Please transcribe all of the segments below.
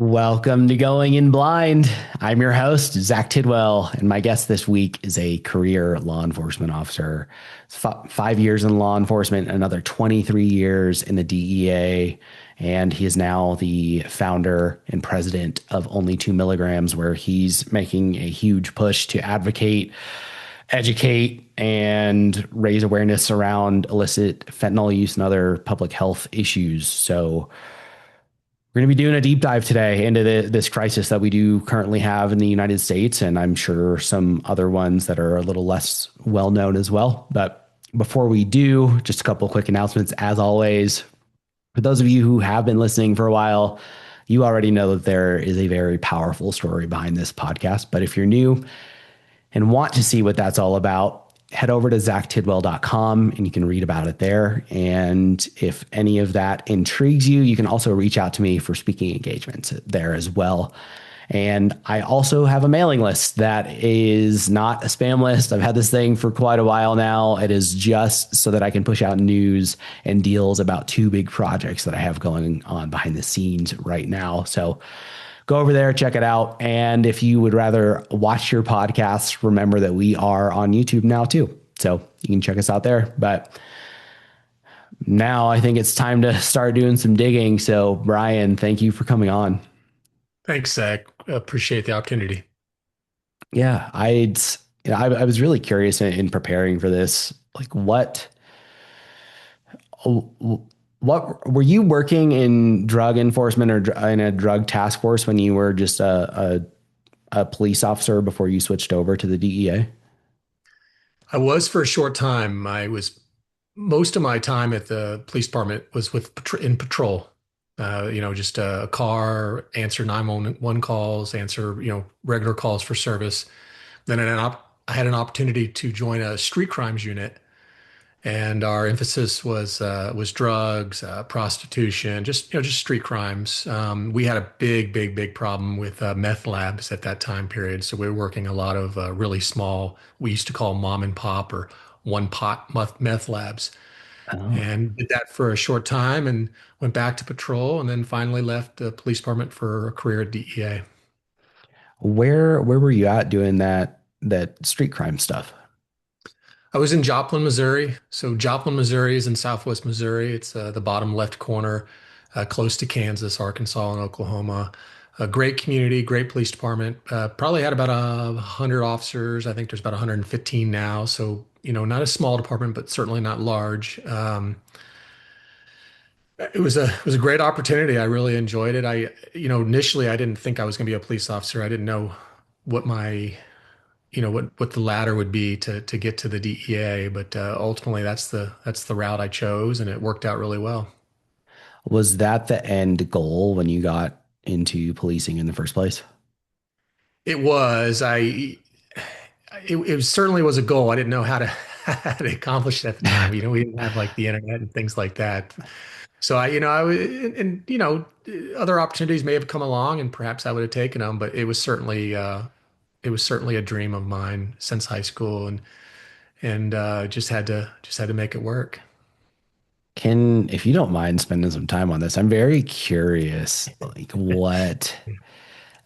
Welcome to Going In Blind. I'm your host, Zach Tidwell, and my guest this week is a career law enforcement officer. 5 years in law enforcement, another 23 years in the DEA, and he is now the founder and president of Only Two Milligrams, where he's making a huge push to advocate, educate, and raise awareness around illicit fentanyl use and other public health issues. So, we're going to be doing a deep dive today into this crisis that we do currently have in the United States, and I'm sure some other ones that are a little less well known as well. But before we do, just a couple of quick announcements. As always, for those of you who have been listening for a while, you already know that there is a very powerful story behind this podcast. But if you're new and want to see what that's all about, head over to zachtidwell.com and you can read about it there. And if any of that intrigues you, you can also reach out to me for speaking engagements there as well. And I also have a mailing list that is not a spam list. I've had this thing for quite a while now. It is just so that I can push out news and deals about two big projects that I have going on behind the scenes right now. So go over there, check it out. And if you would rather watch your podcasts, remember that we are on YouTube now too. So you can check us out there. But now I think it's time to start doing some digging. So, Brian, thank you for coming on. Thanks, Zach. Appreciate the opportunity. Yeah, I was really curious in preparing for this. Like, what were you working in drug enforcement or in a drug task force when you were just a police officer before you switched over to the DEA? I was for a short time. I was most of my time at the police department was in patrol. Just a car, answer 911 calls, answer, regular calls for service. Then I had an opportunity to join a street crimes unit, and our emphasis was drugs, prostitution, just street crimes. We had a big problem with meth labs at that time period. So we were working a lot of really small, we used to call mom and pop or one pot meth labs, Oh, and did that for a short time and went back to patrol, and then finally left the police department for a career at DEA. where were you at doing that street crime stuff? I was in Joplin, Missouri. So Joplin, Missouri is in southwest Missouri. It's the bottom left corner, close to Kansas, Arkansas, and Oklahoma. A great community, great police department. Probably had about 100 officers. I think there's about 115 now. So, not a small department, but certainly not large. It was a great opportunity. I really enjoyed it. Initially I didn't think I was going to be a police officer. I didn't know what my what the ladder would be to get to the DEA, but ultimately that's the route I chose, and it worked out really well. Was that the end goal when you got into policing in the first place? It was it certainly was a goal. I didn't know how to how to accomplish it at the time. We didn't have like the internet and things like that. So other opportunities may have come along, and perhaps I would have taken them, but it was certainly a dream of mine since high school, and just had to make it work. If you don't mind spending some time on this, I'm very curious, like what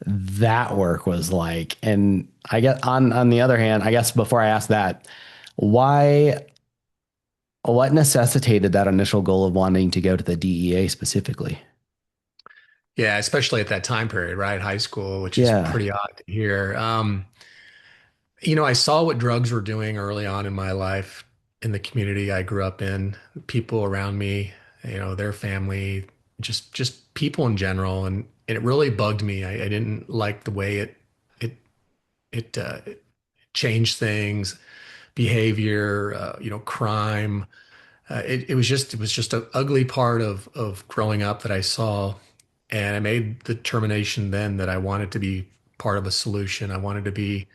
that work was like. And I get on the other hand, I guess before I ask that, why, what necessitated that initial goal of wanting to go to the DEA specifically? Yeah, especially at that time period, right? High school, which is Yeah. pretty odd to hear. I saw what drugs were doing early on in my life in the community I grew up in, people around me, their family, just people in general, and it really bugged me. I didn't like the way it it changed things, behavior, crime. It was just an ugly part of growing up that I saw, and I made the determination then that I wanted to be part of a solution. I wanted to be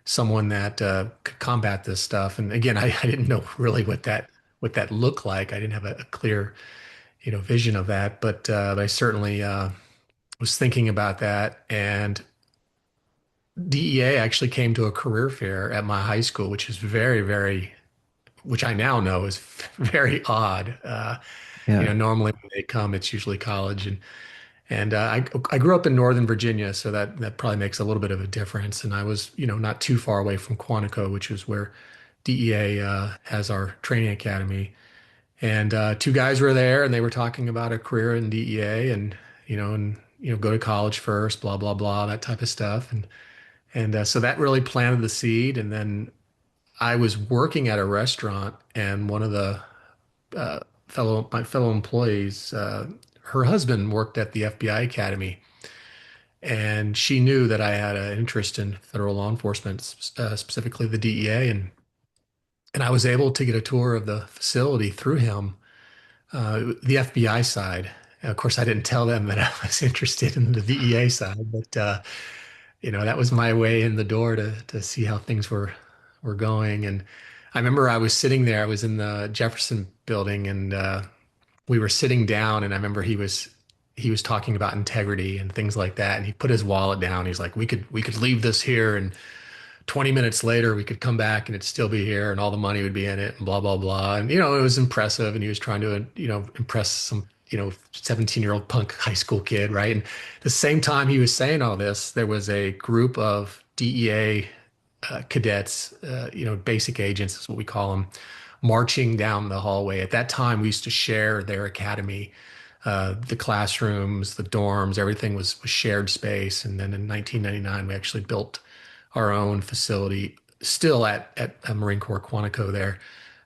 someone that could combat this stuff. And again, I didn't know really what that looked like. I didn't have a clear, vision of that, but I certainly was thinking about that. And DEA actually came to a career fair at my high school, which is very, very, which I now know is very odd. Yeah. Normally when they come, it's usually college, And I grew up in Northern Virginia, so that probably makes a little bit of a difference. And I was, not too far away from Quantico, which is where DEA has our training academy. And two guys were there, and they were talking about a career in DEA, and go to college first, blah blah blah, that type of stuff. And so that really planted the seed. And then I was working at a restaurant, and one of the my fellow employees, her husband worked at the FBI Academy, and she knew that I had an interest in federal law enforcement, specifically the DEA, and I was able to get a tour of the facility through him, the FBI side. And of course, I didn't tell them that I was interested in the DEA side, but that was my way in the door to see how things were going. And I remember I was sitting there. I was in the Jefferson building, and we were sitting down. And I remember he was talking about integrity and things like that. And he put his wallet down. He's like, we could leave this here, and 20 minutes later we could come back and it'd still be here, and all the money would be in it, and blah blah blah. And it was impressive. And he was trying to impress some 17-year-old punk high school kid, right? And at the same time he was saying all this, there was a group of DEA cadets, basic agents is what we call them, marching down the hallway. At that time, we used to share their academy, the classrooms, the dorms, everything was shared space. And then in 1999, we actually built our own facility, still at Marine Corps Quantico there.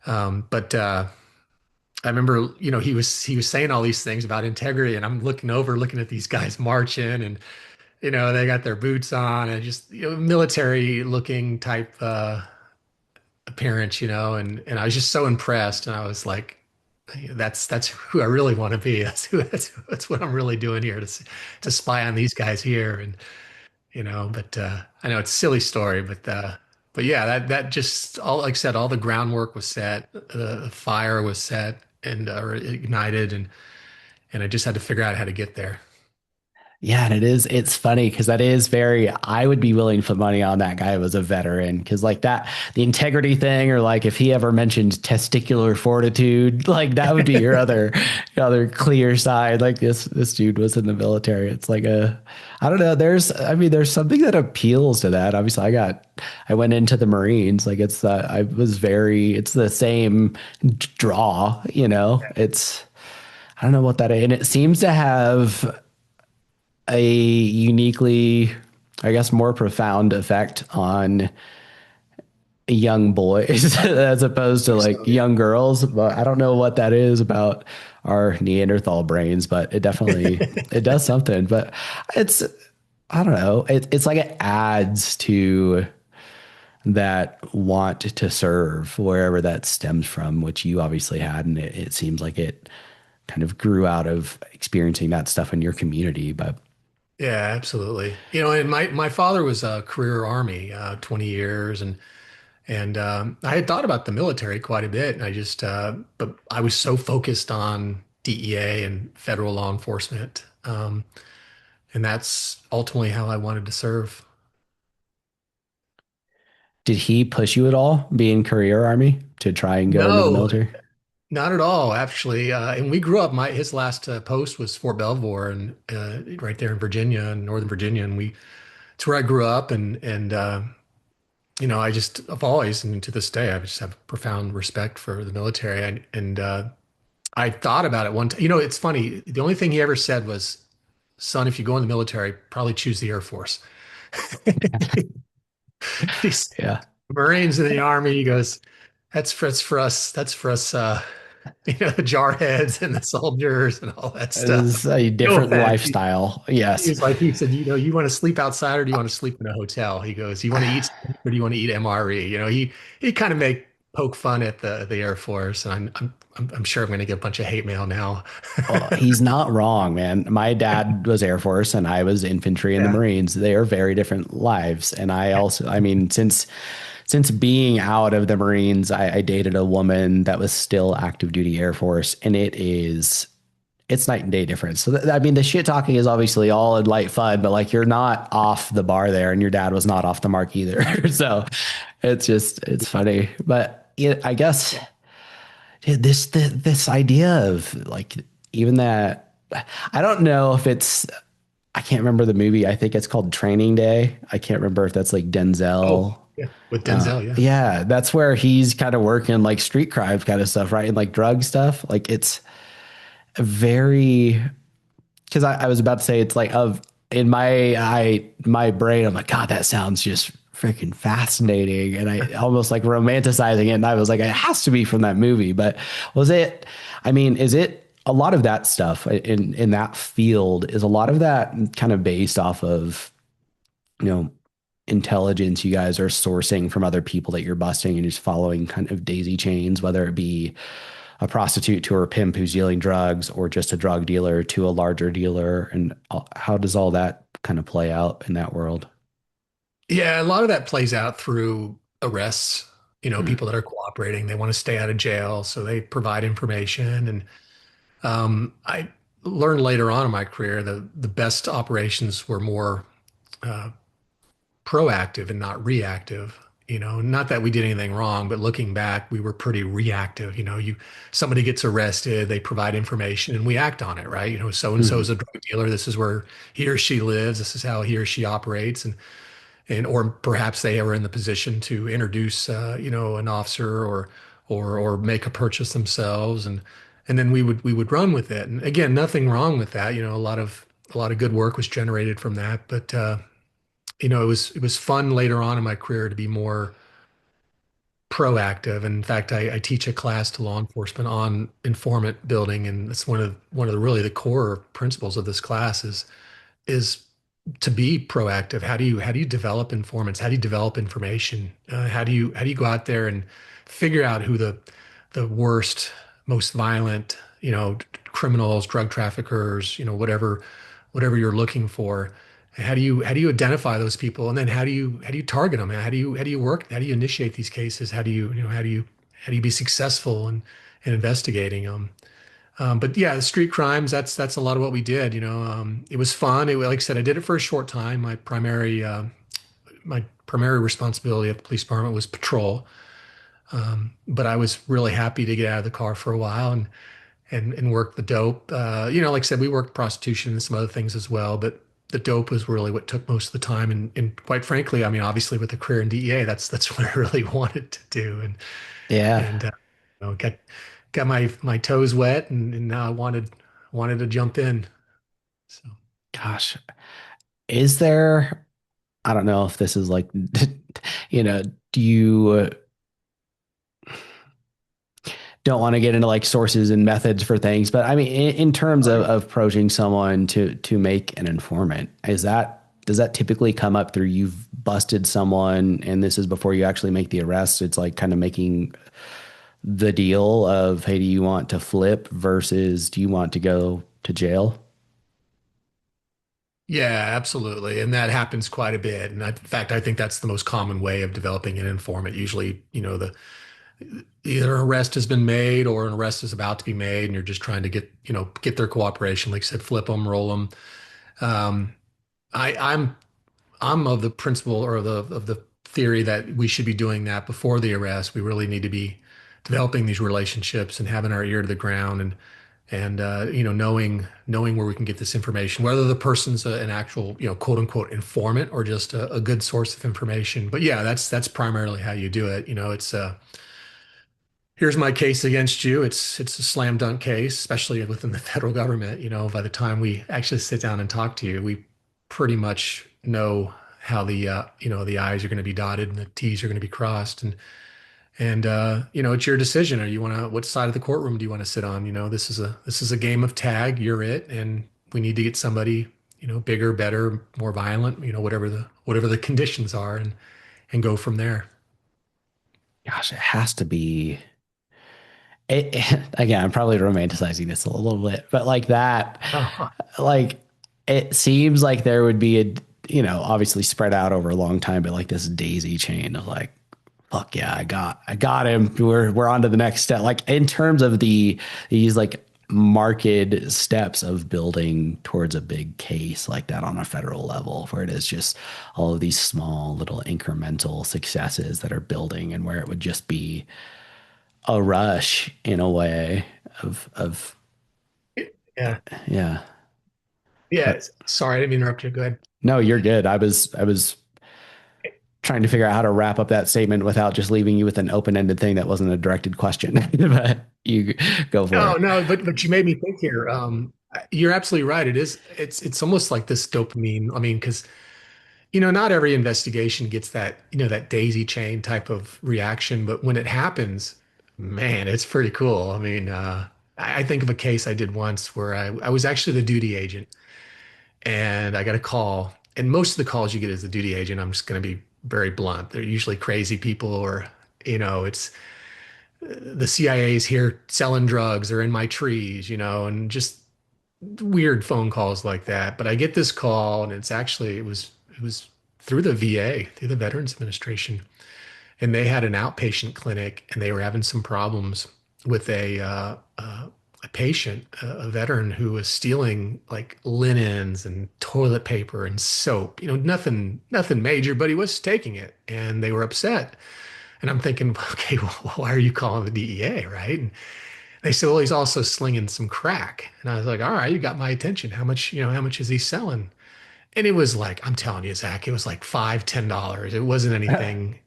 But I remember, he was saying all these things about integrity, and I'm looking at these guys marching, and they got their boots on, and just military looking type appearance, and I was just so impressed, and I was like, that's who I really want to be. That's what I'm really doing here, to spy on these guys here. And but I know it's a silly story, but yeah, that just, all, like I said, all the groundwork was set, the fire was set and ignited, and I just had to figure out how to get there. Yeah, and it's funny because that is very, I would be willing to put money on that guy was a veteran because like that, the integrity thing, or like if he ever mentioned testicular fortitude, like that would be your other clear side. Like this dude was in the military. It's like I don't know. There's something that appeals to that. Obviously, I went into the Marines. Like it's the same draw, I don't know what that is. And it seems to have a uniquely, I guess, more profound effect on young boys as opposed to So like young girls. But I don't know what that is about our Neanderthal brains, but it does something. But it's, I don't know. It's like it adds to that want to serve wherever that stems from, which you obviously had. And it seems like it kind of grew out of experiencing that stuff in your community. But yeah, absolutely. And my father was a career Army, 20 years, and I had thought about the military quite a bit, and but I was so focused on DEA and federal law enforcement, and that's ultimately how I wanted to serve. did he push you at all, being career Army, to try and go into the No, military? not at all, actually. And we grew up. His last post was Fort Belvoir, and right there in Virginia, in Northern Virginia, and it's where I grew up, and I just, I've always, and to this day, I just have profound respect for the military. And I thought about it one time. It's funny. The only thing he ever said was, "Son, if you go in the military, probably choose the Air Force." He's Yeah. Marines in the Army. He goes, that's for us. That's for us. The jarheads and the soldiers and all that It stuff. is a No different offense. lifestyle. He Yes. was like, he said, you want to sleep outside or do you want to sleep in a hotel? He goes, you want to eat steak or do you want to eat MRE? He kind of make poke fun at the Air Force, and I'm sure I'm going to get a bunch of hate mail now. Well, he's not wrong, man. My dad was Air Force and I was infantry in the Yeah. Marines. They are very different lives. And I mean, since being out of the Marines, I dated a woman that was still active duty Air Force, and it's night and day difference. So I mean, the shit talking is obviously all in light fun, but like you're not off the bar there, and your dad was not off the mark either. So it's funny, but I guess this idea of like even that. I don't know if it's, I can't remember the movie. I think it's called Training Day. I can't remember if that's like Oh, Denzel. yeah, with Denzel, yeah. Yeah, that's where he's kind of working like street crime kind of stuff, right? And like drug stuff. Like it's very, because I was about to say it's like of in my brain, I'm like, God, that sounds just freaking fascinating. And I almost like romanticizing it. And I was like, it has to be from that movie. But was it, I mean, is it a lot of that stuff in that field is a lot of that kind of based off of, you know, intelligence you guys are sourcing from other people that you're busting and just following kind of daisy chains, whether it be a prostitute to a pimp who's dealing drugs or just a drug dealer to a larger dealer? And how does all that kind of play out in that world? Yeah, a lot of that plays out through arrests. Mm. People that are cooperating, they want to stay out of jail, so they provide information. And I learned later on in my career the best operations were more uh, proactive and not reactive. Not that we did anything wrong, but looking back, we were pretty reactive. Somebody gets arrested, they provide information, and we act on it, right? So and so Mm. is a drug dealer. This is where he or she lives. This is how he or she operates, and or perhaps they are in the position to introduce, an officer or make a purchase themselves, and then we would run with it. And again, nothing wrong with that. A lot of good work was generated from that, but it was fun later on in my career to be more proactive. In fact, I teach a class to law enforcement on informant building, and it's one of the really the core principles of this class is to be proactive. How do you develop informants? How do you develop information? How do you go out there and figure out who the worst, most violent, criminals, drug traffickers, whatever you're looking for. How do you identify those people, and then how do you target them? How do you work? How do you initiate these cases? How do you be successful in investigating them? But yeah, the street crimes, that's a lot of what we did. It was fun. Like I said, I did it for a short time. My primary responsibility at the police department was patrol. But I was really happy to get out of the car for a while and work the dope. Like I said, we worked prostitution and some other things as well, but the dope was really what took most of the time. And quite frankly, I mean, obviously with a career in DEA, that's what I really wanted to do. Yeah. And got my toes wet, and now I wanted to jump in. So Gosh, is there, I don't know if this is like, do you don't want to get into like sources and methods for things, but I mean, in terms oh, of approaching someone to make an informant, does that typically come up through you've busted someone and this is before you actually make the arrest? It's like kind of making the deal of, hey, do you want to flip versus do you want to go to jail? yeah, absolutely, and that happens quite a bit. And in fact, I think that's the most common way of developing an informant. Usually, the either an arrest has been made or an arrest is about to be made, and you're just trying to get their cooperation. Like I said, flip them, roll them. Um, I'm of the principle or of the theory that we should be doing that before the arrest. We really need to be developing these relationships and having our ear to the ground and knowing where we can get this information, whether the person's an actual quote unquote informant or just a good source of information. But yeah, that's primarily how you do it. It's here's my case against you. It's a slam dunk case, especially within the federal government. By the time we actually sit down and talk to you, we pretty much know how the I's are going to be dotted and the T's are going to be crossed. And it's your decision. Or what side of the courtroom do you want to sit on? This is a game of tag. You're it, and we need to get somebody, bigger, better, more violent, whatever the conditions are, and go from there. Gosh, it has to be. Again, I'm probably romanticizing this a little bit, but like that, Oh, like it seems like there would be obviously spread out over a long time, but like this daisy chain of like, fuck yeah, I got him. We're on to the next step. Like in terms of these like marked steps of building towards a big case like that on a federal level, where it is just all of these small little incremental successes that are building, and where it would just be a rush in a way of Yeah. Yeah. Yeah. But Sorry, I didn't mean to interrupt you. Go ahead. no, you're good. I was trying to figure out how to wrap up that statement without just leaving you with an open-ended thing that wasn't a directed question. But you go for No, it. no, but you made me think here. You're absolutely right. It's almost like this dopamine. I mean, because not every investigation gets that, that daisy chain type of reaction, but when it happens, man, it's pretty cool. I mean, I think of a case I did once where I was actually the duty agent and I got a call. And most of the calls you get as the duty agent, I'm just going to be very blunt. They're usually crazy people or, it's the CIA is here selling drugs. They're in my trees, and just weird phone calls like that. But I get this call, and it was through the VA, through the Veterans Administration, and they had an outpatient clinic, and they were having some problems with a patient, a veteran who was stealing like linens and toilet paper and soap. Nothing major, but he was taking it, and they were upset. And I'm thinking, okay, well, why are you calling the DEA, right? And they said, well, he's also slinging some crack. And I was like, all right, you got my attention. How much is he selling? And it was like, I'm telling you, Zach, it was like $5, $10. It wasn't anything,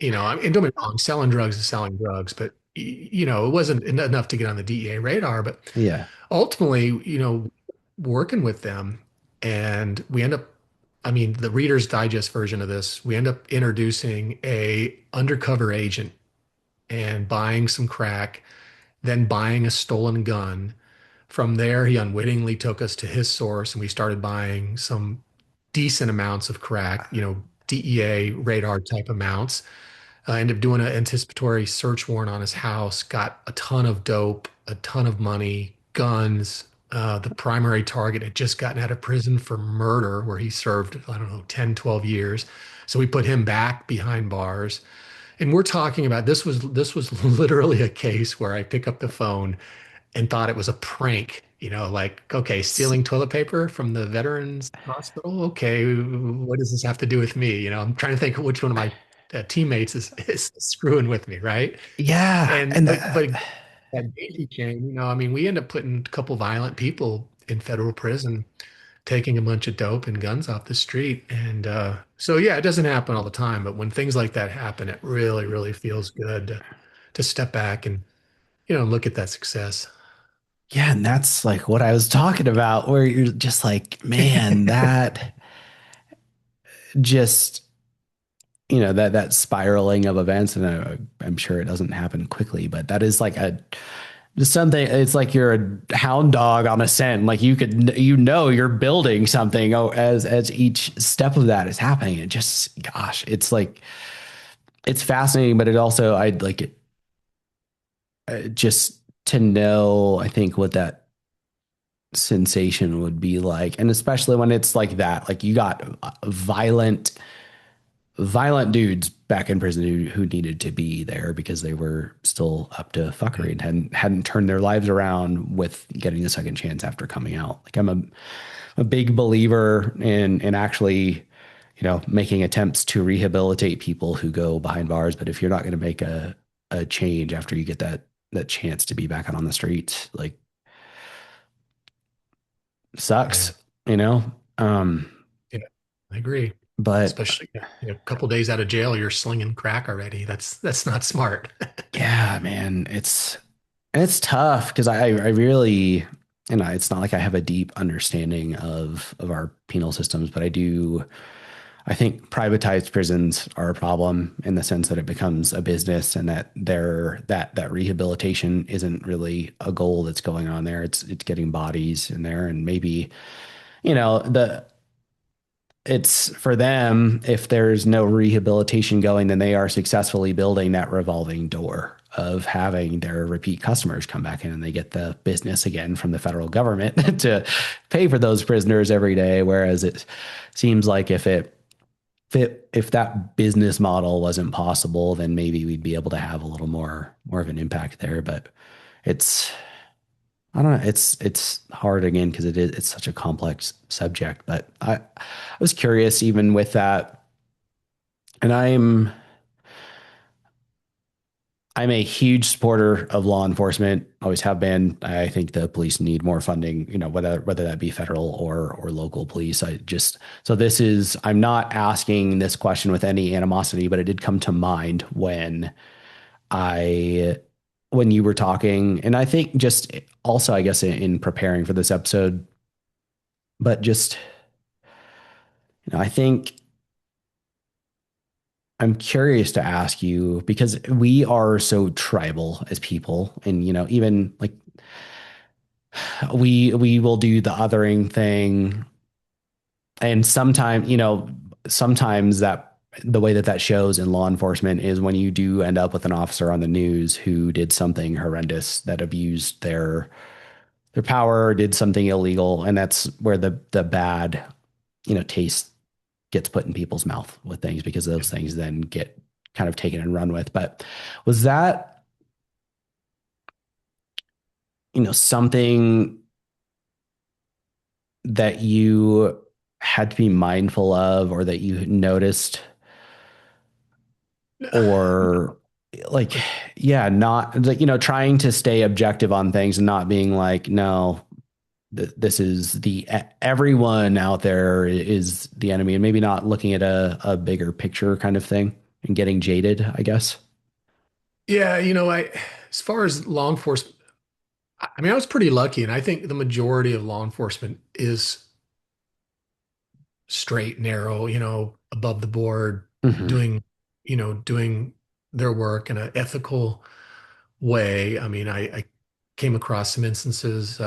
and don't get me wrong, selling drugs is selling drugs, but it wasn't enough to get on the DEA radar. But Yeah. ultimately, working with them and we end up, I mean, the Reader's Digest version of this, we end up introducing a undercover agent and buying some crack, then buying a stolen gun. From there, he unwittingly took us to his source and we started buying some decent amounts of crack, DEA radar type amounts. Ended up doing an anticipatory search warrant on his house, got a ton of dope, a ton of money, guns. The primary target had just gotten out of prison for murder, where he served, I don't know, 10, 12 years. So we put him back behind bars. And we're talking about this was literally a case where I pick up the phone and thought it was a prank. Like, okay, stealing toilet paper from the veterans hospital. Okay, what does this have to do with me? I'm trying to think which one of my teammates is screwing with me, right? Yeah. And And but that daisy chain, I mean, we end up putting a couple violent people in federal prison, taking a bunch of dope and guns off the street. And so, yeah, it doesn't happen all the time, but when things like that happen, it really, really feels good to step back and look at that success. yeah, and that's like what I was talking about, where you're just like, man, that just, that spiraling of events. And I'm sure it doesn't happen quickly, but that is like something. It's like you're a hound dog on a scent. Like you're building something, as each step of that is happening. It just, gosh, it's like, it's fascinating, but it also, I'd like it just to know, I think, what that sensation would be like. And especially when it's like that, like you got violent dudes back in prison who needed to be there because they were still up to Yeah. fuckery and hadn't turned their lives around with getting a second chance after coming out. Like I'm a big believer in actually, making attempts to rehabilitate people who go behind bars. But if you're not going to make a change after you get that chance to be back out on the streets, like, Yeah. sucks, you know? Um, Yeah, I agree. but Especially a couple days out of jail, you're slinging crack already. That's not smart. yeah, man, it's tough because I really, it's not like I have a deep understanding of our penal systems, but I think privatized prisons are a problem in the sense that it becomes a business and that that rehabilitation isn't really a goal that's going on there. It's getting bodies in there and maybe, the it's for them, if there's no rehabilitation going, then they are successfully building that revolving door of having their repeat customers come back in and they get the business again from the federal government to pay for those prisoners every day. Whereas it seems like if that business model wasn't possible, then maybe we'd be able to have a little more of an impact there. But it's I don't know. It's hard again because it's such a complex subject. But I was curious even with that, and I'm a huge supporter of law enforcement. Always have been. I think the police need more funding. Whether that be federal or local police. I just so this is. I'm not asking this question with any animosity, but it did come to mind I when you were talking, and I think just also, I guess, in preparing for this episode, but just I think I'm curious to ask you because we are so tribal as people, and even like we will do the othering thing, and sometimes that the way that shows in law enforcement is when you do end up with an officer on the news who did something horrendous that abused their power, did something illegal, and that's where the bad taste gets put in people's mouth with things because those things then get kind of taken and run with. But was that something that you had to be mindful of, or that you noticed, or like, yeah, not like, trying to stay objective on things and not being like, no, this is everyone out there is the enemy, and maybe not looking at a bigger picture kind of thing and getting jaded, I guess. Yeah, as far as law enforcement, I mean, I was pretty lucky, and I think the majority of law enforcement is straight, narrow, above the board, Hmm. doing their work in an ethical way. I mean, I came across some instances,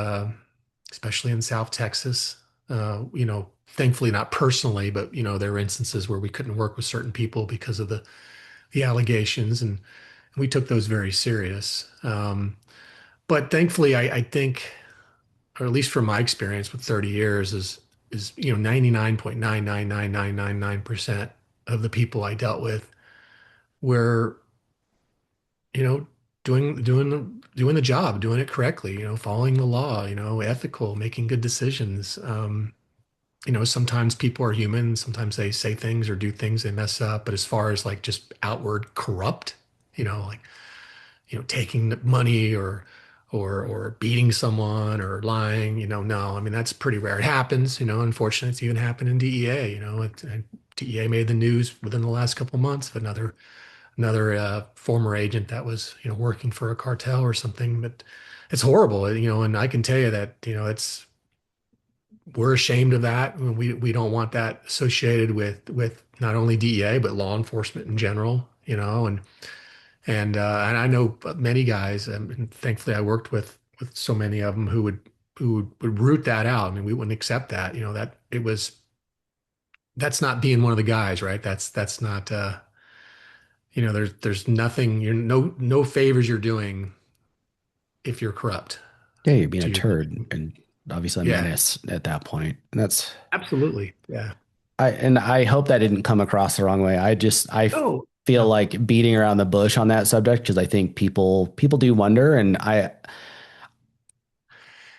especially in South Texas, thankfully not personally, but there were instances where we couldn't work with certain people because of the allegations, and we took those very serious. But thankfully, I think, or at least from my experience with 30 years, is 99.99999% of the people I dealt with were, you know, doing the job, doing it correctly, following the law, ethical, making good decisions. Sometimes people are human, sometimes they say things or do things, they mess up. But as far as like just outward corrupt, like taking the money or beating someone or lying, no, I mean, that's pretty rare. It happens, unfortunately, it's even happened in DEA, DEA made the news within the last couple of months of another former agent that was, working for a cartel or something. But it's horrible, and I can tell you that, we're ashamed of that. We don't want that associated with not only DEA, but law enforcement in general, and I know many guys, and thankfully I worked with so many of them who would root that out. I mean, we wouldn't accept that. That it was that's not being one of the guys, right? That's not. There's nothing. You're no favors you're doing if you're corrupt Yeah, you're being a to your. turd and obviously a Yeah, menace at that point. And that's absolutely. Yeah. I hope that didn't come across the wrong way. I Oh, feel no. like beating around the bush on that subject because I think people do wonder, and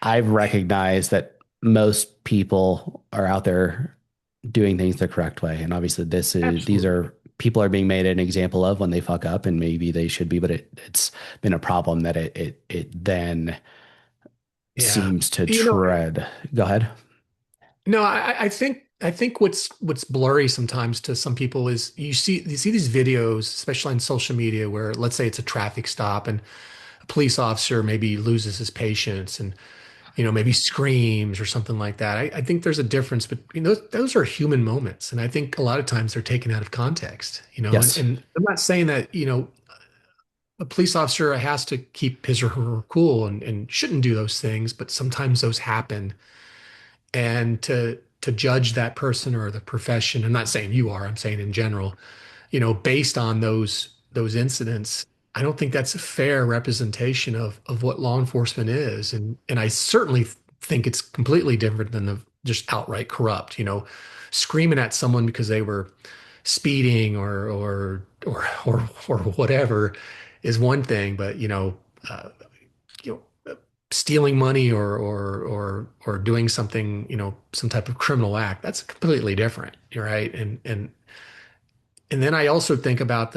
I've recognized that most people are out there doing things the correct way. And obviously these Absolutely. are people are being made an example of when they fuck up, and maybe they should be, but it's been a problem that it then Yeah. seems to You know, tread. Go ahead. no, I think what's blurry sometimes to some people is you see these videos, especially on social media, where let's say it's a traffic stop and a police officer maybe loses his patience and maybe screams or something like that. I think there's a difference, but those are human moments, and I think a lot of times they're taken out of context. And, Yes. and I'm not saying that a police officer has to keep his or her cool and shouldn't do those things, but sometimes those happen, and to judge that person or the profession, I'm not saying you are, I'm saying in general, based on those incidents, I don't think that's a fair representation of what law enforcement is. And I certainly think it's completely different than the just outright corrupt, screaming at someone because they were speeding or whatever is one thing, but stealing money or doing something, some type of criminal act, that's completely different. You're right. And then I also think about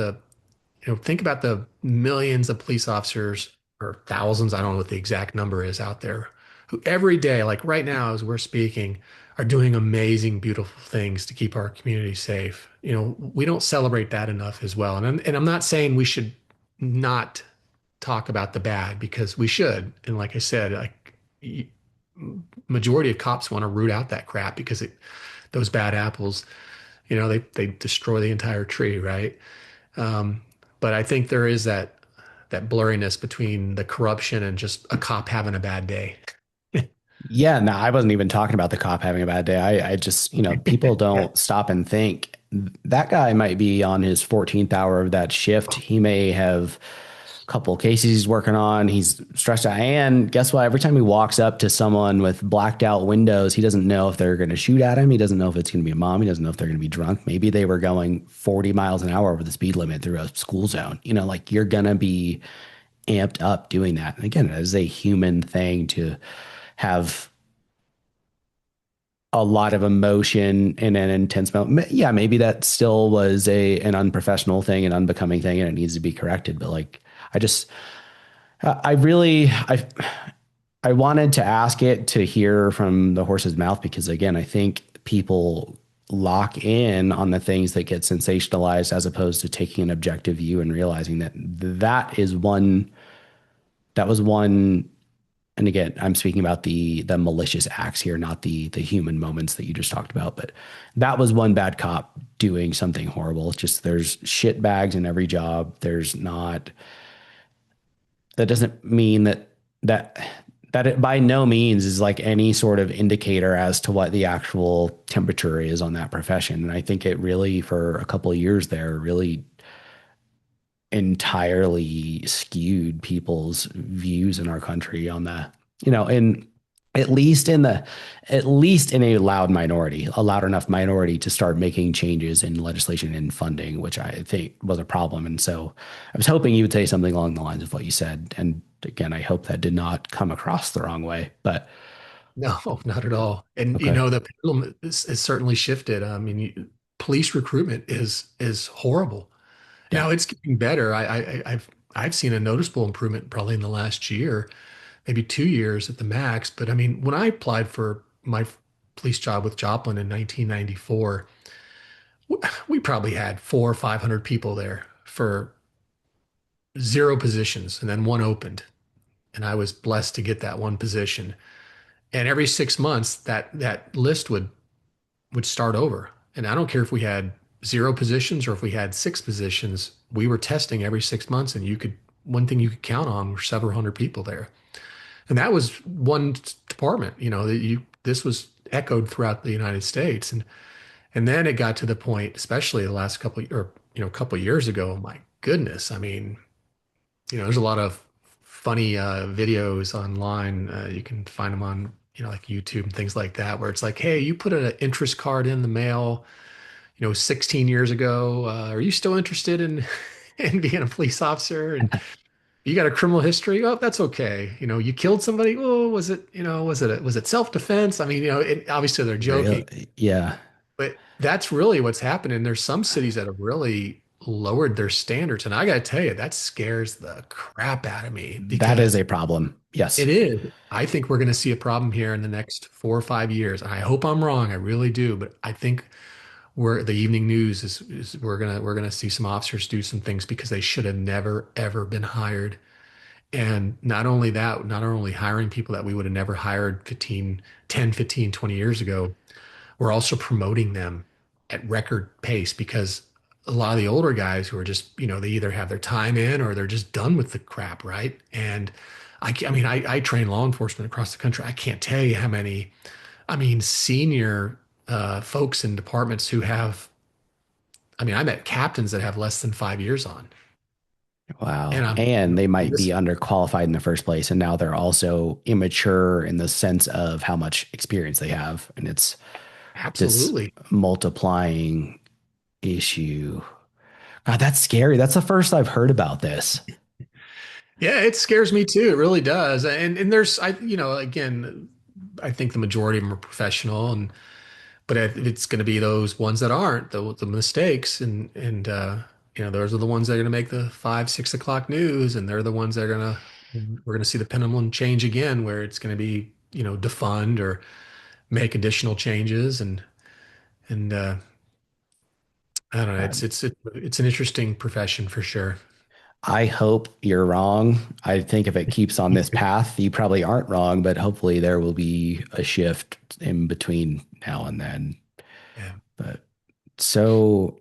think about the millions of police officers or thousands, I don't know what the exact number is out there, who every day, like right now as we're speaking, are doing amazing, beautiful things to keep our community safe. We don't celebrate that enough as well. And I'm not saying we should not talk about the bad because we should. And like I said, like majority of cops want to root out that crap because those bad apples, they destroy the entire tree, right? Um, but I think there is that blurriness between the corruption and just a cop having a bad day. Yeah, no, I wasn't even talking about the cop having a bad day. I just, people Yeah. don't stop and think that guy might be on his 14th hour of that shift. He may have a couple of cases he's working on. He's stressed out. And guess what? Every time he walks up to someone with blacked out windows, he doesn't know if they're going to shoot at him. He doesn't know if it's going to be a mom. He doesn't know if they're going to be drunk. Maybe they were going 40 miles an hour over the speed limit through a school zone. Like you're going to be amped up doing that. And again, it is a human thing to have a lot of emotion in an intense moment. Yeah, maybe that still was an unprofessional thing, an unbecoming thing, and it needs to be corrected. But like, I just, I really, I wanted to ask it to hear from the horse's mouth because again, I think people lock in on the things that get sensationalized as opposed to taking an objective view and realizing that that was one. And again, I'm speaking about the malicious acts here, not the human moments that you just talked about. But that was one bad cop doing something horrible. It's just there's shit bags in every job. There's not. That doesn't mean that that it by no means is like any sort of indicator as to what the actual temperature is on that profession. And I think it really, for a couple of years there, really entirely skewed people's views in our country on the, in at least in the at least in a loud enough minority to start making changes in legislation and funding, which I think was a problem. And so I was hoping you would say something along the lines of what you said. And again, I hope that did not come across the wrong way. But No, not at all. And okay. the pendulum is certainly shifted. I mean, police recruitment is horrible. Yeah. Now it's getting better. I've seen a noticeable improvement probably in the last year, maybe 2 years at the max. But I mean, when I applied for my police job with Joplin in 1994, we probably had 400 or 500 people there for zero positions, and then one opened, and I was blessed to get that one position. And every 6 months, that list would start over. And I don't care if we had zero positions or if we had six positions, we were testing every 6 months, and one thing you could count on were several hundred people there. And that was one department, this was echoed throughout the United States. And then it got to the point, especially the last couple of years ago, my goodness. I mean, there's a lot of funny videos online. You can find them on, like YouTube and things like that, where it's like, hey, you put an interest card in the mail, 16 years ago. Are you still interested in in being a police officer? And you got a criminal history? Oh, that's okay. You killed somebody. Oh, was it self-defense? I mean, obviously they're joking, Really? Yeah. but that's really what's happening. There's some cities that have really lowered their standards, and I got to tell you, that scares the crap out of me That is because a problem. it Yes. is. I think we're going to see a problem here in the next 4 or 5 years. I hope I'm wrong. I really do, but I think the evening news is we're gonna see some officers do some things because they should have never ever been hired. And not only that, not only hiring people that we would have never hired 20 years ago, we're also promoting them at record pace because a lot of the older guys who are just, they either have their time in or they're just done with the crap, right? And I mean, I train law enforcement across the country. I can't tell you how many, I mean, senior folks in departments who have, I mean, I met captains that have less than 5 years on. And Wow. And they might be this underqualified in the first place. And now they're also immature in the sense of how much experience they have. And it's this absolutely. multiplying issue. God, that's scary. That's the first I've heard about this. Yeah, it scares me too. It really does. And there's again, I think the majority of them are professional, but it's going to be those ones that aren't the mistakes. And those are the ones that are going to make the 5, 6 o'clock news, and they're the ones that are we're going to see the pendulum change again, where it's going to be, defund or make additional changes, and I don't know. Uh, It's an interesting profession for sure. I hope you're wrong. I think if it keeps on this path, you probably aren't wrong, but hopefully there will be a shift in between now and then. Yeah. But so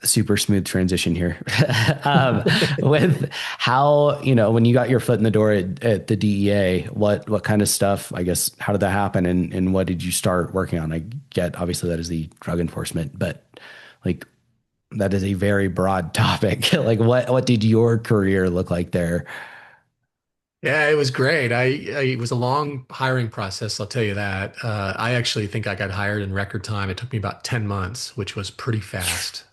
super smooth transition here. um, with how, when you got your foot in the door at the DEA, what kind of stuff, I guess, how did that happen and what did you start working on? I get obviously that is the drug enforcement, but like that is a very broad topic. Like what did your career look like there? Yeah, it was great. It was a long hiring process, I'll tell you that. I actually think I got hired in record time. It took me about 10 months, which was pretty fast.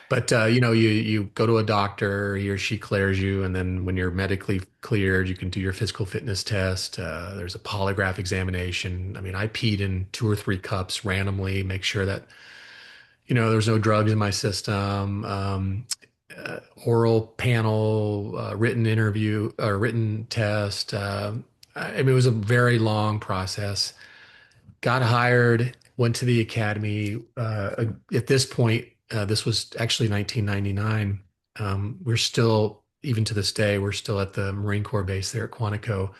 But you go to a doctor, he or she clears you, and then when you're medically cleared, you can do your physical fitness test. There's a polygraph examination. I mean, I peed in 2 or 3 cups randomly, make sure that there's no drugs in my system. Oral panel, written interview, written test. I mean, it was a very long process. Got hired, went to the academy. At this point, this was actually 1999. We're still, even to this day, we're still at the Marine Corps base there at Quantico,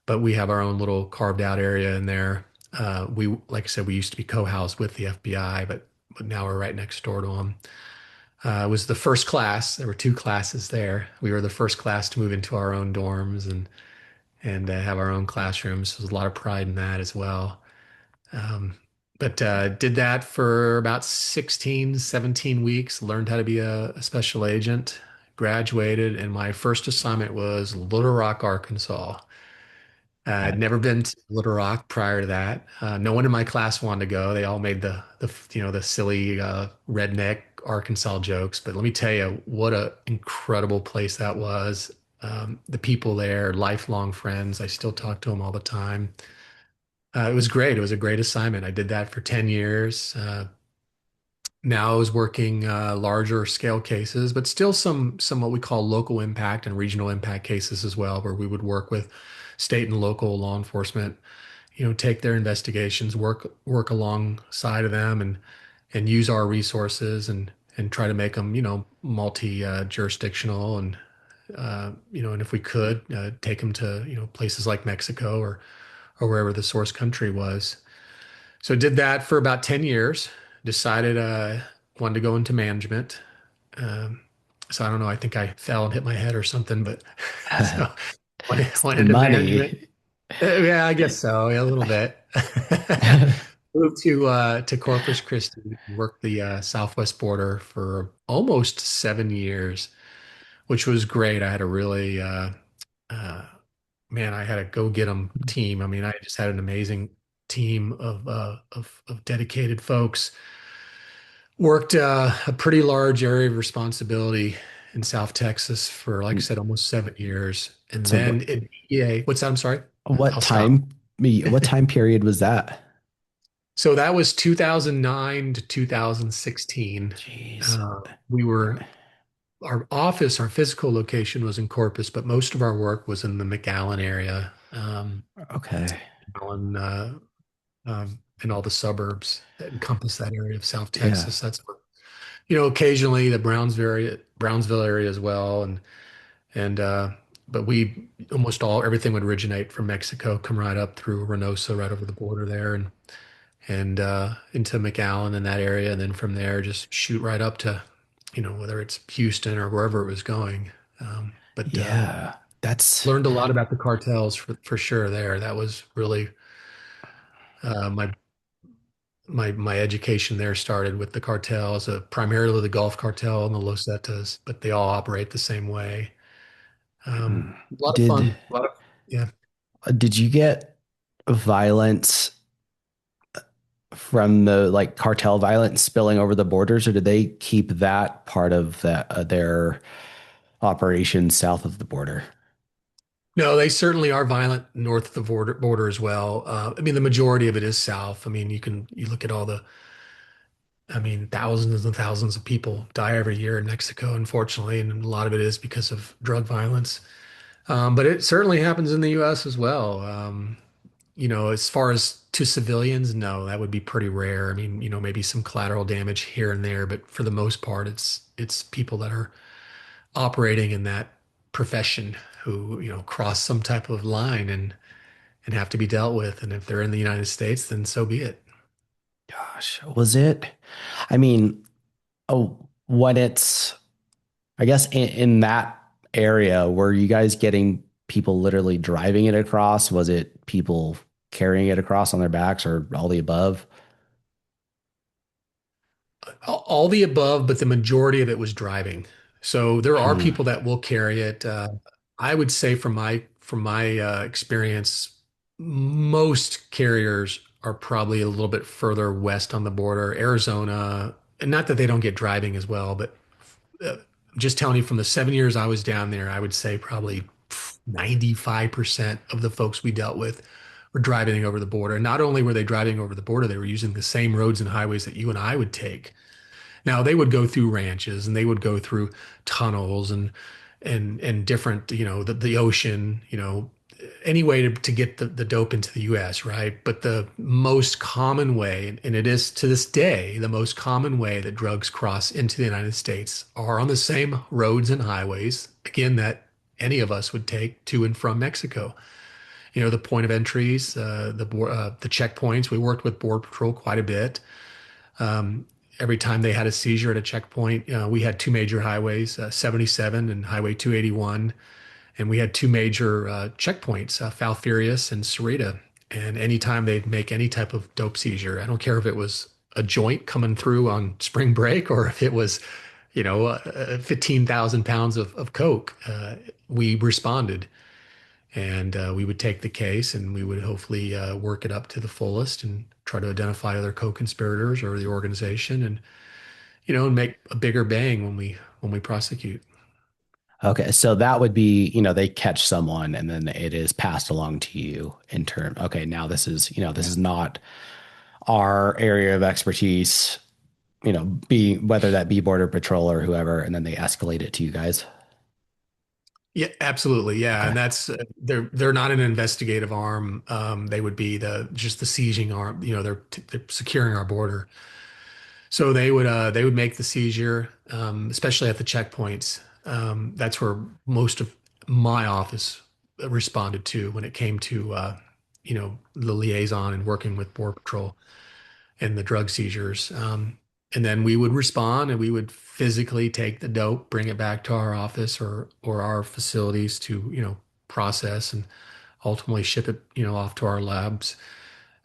but we have our own little carved out area in there. Like I said, we used to be co-housed with the FBI, but now we're right next door to them. It was the first class. There were 2 classes there. We were the first class to move into our own dorms and have our own classrooms. There's a lot of pride in that as well. Um, but did that for about 16, 17 weeks, learned how to be a special agent, graduated, and my first assignment was Little Rock, Arkansas. Uh, I'd never been to Little Rock prior to that. No one in my class wanted to go. They all made the silly redneck Arkansas jokes. But let me tell you, what a incredible place that was. The people there, lifelong friends. I still talk to them all the time. It was great. It was a great assignment. I did that for 10 years. Now I was working larger scale cases, but still some what we call local impact and regional impact cases as well, where we would work with state and local law enforcement, take their investigations, work alongside of them, and use our resources and try to make them, multi jurisdictional and if we could take them to places like Mexico or wherever the source country was. So did that for about 10 years, decided wanted to go into management. Um, so I don't know, I think I fell and hit my head or something, but so it's went the into management. money. Yeah, I guess so. Yeah, a little bit. Moved to Corpus Christi, worked the Southwest border for almost 7 years, which was great. I had a really uh, man, I had a go get 'em team. I mean, I just had an amazing team of dedicated folks. Worked a pretty large area of responsibility in South Texas for, like I said, almost 7 years, and So then in EA. What's that? I'm sorry. what I'll stop. what time period was that? So that was 2009 to 2016. Jeez. We were our office, our physical location was in Corpus, but most of our work was in the McAllen area. Okay. McAllen, and all the suburbs that encompass that area of South Yeah. Texas. That's where, occasionally the Brownsville area as well, and but we almost everything would originate from Mexico, come right up through Reynosa, right over the border there, and into McAllen in that area, and then from there just shoot right up to, whether it's Houston or wherever it was going. But Yeah. That's learned a lot about the cartels for sure there. That was really my education there started with the cartels, primarily the Gulf Cartel and the Los Zetas, but they all operate the same way. A lot of did fun. A lot of Yeah. did you get violence from the like cartel violence spilling over the borders, or did they keep that part of their operations south of the border? No, they certainly are violent north of the border as well. I mean, the majority of it is south. I mean, you look at all I mean, thousands and thousands of people die every year in Mexico, unfortunately, and a lot of it is because of drug violence. But it certainly happens in the U.S. as well. As far as to civilians, no, that would be pretty rare. I mean, maybe some collateral damage here and there, but for the most part, it's people that are operating in that profession who, cross some type of line and have to be dealt with. And if they're in the United States, then so be it. Gosh, was it? I mean, oh, when it's, I guess in that area, were you guys getting people literally driving it across? Was it people carrying it across on their backs or all the above? All the above, but the majority of it was driving. So there are Hmm. people that will carry it. I would say from my experience, most carriers are probably a little bit further west on the border, Arizona, and not that they don't get driving as well, but uh, just telling you from the 7 years I was down there, I would say probably 95% of the folks we dealt with were driving over the border. And not only were they driving over the border, they were using the same roads and highways that you and I would take. Now they would go through ranches and they would go through tunnels and different, the ocean, any way to get the dope into the US, right? But the most common way, and it is to this day, the most common way that drugs cross into the United States are on the same roads and highways, again, that any of us would take to and from Mexico. The point of entries, the checkpoints. We worked with Border Patrol quite a bit. Um, every time they had a seizure at a checkpoint, we had two major highways, 77 and Highway 281, and we had two major checkpoints, Falfurrias and Cerrita. And anytime they'd make any type of dope seizure, I don't care if it was a joint coming through on spring break or if it was, 15,000 pounds of coke, we responded. And we would take the case and we would hopefully work it up to the fullest and try to identify other co-conspirators or the organization and make a bigger bang when we prosecute. Okay, so that would be, they catch someone and then it is passed along to you in turn. Okay, now this Yeah. is not our area of expertise, be whether that be Border Patrol or whoever, and then they escalate it to you guys. Yeah, absolutely. Yeah, Okay. and that's they're not an investigative arm. They would be the seizing arm. They're securing our border. So they would make the seizure, especially at the checkpoints. That's where most of my office responded to when it came to the liaison and working with Border Patrol and the drug seizures. And then we would respond and we would physically take the dope, bring it back to our office or our facilities to process and ultimately ship it off to our labs.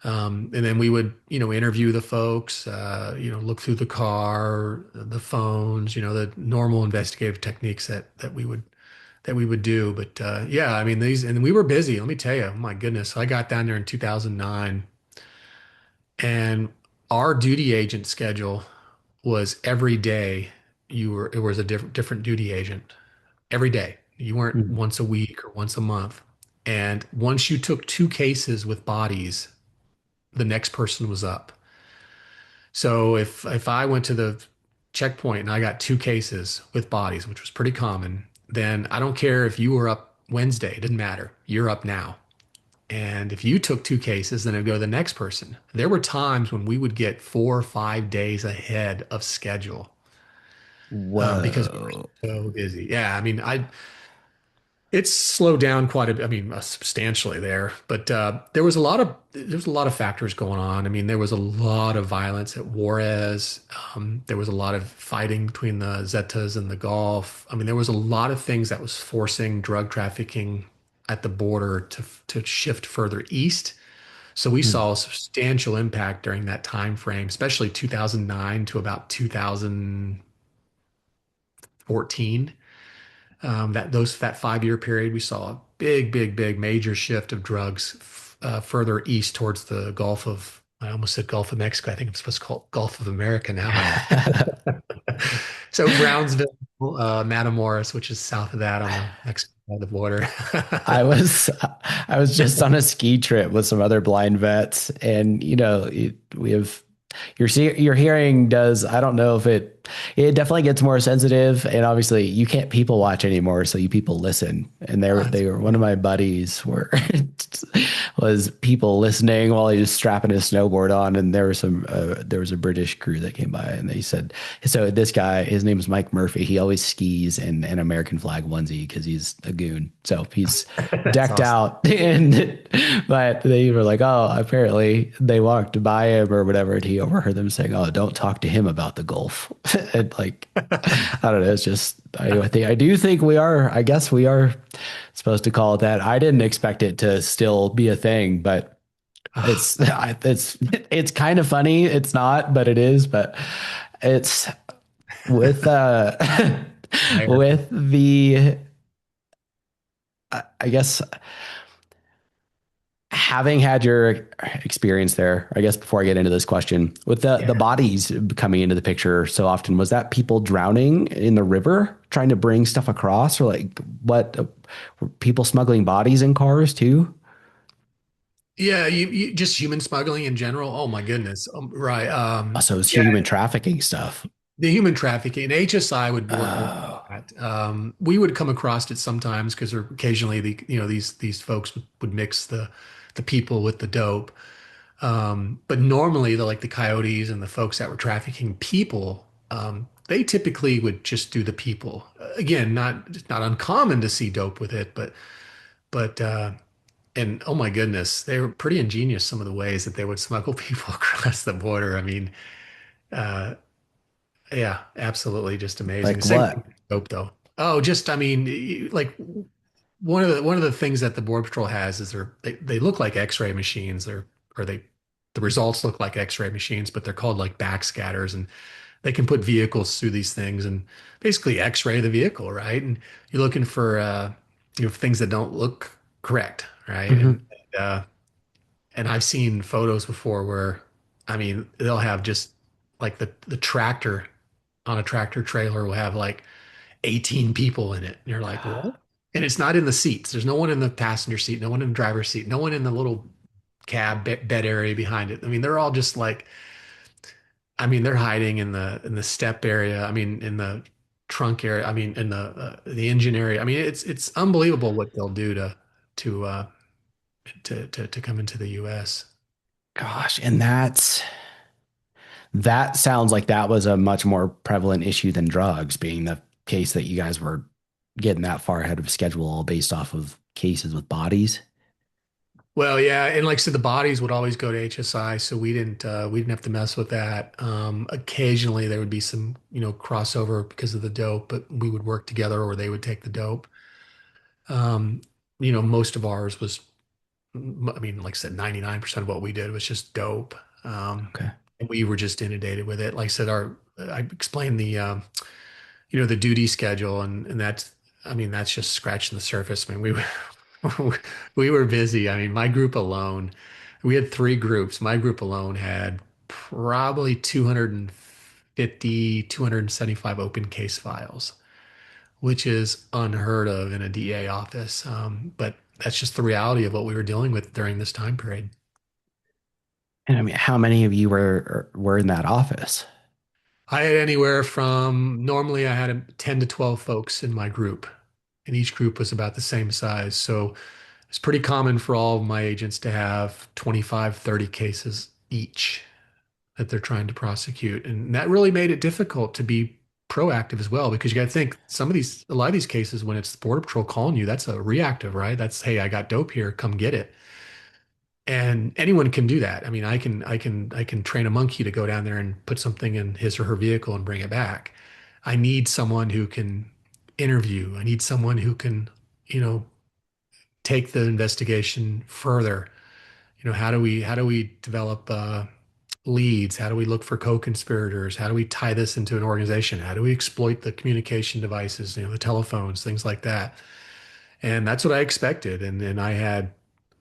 And then we would, interview the folks, look through the car, the phones, the normal investigative techniques that we would do. But yeah, I mean these, and we were busy. Let me tell you, oh my goodness, I got down there in 2009, and our duty agent schedule was every day. It was a different duty agent every day. You weren't Hmm. once a week or once a month. And once you took two cases with bodies, the next person was up. So if I went to the checkpoint and I got two cases with bodies, which was pretty common, then I don't care if you were up Wednesday, it didn't matter. You're up now. And if you took two cases, then it'd go to the next person. There were times when we would get 4 or 5 days ahead of schedule because we were Whoa. so busy. Yeah, I mean, it's slowed down quite a bit. I mean, substantially there, but there was a lot of factors going on. I mean, there was a lot of violence at Juarez. There was a lot of fighting between the Zetas and the Gulf. I mean, there was a lot of things that was forcing drug trafficking at the border to shift further east. So we Hmm. saw a substantial impact during that time frame, especially 2009 to about 2014. That 5 year period, we saw a big, big, big major shift of drugs further east towards the Gulf of. I almost said Gulf of Mexico. I think it's supposed to call it Gulf of America now. So Brownsville, Matamoros, which is south of that on the Mexico side of the border. I was I was just on a ski trip with some other blind vets, and we have your hearing does. I don't know if it definitely gets more sensitive, and obviously you can't people watch anymore, so you people listen. And Oh, that's they were one of cool. my buddies were was people listening while he was strapping his snowboard on, and there was a British crew that came by, and they said, so this guy, his name is Mike Murphy. He always skis in an American flag onesie because he's a goon. So he's That's decked awesome. out, and but they were like, oh, apparently they walked by him or whatever, and he overheard them saying, oh, don't talk to him about the Gulf. And like, I don't know. It's just, I do think we are, I guess we are supposed to call it that. I didn't expect it to still be a thing, but it's kind of funny. It's not, but it is. But it's with with the I guess having had your experience there, I guess before I get into this question, with the Yeah. bodies coming into the picture so often, was that people drowning in the river trying to bring stuff across, or like what were people smuggling bodies in cars too? Yeah, you just human smuggling in general. Oh my goodness. Right. So it's Yeah, human trafficking stuff. the human trafficking. HSI would work more Oh, on that. We would come across it sometimes because occasionally these folks would mix the people with the dope. But normally the coyotes and the folks that were trafficking people, they typically would just do the people. Again, it's not uncommon to see dope with it, but and oh my goodness, they were pretty ingenious some of the ways that they would smuggle people across the border. I mean, uh, yeah, absolutely, just amazing. like Same thing what? with dope though. Oh, just I mean, like one of the things that the Border Patrol has is they look like X-ray machines. Or they the results look like X-ray machines, but they're called like backscatters, and they can put vehicles through these things and basically X-ray the vehicle, right? And you're looking for things that don't look correct, right? Hmm. Uh, and I've seen photos before where, I mean, they'll have just like the tractor on a tractor trailer will have like 18 people in it. And you're like, what? And it's not in the seats. There's no one in the passenger seat, no one in the driver's seat, no one in the little cab bed area behind it. I mean, they're all just like, I mean, they're hiding in the step area. I mean, in the trunk area. I mean, in the engine area. I mean, it's unbelievable what they'll do to uh, to come into the U.S. Gosh, and that sounds like that was a much more prevalent issue than drugs, being the case that you guys were getting that far ahead of schedule based off of cases with bodies. Well, yeah, and like I said, the bodies would always go to HSI, so we didn't have to mess with that. Occasionally there would be some, crossover because of the dope, but we would work together or they would take the dope. Um, most of ours was, I mean, like I said, 99% of what we did was just dope. Okay. And we were just inundated with it. Like I said, I explained the duty schedule, and I mean, that's just scratching the surface. I mean, we were busy. I mean, my group alone, we had three groups. My group alone had probably 250, 275 open case files, which is unheard of in a DA office. But that's just the reality of what we were dealing with during this time period. And I mean, how many of you were in that office? I had anywhere from normally I had 10 to 12 folks in my group, and each group was about the same size. So it's pretty common for all of my agents to have 25, 30 cases each that they're trying to prosecute. And that really made it difficult to be proactive as well, because you got to think a lot of these cases, when it's the Border Patrol calling you, that's a reactive, right? That's, hey, I got dope here, come get it. And anyone can do that. I mean, I can train a monkey to go down there and put something in his or her vehicle and bring it back. I need someone who can interview. I need someone who can, you know, take the investigation further. How do we develop leads? How do we look for co-conspirators? How do we tie this into an organization? How do we exploit the communication devices, the telephones, things like that? And that's what I expected. And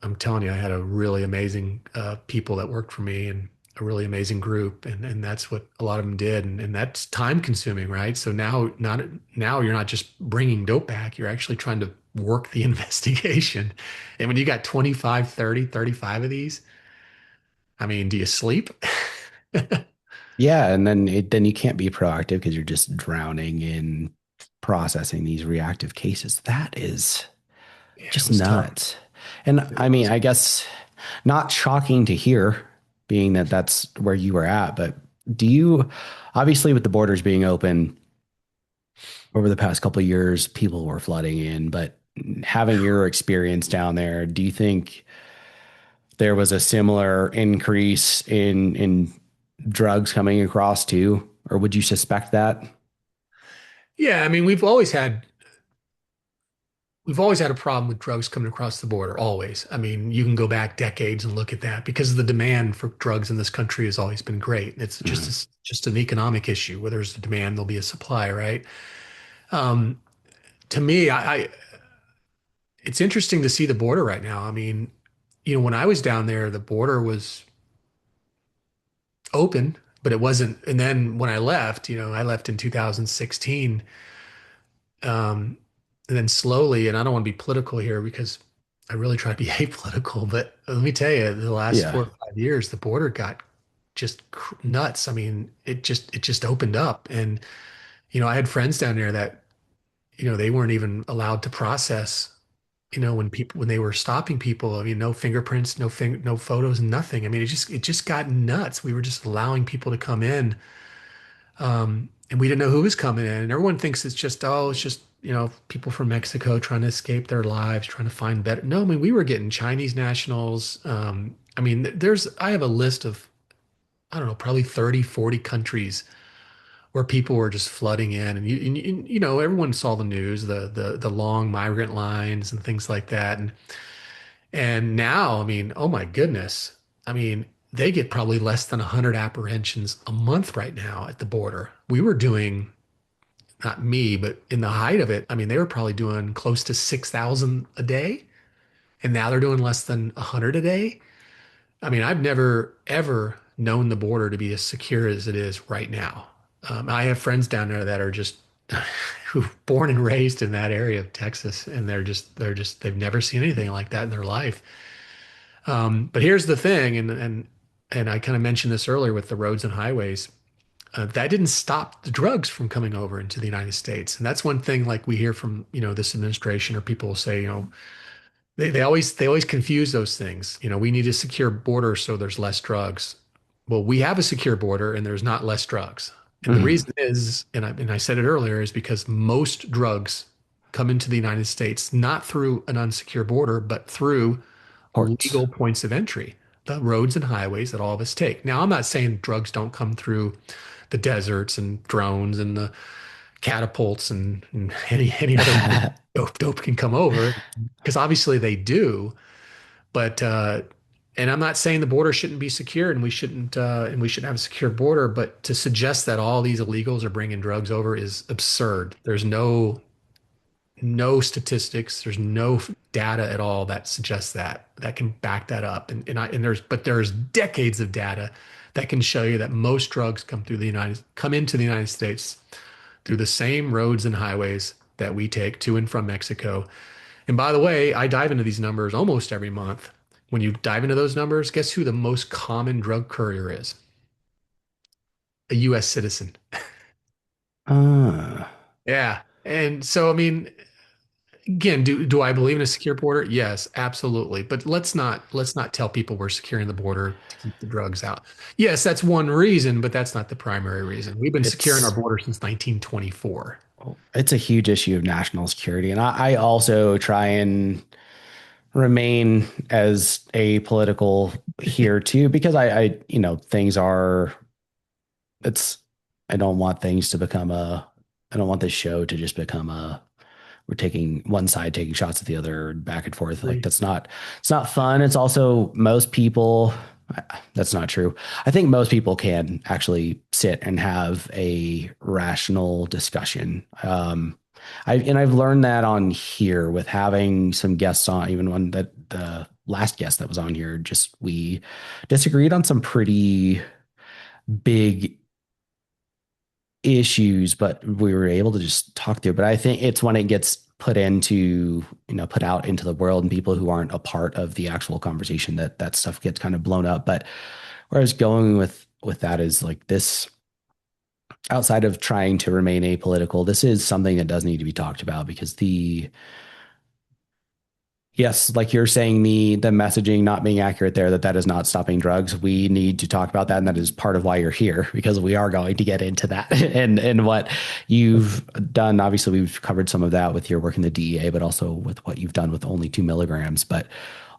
I'm telling you, I had a really amazing people that worked for me and a really amazing group. And that's what a lot of them did. And that's time consuming, right? So now you're not just bringing dope back, you're actually trying to work the investigation. And when you got 25, 30, 35 of these, I mean, do you sleep? Yeah, and then you can't be proactive because you're just drowning in processing these reactive cases. That is Yeah, it just was tough. nuts. And It I mean, was. I guess not shocking to hear, being that that's where you were at, but do you, obviously with the borders being open over the past couple of years, people were flooding in, but having your experience down there, do you think there was a similar increase in drugs coming across too, or would you suspect that? Yeah, I mean, we've always had a problem with drugs coming across the border, always. I mean, you can go back decades and look at that because the demand for drugs in this country has always been great. Mhm. It's just an economic issue. Where there's a demand, there'll be a supply, right? Um, to me, it's interesting to see the border right now. I mean, when I was down there, the border was open, but it wasn't. And then when I left, I left in 2016. Um, and then slowly, and I don't want to be political here because I really try to be apolitical, but let me tell you, the last Yeah. 4 or 5 years, the border got just nuts. I mean, it just opened up, and I had friends down there that they weren't even allowed to process. When they were stopping people, I mean, no fingerprints, no photos, nothing. I mean, it just got nuts. We were just allowing people to come in, and we didn't know who was coming in. And everyone thinks it's just, people from Mexico trying to escape their lives, trying to find better. No, I mean, we were getting Chinese nationals. I mean, I have a list of, I don't know, probably 30, 40 countries where people were just flooding in. And everyone saw the news, the long migrant lines and things like that. And now, I mean, oh my goodness. I mean, they get probably less than 100 apprehensions a month right now at the border. We were doing, not me, but in the height of it, I mean, they were probably doing close to 6,000 a day, and now they're doing less than 100 a day. I mean, I've never, ever known the border to be as secure as it is right now. I have friends down there that are just who born and raised in that area of Texas, and they've never seen anything like that in their life. But here's the thing, and I kind of mentioned this earlier with the roads and highways. That didn't stop the drugs from coming over into the United States. And that's one thing like we hear from, this administration or people will say, they always confuse those things. We need a secure border so there's less drugs. Well, we have a secure border and there's not less drugs. And the Mhm. reason is, and I said it earlier, is because most drugs come into the United States not through an unsecure border, but through Ports. legal points of entry, the roads and highways that all of us take. Now, I'm not saying drugs don't come through the deserts and drones and the catapults and any other way dope can come over, because obviously they do. But and I'm not saying the border shouldn't be secure and we shouldn't have a secure border, but to suggest that all these illegals are bringing drugs over is absurd. There's no statistics, there's no data at all that suggests that can back that up. There's decades of data that can show you that most drugs come into the United States through the same roads and highways that we take to and from Mexico. And by the way, I dive into these numbers almost every month. When you dive into those numbers, guess who the most common drug courier is? A US citizen. Ah. Yeah. And so, I mean, again, do I believe in a secure border? Yes, absolutely. But let's not tell people we're securing the border to keep the drugs out. Yes, that's one reason, but that's not the primary reason. We've been securing our it's border since 1924. it's a huge issue of national security. And I also try and remain as apolitical here too, because things are, it's, I don't want things to become I don't want this show to just become we're taking one side, taking shots at the other back and forth. Like it's not fun. It's also most people, that's not true. I think most people can actually sit and have a rational discussion. I've learned that on here with having some guests on, even one that the last guest that was on here, just we disagreed on some pretty big issues, but we were able to just talk through. But I think it's when it gets put out into the world and people who aren't a part of the actual conversation that stuff gets kind of blown up. But where I was going with with that is like this, outside of trying to remain apolitical, this is something that does need to be talked about because yes, like you're saying, the messaging not being accurate there, that is not stopping drugs. We need to talk about that, and that is part of why you're here because we are going to get into that and what you've done. Obviously, we've covered some of that with your work in the DEA, but also with what you've done with only 2 milligrams. But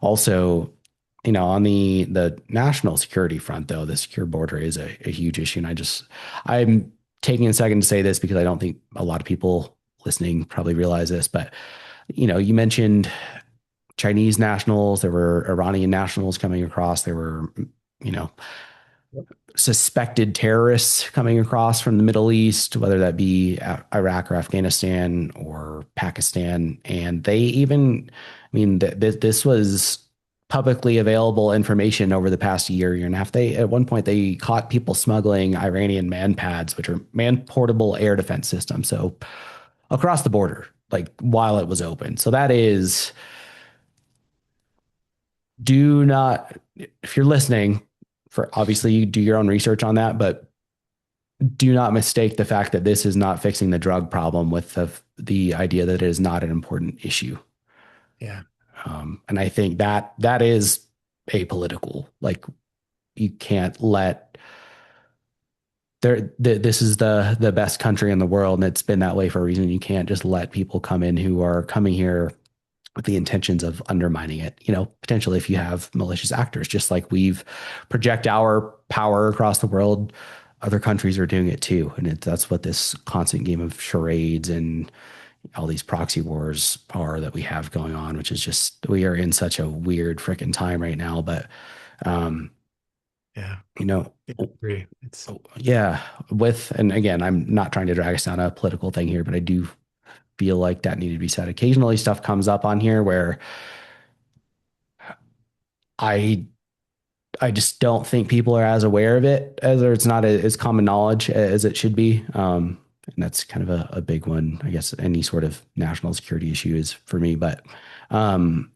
also, on the national security front, though, the secure border is a huge issue, and I'm taking a second to say this because I don't think a lot of people listening probably realize this, but you mentioned Chinese nationals, there were Iranian nationals coming across, there were, you know, suspected terrorists coming across from the Middle East, whether that be Iraq or Afghanistan or Pakistan. And they even, I mean, this was publicly available information over the past year and a half. At one point, they caught people smuggling Iranian man pads, which are man portable air defense systems. So across the border, like while it was open. So that is, do not, if you're listening, for obviously you do your own research on that, but do not mistake the fact that this is not fixing the drug problem with the idea that it is not an important issue. Yeah. And I think that is apolitical. Like you can't let this is the best country in the world, and it's been that way for a reason. You can't just let people come in who are coming here with the intentions of undermining it. Potentially if you have malicious actors, just like we've project our power across the world, other countries are doing it too. And that's what this constant game of charades and all these proxy wars are that we have going on, which is just, we are in such a weird freaking time right now. But, um, Yeah. you know, I agree. It's yeah, and again, I'm not trying to drag us down a political thing here, but I do feel like that needed to be said. Occasionally stuff comes up on here where I I just don't think people are as aware of it as, or it's not as common knowledge as it should be. And that's kind of a big one, I guess, any sort of national security issue is for me. But, um,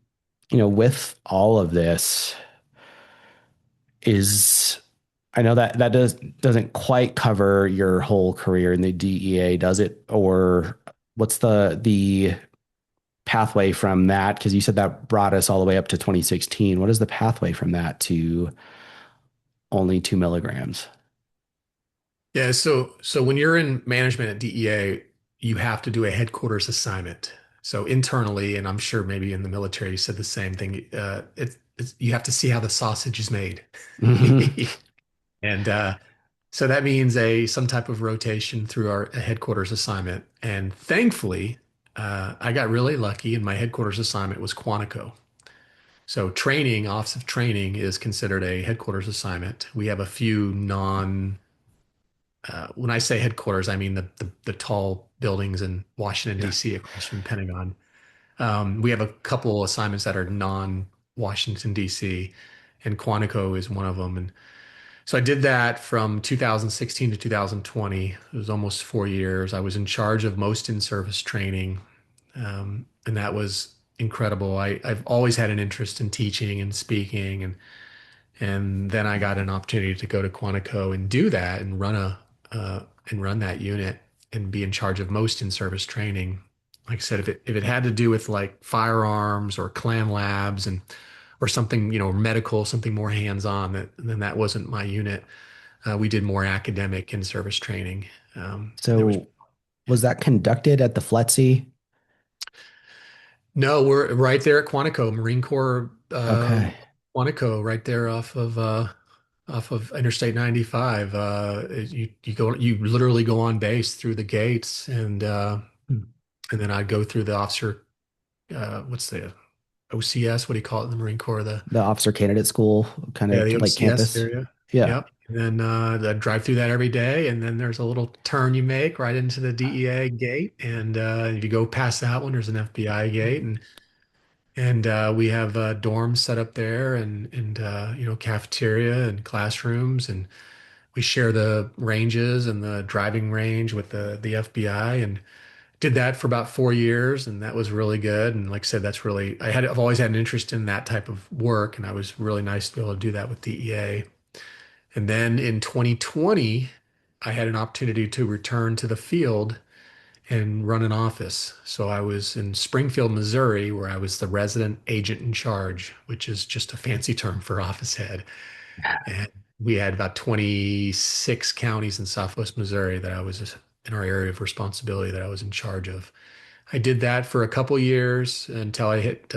with all of this is, I know that doesn't quite cover your whole career in the DEA, does it? Or what's the pathway from that? Because you said that brought us all the way up to 2016. What is the pathway from that to only 2 milligrams? yeah. So when you're in management at DEA, you have to do a headquarters assignment. So internally, and I'm sure maybe in the military, you said the same thing. You have to see how the sausage is made, and so that means some type of rotation through our headquarters assignment. And thankfully, I got really lucky, and my headquarters assignment was Quantico. So training, Office of Training is considered a headquarters assignment. We have a few when I say headquarters, I mean the tall buildings in Washington, Yeah. D.C. across from the Pentagon. We have a couple assignments that are non-Washington, D.C., and Quantico is one of them. And so I did that from 2016 to 2020. It was almost 4 years. I was in charge of most in-service training, and that was incredible. I've always had an interest in teaching and speaking, and then I got an opportunity to go to Quantico and do that and run that unit and be in charge of most in-service training. Like I said, if it had to do with like firearms or clam labs and or something, medical, something more hands-on, then that wasn't my unit. We did more academic in-service training. There was So was that conducted at the FLETC? No, we're right there at Quantico, Marine Corps, Okay. Quantico, right there off of Interstate 95. You literally go on base through the gates, and then I'd go through the officer, what's the OCS? What do you call it in the Marine Corps? The officer candidate school kind Yeah, of the like OCS campus. area. Yeah. Yep. And then I drive through that every day, and then there's a little turn you make right into the DEA gate, and if you go past that one, there's an FBI gate, and we have dorms set up there, and cafeteria and classrooms, and we share the ranges and the driving range with the FBI, and did that for about 4 years, and that was really good. And like I said, I've always had an interest in that type of work, and I was really nice to be able to do that with DEA. And then in 2020, I had an opportunity to return to the field and run an office. So I was in Springfield, Missouri, where I was the resident agent in charge, which is just a fancy term for office head. And we had about 26 counties in Southwest Missouri that I was in our area of responsibility that I was in charge of. I did that for a couple years until I hit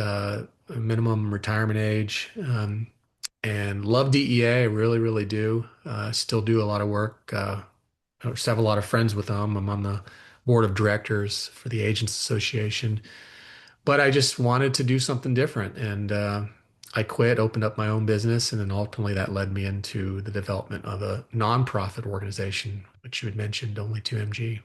minimum retirement age. And love DEA. I really, really do. Still do a lot of work. I just have a lot of friends with them. I'm on the board of directors for the Agents Association. But I just wanted to do something different. And I quit, opened up my own business. And then ultimately that led me into the development of a nonprofit organization, which you had mentioned, Only 2MG.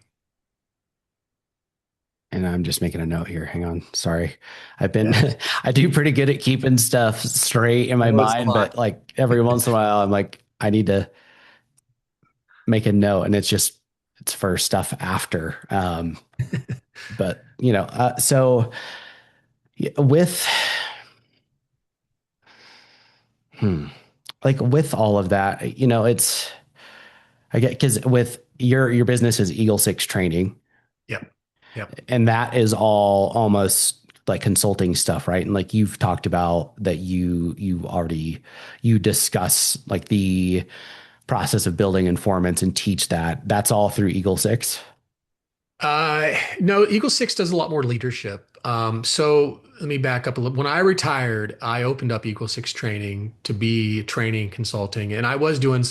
And I'm just making a note here. Hang on. Sorry. I've been, Yeah, I do pretty good at keeping stuff straight in I my know it's a mind, lot. but like every once in a while, I'm like, I need to make a note and it's for stuff after. But so with, hmm, like with all of that, I get, because with your business is Eagle Six training, Yep. Yep. and that is all almost like consulting stuff, right? And like you've talked about that you discuss like the process of building informants and teach that. That's all through Eagle Six. No, Eagle Six does a lot more leadership. So let me back up a little. When I retired, I opened up Eagle Six training to be training consulting, and I was doing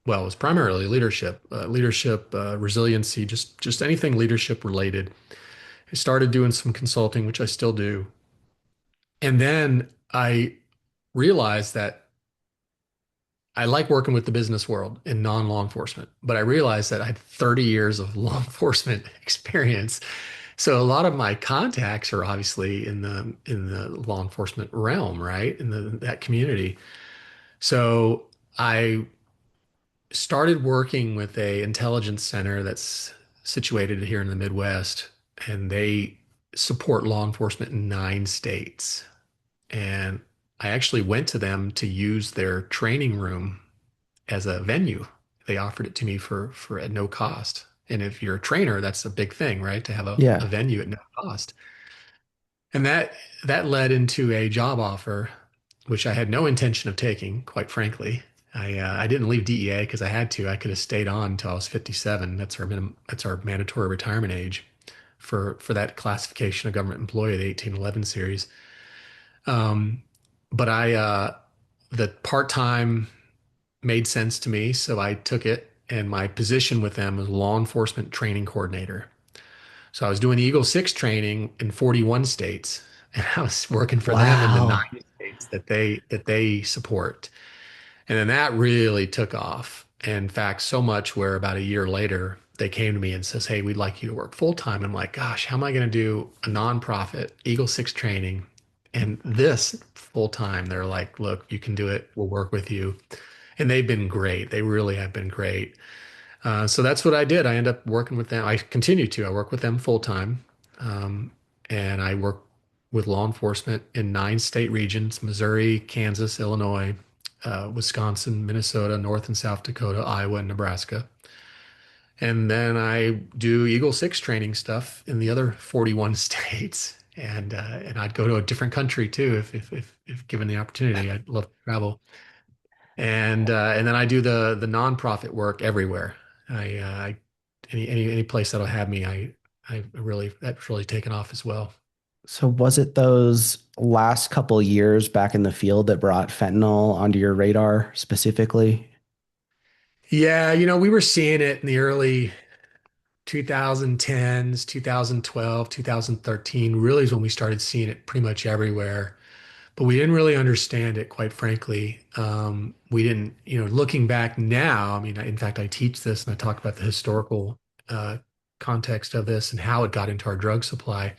well, it was primarily leadership, resiliency, just anything leadership related. I started doing some consulting, which I still do, and then I realized that I like working with the business world in non-law enforcement, but I realized that I had 30 years of law enforcement experience. So a lot of my contacts are obviously in the law enforcement realm, right? In that community. So I started working with a intelligence center that's situated here in the Midwest, and they support law enforcement in 9 states. And I actually went to them to use their training room as a venue. They offered it to me for at no cost. And if you're a trainer, that's a big thing, right? To have a Yeah. venue at no cost. And that led into a job offer, which I had no intention of taking, quite frankly. I didn't leave DEA because I had to. I could have stayed on until I was 57. That's our minimum. That's our mandatory retirement age for that classification of government employee, the 1811 series. Um, but the part-time made sense to me, so I took it. And my position with them was law enforcement training coordinator. So I was doing Eagle Six training in 41 states, and I was working for them in the Wow. 9 states that they support. And then that really took off. In fact, so much where about a year later, they came to me and says, "Hey, we'd like you to work full time." I'm like, "Gosh, how am I going to do a nonprofit Eagle Six training and this full time?" They're like, "Look, you can do it. We'll work with you." And they've been great. They really have been great. So that's what I did. I end up working with them. I continue to. I work with them full time, um, and I work with law enforcement in 9 state regions: Missouri, Kansas, Illinois, Wisconsin, Minnesota, North and South Dakota, Iowa, and Nebraska. And then I do Eagle Six training stuff in the other 41 states. And I'd go to a different country too if given the opportunity. I'd love to travel. And then I do the nonprofit work everywhere. I any place that'll have me, I really that's really taken off as well. So was it those last couple years back in the field that brought fentanyl onto your radar specifically? Yeah, we were seeing it in the early 2010s, 2012, 2013 really is when we started seeing it pretty much everywhere. But we didn't really understand it, quite frankly. We didn't, looking back now, I mean, in fact, I teach this and I talk about the historical uh, context of this and how it got into our drug supply.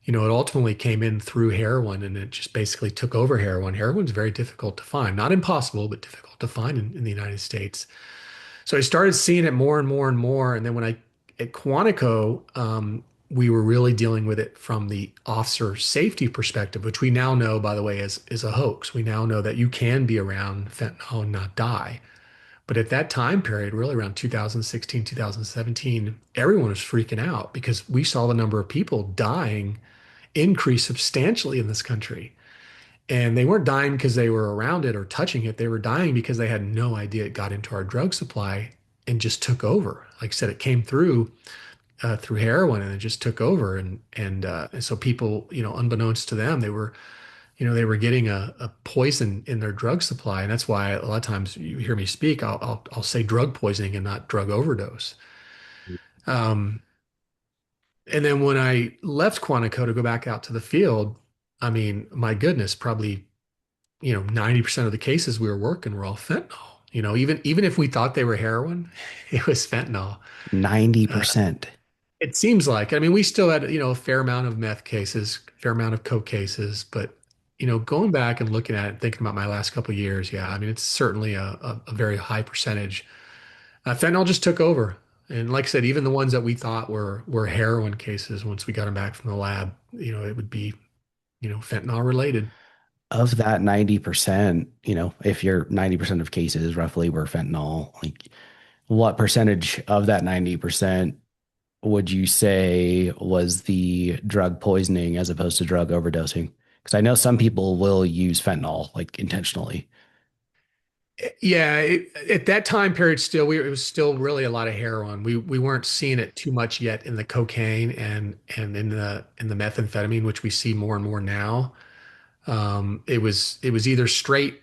It ultimately came in through heroin and it just basically took over heroin. Heroin's very difficult to find, not impossible, but difficult to find in the United States. So I started seeing it more and more and more. And then at Quantico, we were really dealing with it from the officer safety perspective, which we now know, by the way, is a hoax. We now know that you can be around fentanyl and not die. But at that time period, really around 2016, 2017, everyone was freaking out because we saw the number of people dying increase substantially in this country. And they weren't dying because they were around it or touching it. They were dying because they had no idea it got into our drug supply and just took over. Like I said, it came through heroin and it just took over. And so people, unbeknownst to them, they were getting a poison in their drug supply. And that's why a lot of times you hear me speak, I'll say drug poisoning and not drug overdose. Um, and then when I left Quantico to go back out to the field, I mean, my goodness, probably 90% of the cases we were working were all fentanyl. Even if we thought they were heroin, it was fentanyl. Uh, 90%. it seems like, I mean, we still had, a fair amount of meth cases, fair amount of coke cases, but going back and looking at it, thinking about my last couple of years, yeah, I mean, it's certainly a very high percentage. Fentanyl just took over. And like I said, even the ones that we thought were heroin cases, once we got them back from the lab, it would be, fentanyl related. Of that 90%, if your 90% of cases roughly were fentanyl, like what percentage of that 90% would you say was the drug poisoning as opposed to drug overdosing? Because I know some people will use fentanyl like intentionally. Yeah, at that time period, it was still really a lot of heroin. We weren't seeing it too much yet in the cocaine and in the methamphetamine, which we see more and more now. It was either straight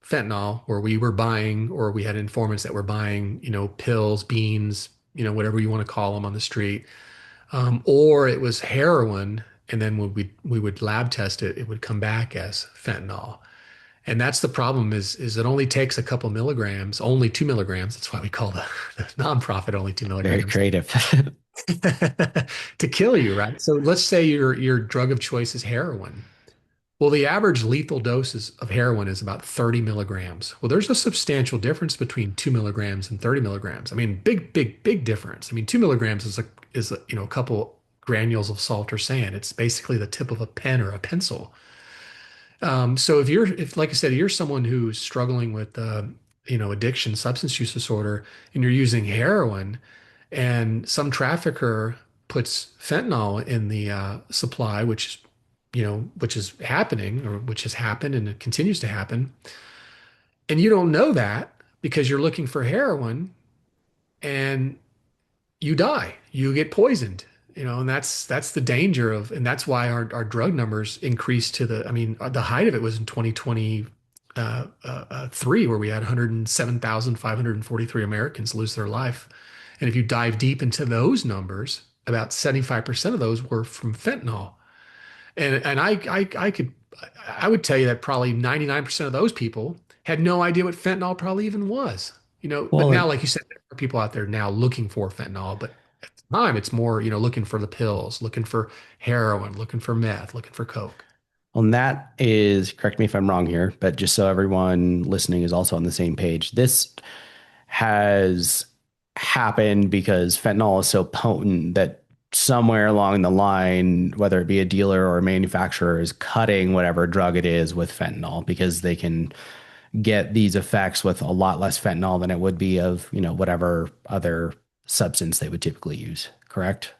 fentanyl, where we were buying, or we had informants that were buying, pills, beans, whatever you want to call them on the street, or it was heroin, and then when we would lab test it, it would come back as fentanyl. And that's the problem is it only takes a couple milligrams, only 2 milligrams. That's why we call the nonprofit only two Very milligrams creative. to kill you, right? So let's say your drug of choice is heroin. Well, the average lethal doses of heroin is about 30 milligrams. Well, there's a substantial difference between 2 milligrams and 30 milligrams. I mean, big, big, big difference. I mean, 2 milligrams is a couple granules of salt or sand. It's basically the tip of a pen or a pencil. So if like I said, you're someone who's struggling with, addiction, substance use disorder, and you're using heroin, and some trafficker puts fentanyl in the supply, which is happening, or which has happened and it continues to happen, and you don't know that because you're looking for heroin, and you die, you get poisoned, and that's the danger of, and that's why our drug numbers increased I mean, the height of it was in 2020, three, where we had 107,543 Americans lose their life. And if you dive deep into those numbers, about 75% of those were from fentanyl. And I would tell you that probably 99% of those people had no idea what fentanyl probably even was. But Well, now, like you said, there are people out there now looking for fentanyl, but at the time it's more, looking for the pills, looking for heroin, looking for meth, looking for coke. and that is, correct me if I'm wrong here, but just so everyone listening is also on the same page, this has happened because fentanyl is so potent that somewhere along the line, whether it be a dealer or a manufacturer, is cutting whatever drug it is with fentanyl because they can get these effects with a lot less fentanyl than it would be of, whatever other substance they would typically use. Correct?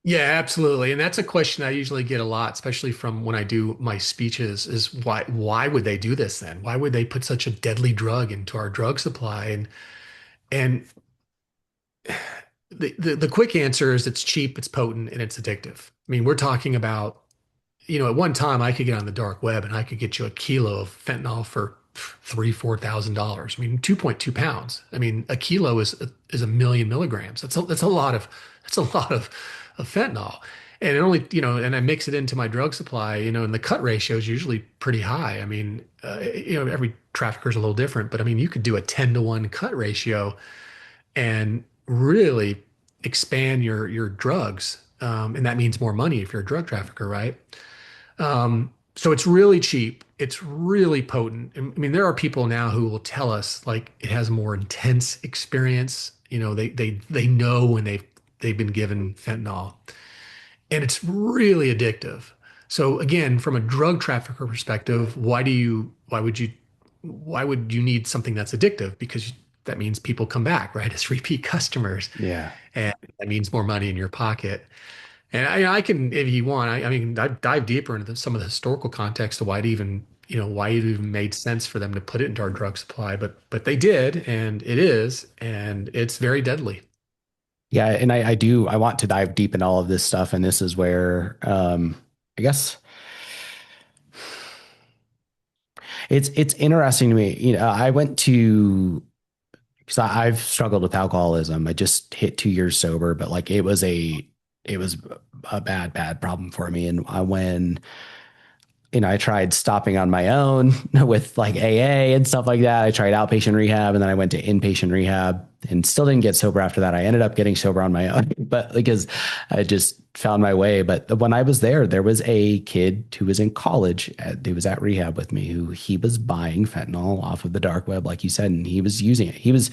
Yeah, absolutely. And that's a question I usually get a lot, especially from when I do my speeches, is why would they do this then? Why would they put such a deadly drug into our drug supply? And the quick answer is it's cheap, it's potent, and it's addictive. I mean, we're talking about, at one time I could get on the dark web and I could get you a kilo of fentanyl for $3,000, $4,000. I mean, 2.2 pounds. I mean, a kilo is a million milligrams. That's a lot of fentanyl. And it only, and I mix it into my drug supply, and the cut ratio is usually pretty high. I mean, every trafficker is a little different, but I mean, you could do a 10-to-1 cut ratio and really expand your drugs. And that means more money if you're a drug trafficker, right? So it's really cheap. It's really potent. I mean, there are people now who will tell us like it has a more intense experience. They know when they've been given fentanyl, and it's really addictive. So again, from a drug trafficker perspective, why would you need something that's addictive? Because that means people come back, right? As repeat customers, Yeah. and that means more money in your pocket. And I can, if you want, I mean, dive deeper into some of the historical context of why it even, why it even made sense for them to put it into our drug supply. But they did, and it is, and it's very deadly. Yeah. And I want to dive deep in all of this stuff. And this is where, I guess it's interesting to me. I went to, because I've struggled with alcoholism. I just hit 2 years sober, but like it was a bad problem for me. And when I tried stopping on my own with like AA and stuff like that. I tried outpatient rehab and then I went to inpatient rehab and still didn't get sober after that. I ended up getting sober on my own, but because I just found my way. But when I was there, there was a kid who was in college, who was at rehab with me, who he was buying fentanyl off of the dark web, like you said, and he was using it. He was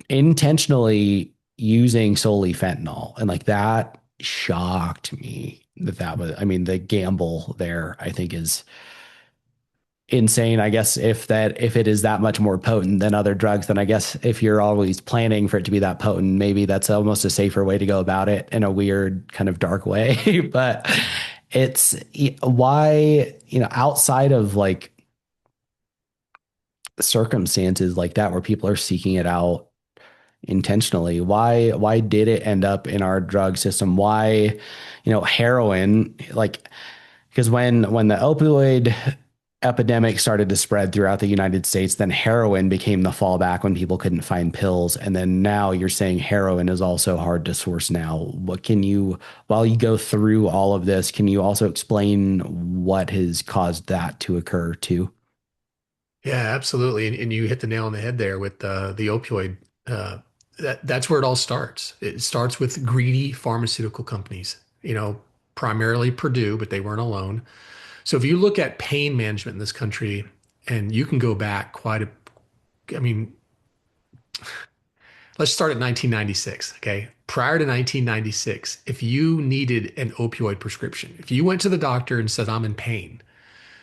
intentionally using solely fentanyl. And like that shocked me that was, I mean, the gamble there, I think, is insane. I guess if it is that much more potent than other drugs, then I guess if you're always planning for it to be that potent, maybe that's almost a safer way to go about it in a weird kind of dark way. But it's why, outside of like circumstances like that where people are seeking it out intentionally, why did it end up in our drug system? Why, heroin, like, because when the opioid epidemic started to spread throughout the United States, then heroin became the fallback when people couldn't find pills. And then now you're saying heroin is also hard to source now. What can you, while you go through all of this, can you also explain what has caused that to occur too? Yeah, absolutely. And you hit the nail on the head there with the opioid. Uh, that's where it all starts. It starts with greedy pharmaceutical companies, primarily Purdue, but they weren't alone. So if you look at pain management in this country, and you can go back I mean, let's start at 1996, okay? Prior to 1996, if you needed an opioid prescription, if you went to the doctor and said, I'm in pain,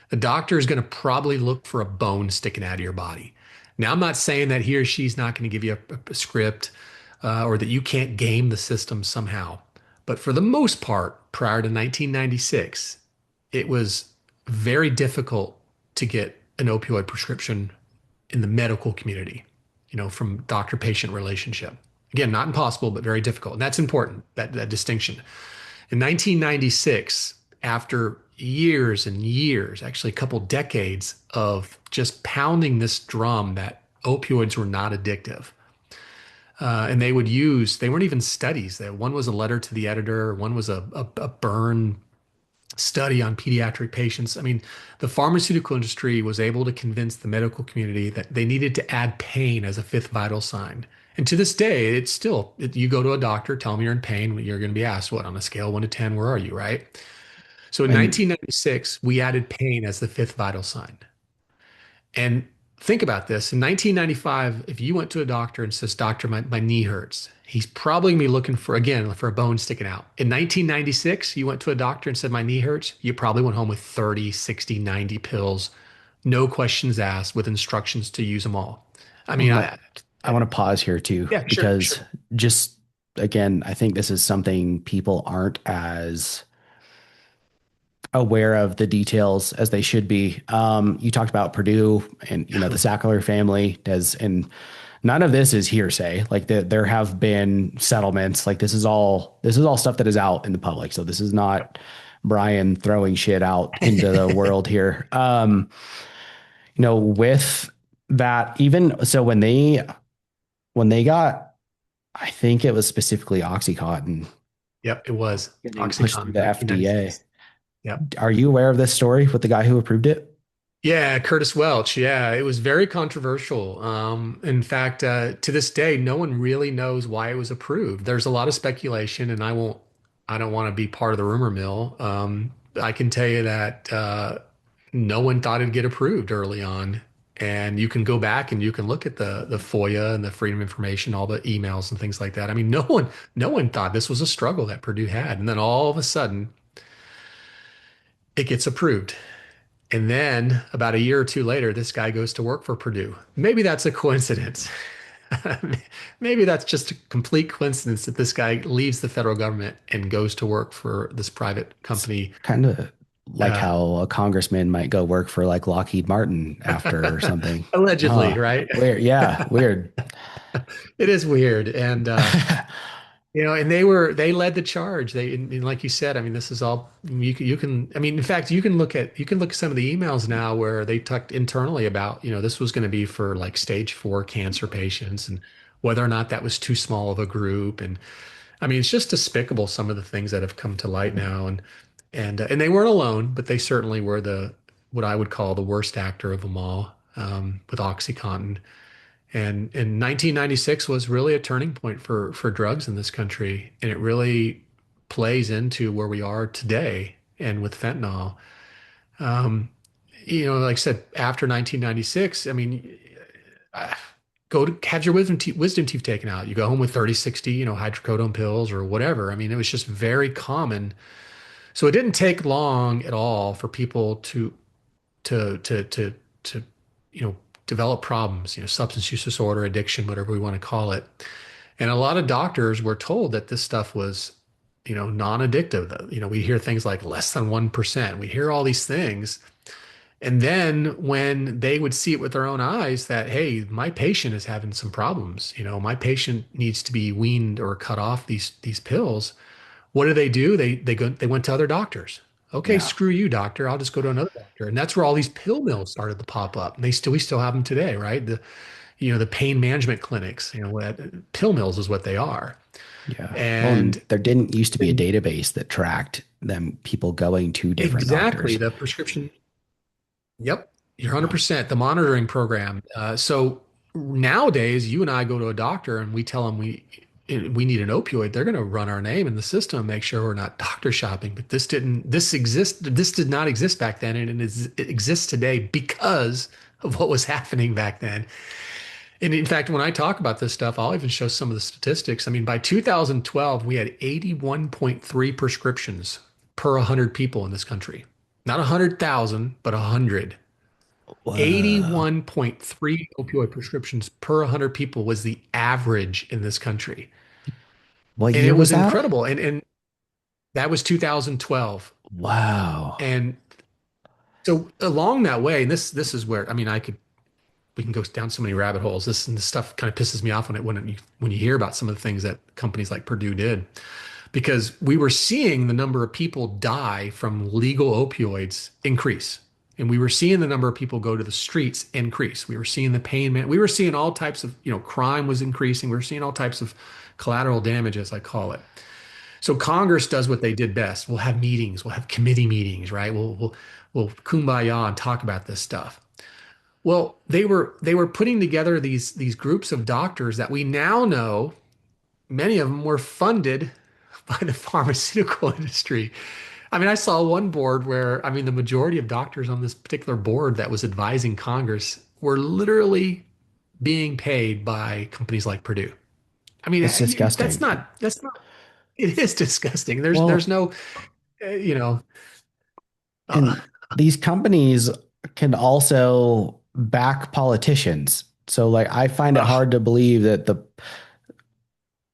the doctor is going to probably look for a bone sticking out of your body. Now, I'm not saying that he or she's not going to give you a script or that you can't game the system somehow. But for the most part, prior to 1996, it was very difficult to get an opioid prescription in the medical community, from doctor-patient relationship. Again, not impossible, but very difficult. And that's important, that distinction. In 1996, after years and years, actually a couple decades of just pounding this drum that opioids were not addictive. And they weren't even studies. One was a letter to the editor, one was a burn study on pediatric patients. I mean, the pharmaceutical industry was able to convince the medical community that they needed to add pain as a fifth vital sign. And to this day, it's still, you go to a doctor, tell them you're in pain, you're going to be asked, what, on a scale of 1 to 10, where are you, right? So in And 1996, we added pain as the fifth vital sign. And think about this. In 1995, if you went to a doctor and says, doctor, my knee hurts, he's probably gonna be looking for, again, for a bone sticking out. In 1996, you went to a doctor and said, my knee hurts, you probably went home with 30, 60, 90 pills, no questions asked, with instructions to use them all. I mean, I want to pause here too, yeah, sure, because sure. just again, I think this is something people aren't as aware of the details as they should be. You talked about Purdue and the Sackler family does, and none of this is hearsay. Like there have been settlements. Like this is all stuff that is out in the public. So this is not Brian throwing shit out into the world here. With that, even so, when they got, I think it was specifically OxyContin Yep, it was getting pushed through OxyContin, the FDA. 1996. Yep. Are you aware of this story with the guy who approved it? Yeah, Curtis Welch. Yeah, it was very controversial. In fact, to this day, no one really knows why it was approved. There's a lot of speculation, and I don't want to be part of the rumor mill. I can tell you that no one thought it'd get approved early on. And you can go back and you can look at the FOIA and the Freedom of Information, all the emails and things like that. I mean, no one thought this was a struggle that Purdue had, and then all of a sudden, it gets approved. And then about a year or two later, this guy goes to work for Purdue. Maybe that's a coincidence. Maybe that's just a complete coincidence that this guy leaves the federal government and goes to work for this private It's company. kind of like Uh, how a congressman might go work for like Lockheed Martin after or something. allegedly, Huh. right? Weird. Yeah, weird. It is weird. And and they led the charge. And like you said, I mean, this is all I mean, in fact, you can look at some of the emails now where they talked internally about, this was going to be for like stage 4 cancer patients and whether or not that was too small of a group. And I mean, it's just despicable some of the things that have come to light now. And they weren't alone, but they certainly were the what I would call the worst actor of them all, with OxyContin. And in 1996 was really a turning point for drugs in this country, and it really plays into where we are today. And with fentanyl, um, like I said, after 1996, I mean, uh, go to have your wisdom teeth taken out. You go home with 30, 60, hydrocodone pills or whatever. I mean, it was just very common. So it didn't take long at all for people to you know develop problems, substance use disorder, addiction, whatever we want to call it. And a lot of doctors were told that this stuff was, non-addictive. We hear things like less than 1%. We hear all these things. And then when they would see it with their own eyes that, hey, my patient is having some problems, my patient needs to be weaned or cut off these pills. What do? They went to other doctors. Okay, Yeah. screw you, doctor. I'll just go to another doctor. And that's where all these pill mills started to pop up. And we still have them today, right? The pain management clinics, pill mills is what they are. Yeah. Well, and And there didn't used to be a database that tracked them, people going to different exactly doctors. the prescription. Yep, you're 100%. The monitoring program. So nowadays, you and I go to a doctor and we tell them we need an opioid. They're going to run our name in the system, make sure we're not doctor shopping. But this did not exist back then, and it exists today because of what was happening back then. And in fact, when I talk about this stuff, I'll even show some of the statistics. I mean, by 2012, we had 81.3 prescriptions per 100 people in this country. Not 100,000, but 100. Whoa. 81.3 opioid prescriptions per 100 people was the average in this country. What And year it was was that? incredible. And that was 2012. Wow. And so along that way, and this is where, I mean, we can go down so many rabbit holes. This stuff kind of pisses me off when you hear about some of the things that companies like Purdue did, because we were seeing the number of people die from legal opioids increase. And we were seeing the number of people go to the streets increase. We were seeing the pain, man. We were seeing all types of, crime was increasing. We were seeing all types of collateral damage, as I call it. So Congress does what they did best. We'll have meetings. We'll have committee meetings, right? We'll kumbaya and talk about this stuff. Well, they were putting together these groups of doctors that we now know many of them were funded by the pharmaceutical industry. I mean, I saw one board where, I mean, the majority of doctors on this particular board that was advising Congress were literally being paid by companies like Purdue. I It's mean, disgusting. that's not, it is disgusting. There's Well, no, uh, you know, uh, and these companies can also back politicians. So, like, I find it uh, hard to believe that the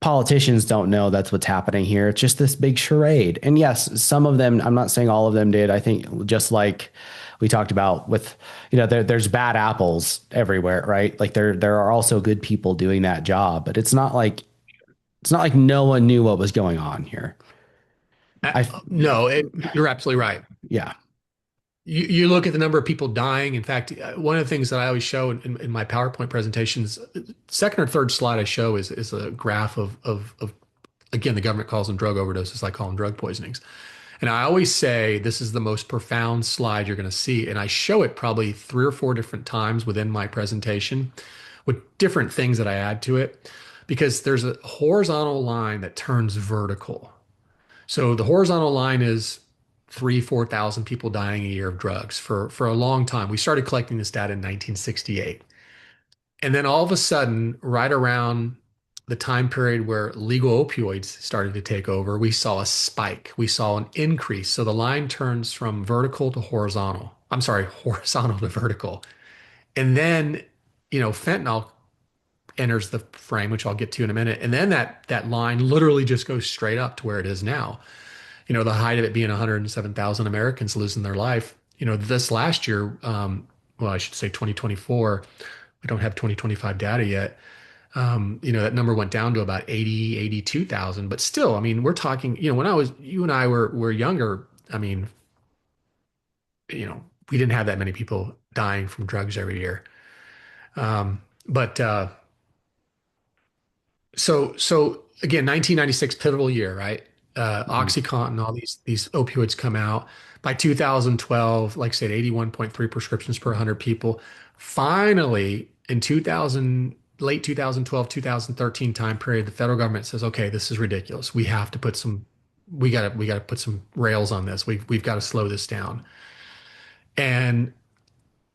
politicians don't know that's what's happening here. It's just this big charade. And yes, some of them, I'm not saying all of them did. I think just like we talked about with, there's bad apples everywhere, right? Like there are also good people doing that job, but it's not like no one knew what was going on here. I no, you're absolutely right. Yeah. You look at the number of people dying. In fact, one of the things that I always show in my PowerPoint presentations, second or third slide I show is a graph of again, the government calls them drug overdoses. I call them drug poisonings. And I always say this is the most profound slide you're going to see. And I show it probably 3 or 4 different times within my presentation with different things that I add to it, because there's a horizontal line that turns vertical. So the horizontal line is 4,000 people dying a year of drugs for a long time. We started collecting this data in 1968. And then all of a sudden, right around the time period where legal opioids started to take over, we saw a spike. We saw an increase. So the line turns from vertical to horizontal. I'm sorry, horizontal to vertical. And then, fentanyl enters the frame, which I'll get to in a minute. And then that line literally just goes straight up to where it is now. The height of it being 107,000 Americans losing their life. This last year, well, I should say 2024, we don't have 2025 data yet. That number went down to about 80, 82,000. But still, I mean, we're talking, when you and I were younger, I mean, we didn't have that many people dying from drugs every year. But so again, 1996 pivotal year, right? Mhm. OxyContin, all these opioids come out. By 2012, like I said, 81.3 prescriptions per 100 people. Finally, in 2000, late 2012, 2013 time period, the federal government says, okay, this is ridiculous. We gotta put some rails on this. We've got to slow this down. And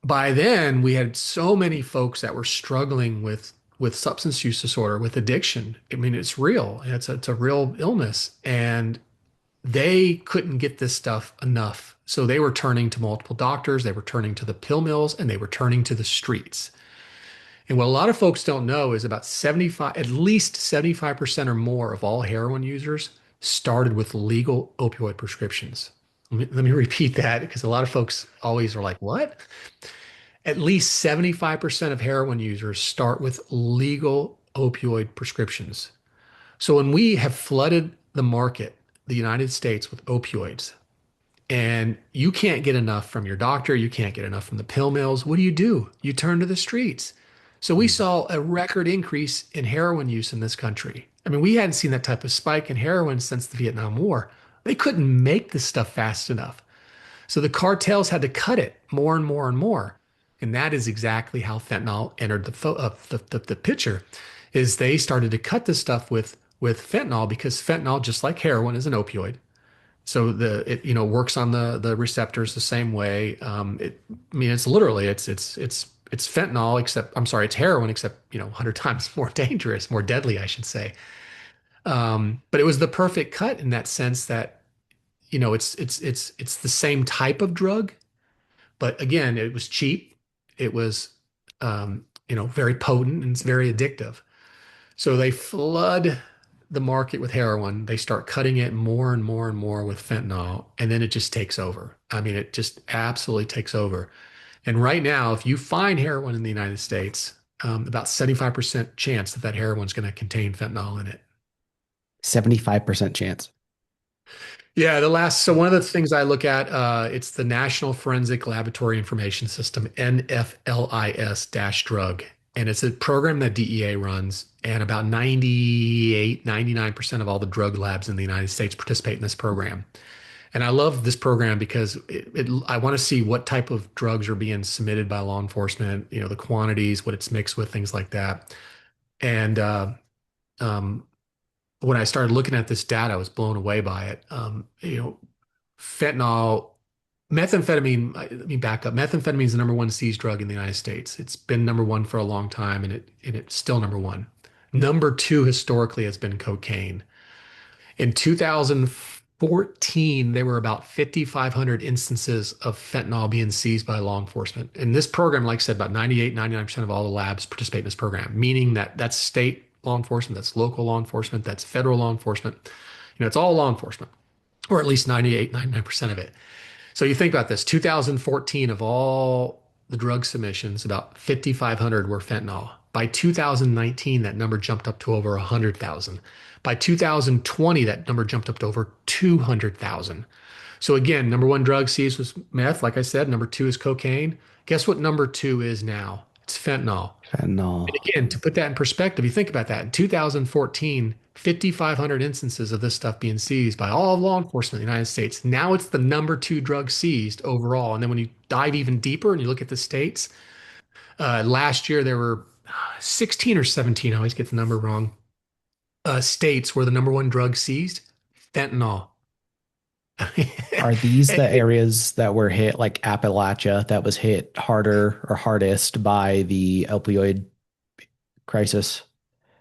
by then we had so many folks that were struggling with substance use disorder, with addiction. I mean, it's real. It's a real illness, and they couldn't get this stuff enough. So they were turning to multiple doctors, they were turning to the pill mills, and they were turning to the streets. And what a lot of folks don't know is about 75, at least 75% or more of all heroin users started with legal opioid prescriptions. Let me repeat that because a lot of folks always are like, what? At least 75% of heroin users start with legal opioid prescriptions. So when we have flooded the market, the United States, with opioids, and you can't get enough from your doctor, you can't get enough from the pill mills, what do? You turn to the streets. So we saw a record increase in heroin use in this country. I mean, we hadn't seen that type of spike in heroin since the Vietnam War. They couldn't make this stuff fast enough. So the cartels had to cut it more and more and more. And that is exactly how fentanyl entered the picture, is they started to cut the stuff with fentanyl, because fentanyl, just like heroin, is an opioid. So it works on the receptors the same way. I mean, it's literally it's fentanyl, except I'm sorry, it's heroin, except 100 times more dangerous, more deadly, I should say. But it was the perfect cut in that sense that it's the same type of drug, but again, it was cheap. It was very potent, and it's very addictive. So they flood the market with heroin. They start cutting it more and more and more with fentanyl, and then it just takes over. I mean, it just absolutely takes over. And right now, if you find heroin in the United States, about 75% chance that heroin is going to contain fentanyl in it. 75% chance. Yeah, so one of the things I look at, it's the National Forensic Laboratory Information System, NFLIS-drug. And it's a program that DEA runs, and about 98, 99% of all the drug labs in the United States participate in this program. And I love this program because I want to see what type of drugs are being submitted by law enforcement, the quantities, what it's mixed with, things like that. And um, when I started looking at this data, I was blown away by it. Fentanyl, methamphetamine, let me back up. Methamphetamine is the number one seized drug in the United States. It's been number one for a long time, and it's still number one. Number two historically has been cocaine. In 2014, there were about 5,500 instances of fentanyl being seized by law enforcement. And this program, like I said, about 98, 99% of all the labs participate in this program, meaning that that's state law enforcement, that's local law enforcement, that's federal law enforcement. It's all law enforcement, or at least 98, 99% of it. So you think about this, 2014, of all the drug submissions, about 5,500 were fentanyl. By 2019, that number jumped up to over 100,000. By 2020, that number jumped up to over 200,000. So again, number one drug seized was meth, like I said. Number two is cocaine. Guess what number two is now? It's fentanyl. And Fentanyl. again, to put that in perspective, you think about that. In 2014, 5,500 instances of this stuff being seized by all of law enforcement in the United States. Now it's the number two drug seized overall. And then when you dive even deeper and you look at the states, last year there were 16 or 17, I always get the number wrong, states where the number one drug seized, fentanyl. Are these the areas that were hit, like Appalachia, that was hit harder or hardest by the opioid crisis?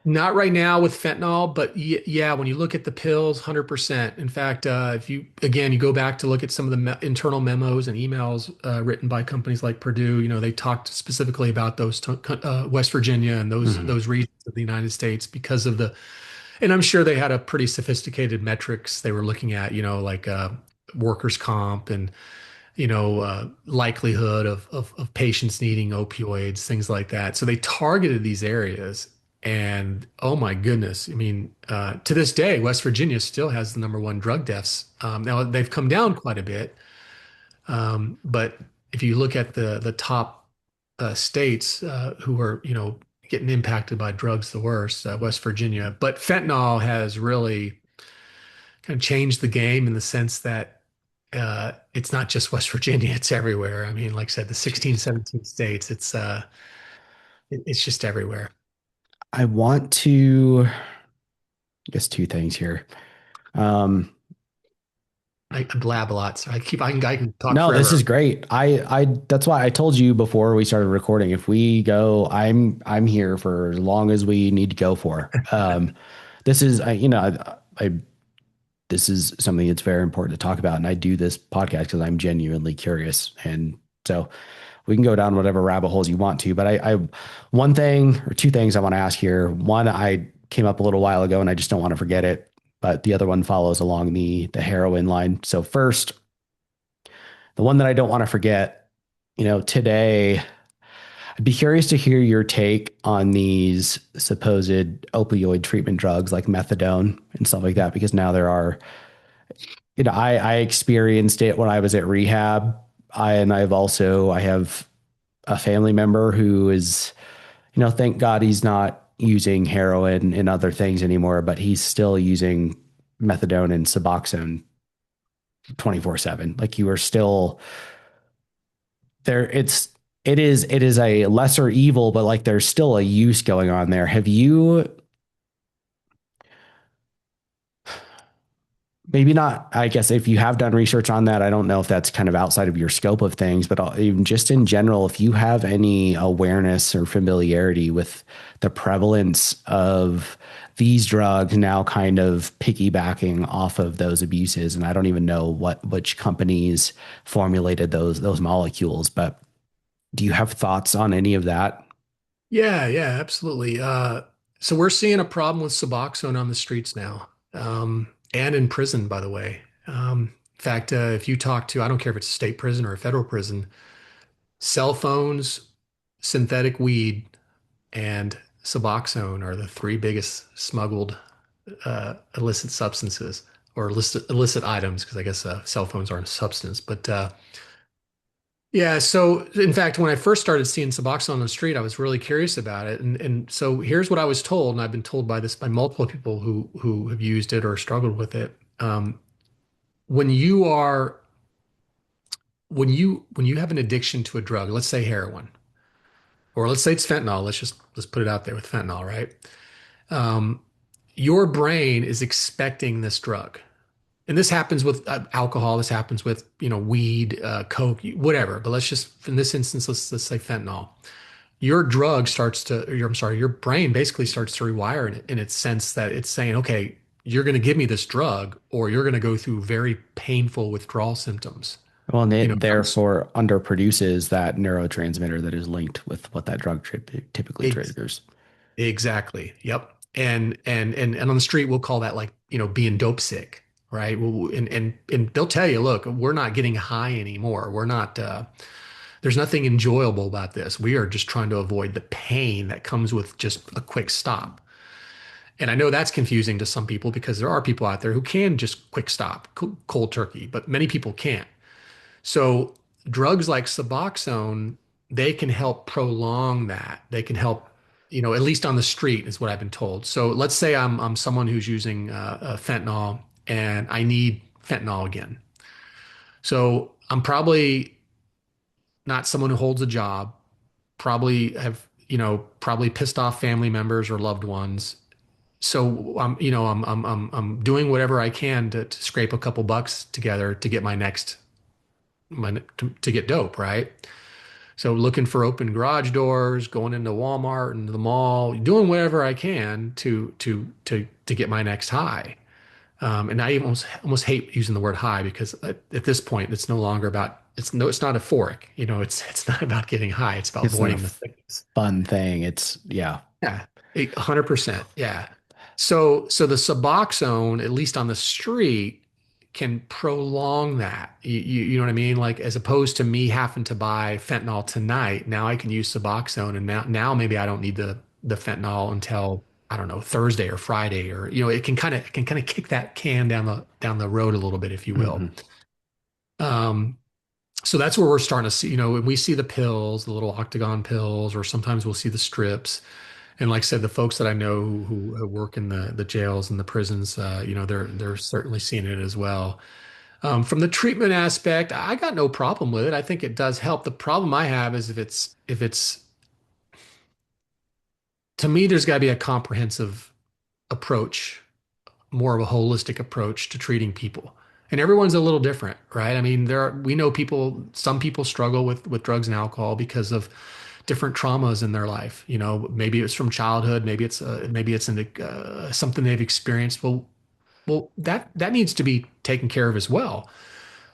Not right now with fentanyl, but yeah, when you look at the pills, 100%. In fact, if you again you go back to look at some of the internal memos and emails written by companies like Purdue, they talked specifically about those West Virginia and those Mhm. those regions of the United States because of the, and I'm sure they had a pretty sophisticated metrics they were looking at, like workers' comp and likelihood of patients needing opioids, things like that. So they targeted these areas. And oh my goodness, I mean, to this day, West Virginia still has the number one drug deaths. Now they've come down quite a bit, but if you look at the top states who are getting impacted by drugs the worst, West Virginia. But fentanyl has really kind of changed the game in the sense that it's not just West Virginia, it's everywhere. I mean, like I said, the 16, Jeez. 17 states, it's just everywhere. I want to, I guess, two things here. Um, I blab a lot, so I can talk no, this is forever. great. That's why I told you before we started recording. If we go, I'm here for as long as we need to go for. This is, this is something that's very important to talk about, and I do this podcast because I'm genuinely curious, and so we can go down whatever rabbit holes you want to. But one thing or two things I want to ask here. One, I came up a little while ago, and I just don't want to forget it. But the other one follows along the heroin line. So first, the one that I don't want to forget, today, I'd be curious to hear your take on these supposed opioid treatment drugs like methadone and stuff like that, because now there are, I experienced it when I was at rehab. I have a family member who is, thank God he's not using heroin and other things anymore, but he's still using methadone and Suboxone 24/7. Like you are still there. It is a lesser evil, but like there's still a use going on there. Have you, maybe not, I guess if you have done research on that, I don't know if that's kind of outside of your scope of things, but even just in general, if you have any awareness or familiarity with the prevalence of these drugs now kind of piggybacking off of those abuses. And I don't even know which companies formulated those molecules, but do you have thoughts on any of that? Yeah, yeah, absolutely. So we're seeing a problem with Suboxone on the streets now, and in prison, by the way. In fact, if you talk to, I don't care if it's a state prison or a federal prison, cell phones, synthetic weed, and Suboxone are the three biggest smuggled illicit substances or illicit items, because I guess cell phones aren't a substance. But yeah, so in fact, when I first started seeing Suboxone on the street, I was really curious about it. And so here's what I was told, and I've been told by this by multiple people who have used it or struggled with it. When you are when you have an addiction to a drug, let's say heroin, or let's say it's fentanyl, let's put it out there with fentanyl, right? Um, your brain is expecting this drug. And this happens with alcohol. This happens with, weed, coke, whatever. But let's just, in this instance, let's say fentanyl. Your drug starts to, or I'm sorry, your brain basically starts to rewire in its sense that it's saying, okay, you're going to give me this drug, or you're going to go through very painful withdrawal symptoms. Well, and You it know, therefore underproduces that neurotransmitter that is linked with what that drug typically ex triggers. exactly. Yep. And on the street, we'll call that like, being dope sick, right? And they'll tell you, look, we're not getting high anymore. We're not. There's nothing enjoyable about this. We are just trying to avoid the pain that comes with just a quick stop. And I know that's confusing to some people because there are people out there who can just quick stop, cold turkey, but many people can't. So drugs like Suboxone, they can help prolong that. They can help, at least on the street is what I've been told. So let's say I'm someone who's using fentanyl and I need fentanyl again. So I'm probably not someone who holds a job, probably have, probably pissed off family members or loved ones. So I'm doing whatever I can to scrape a couple bucks together to get my next, to get dope, right? So looking for open garage doors, going into Walmart and the mall, doing whatever I can to get my next high. And I almost hate using the word high because at this point it's no longer about it's not euphoric. It's not about getting high. It's about It's not a avoiding the sickness. fun thing. It's yeah. Yeah, 100%. Yeah. So the Suboxone, at least on the street, can prolong that. You know what I mean? Like as opposed to me having to buy fentanyl tonight, now I can use Suboxone, and now maybe I don't need the fentanyl until I don't know Thursday or Friday, or it can kind of kick that can down the road a little bit, if you will. Mhm. Um, so that's where we're starting to see, when we see the pills, the little octagon pills, or sometimes we'll see the strips. And like I said, the folks that I know who work in the jails and the prisons, they're certainly seeing it as well. From the treatment aspect, I got no problem with it. I think it does help. The problem I have is if it's to me, there's got to be a comprehensive approach, more of a holistic approach to treating people. And everyone's a little different, right? I mean, we know some people struggle with drugs and alcohol because of different traumas in their life. Maybe it's from childhood, maybe it's something they've experienced. Well, that needs to be taken care of as well,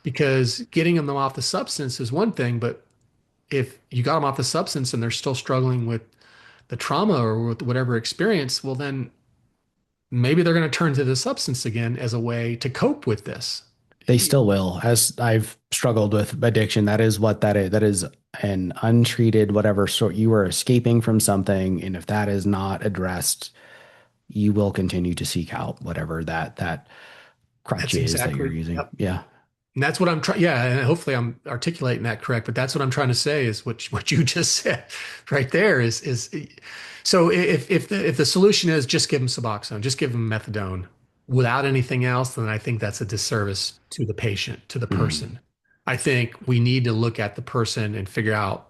because getting them off the substance is one thing, but if you got them off the substance and they're still struggling with the trauma or with whatever experience, well, then maybe they're going to turn to the substance again as a way to cope with this. They still will. As I've struggled with addiction, that is what that is. That is an untreated whatever sort you are escaping from something, and if that is not addressed, you will continue to seek out whatever that crutch That's is that you're exactly, using. yep. Yeah. And that's what I'm trying. Yeah, and hopefully I'm articulating that correct. But that's what I'm trying to say is what you just said right there is so if the solution is just give them Suboxone, just give them methadone without anything else, then I think that's a disservice to the patient, to the Mhm. person. I think we need to look at the person and figure out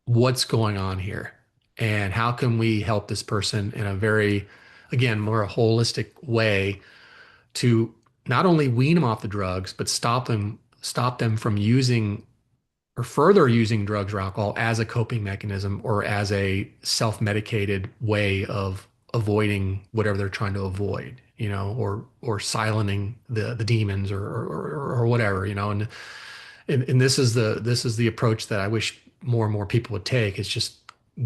what's going on here and how can we help this person in a very, again, more holistic way to not only wean them off the drugs, but stop them from using or further using drugs or alcohol as a coping mechanism or as a self-medicated way of avoiding whatever they're trying to avoid, or silencing the demons or whatever, and this is the approach that I wish more and more people would take. It's just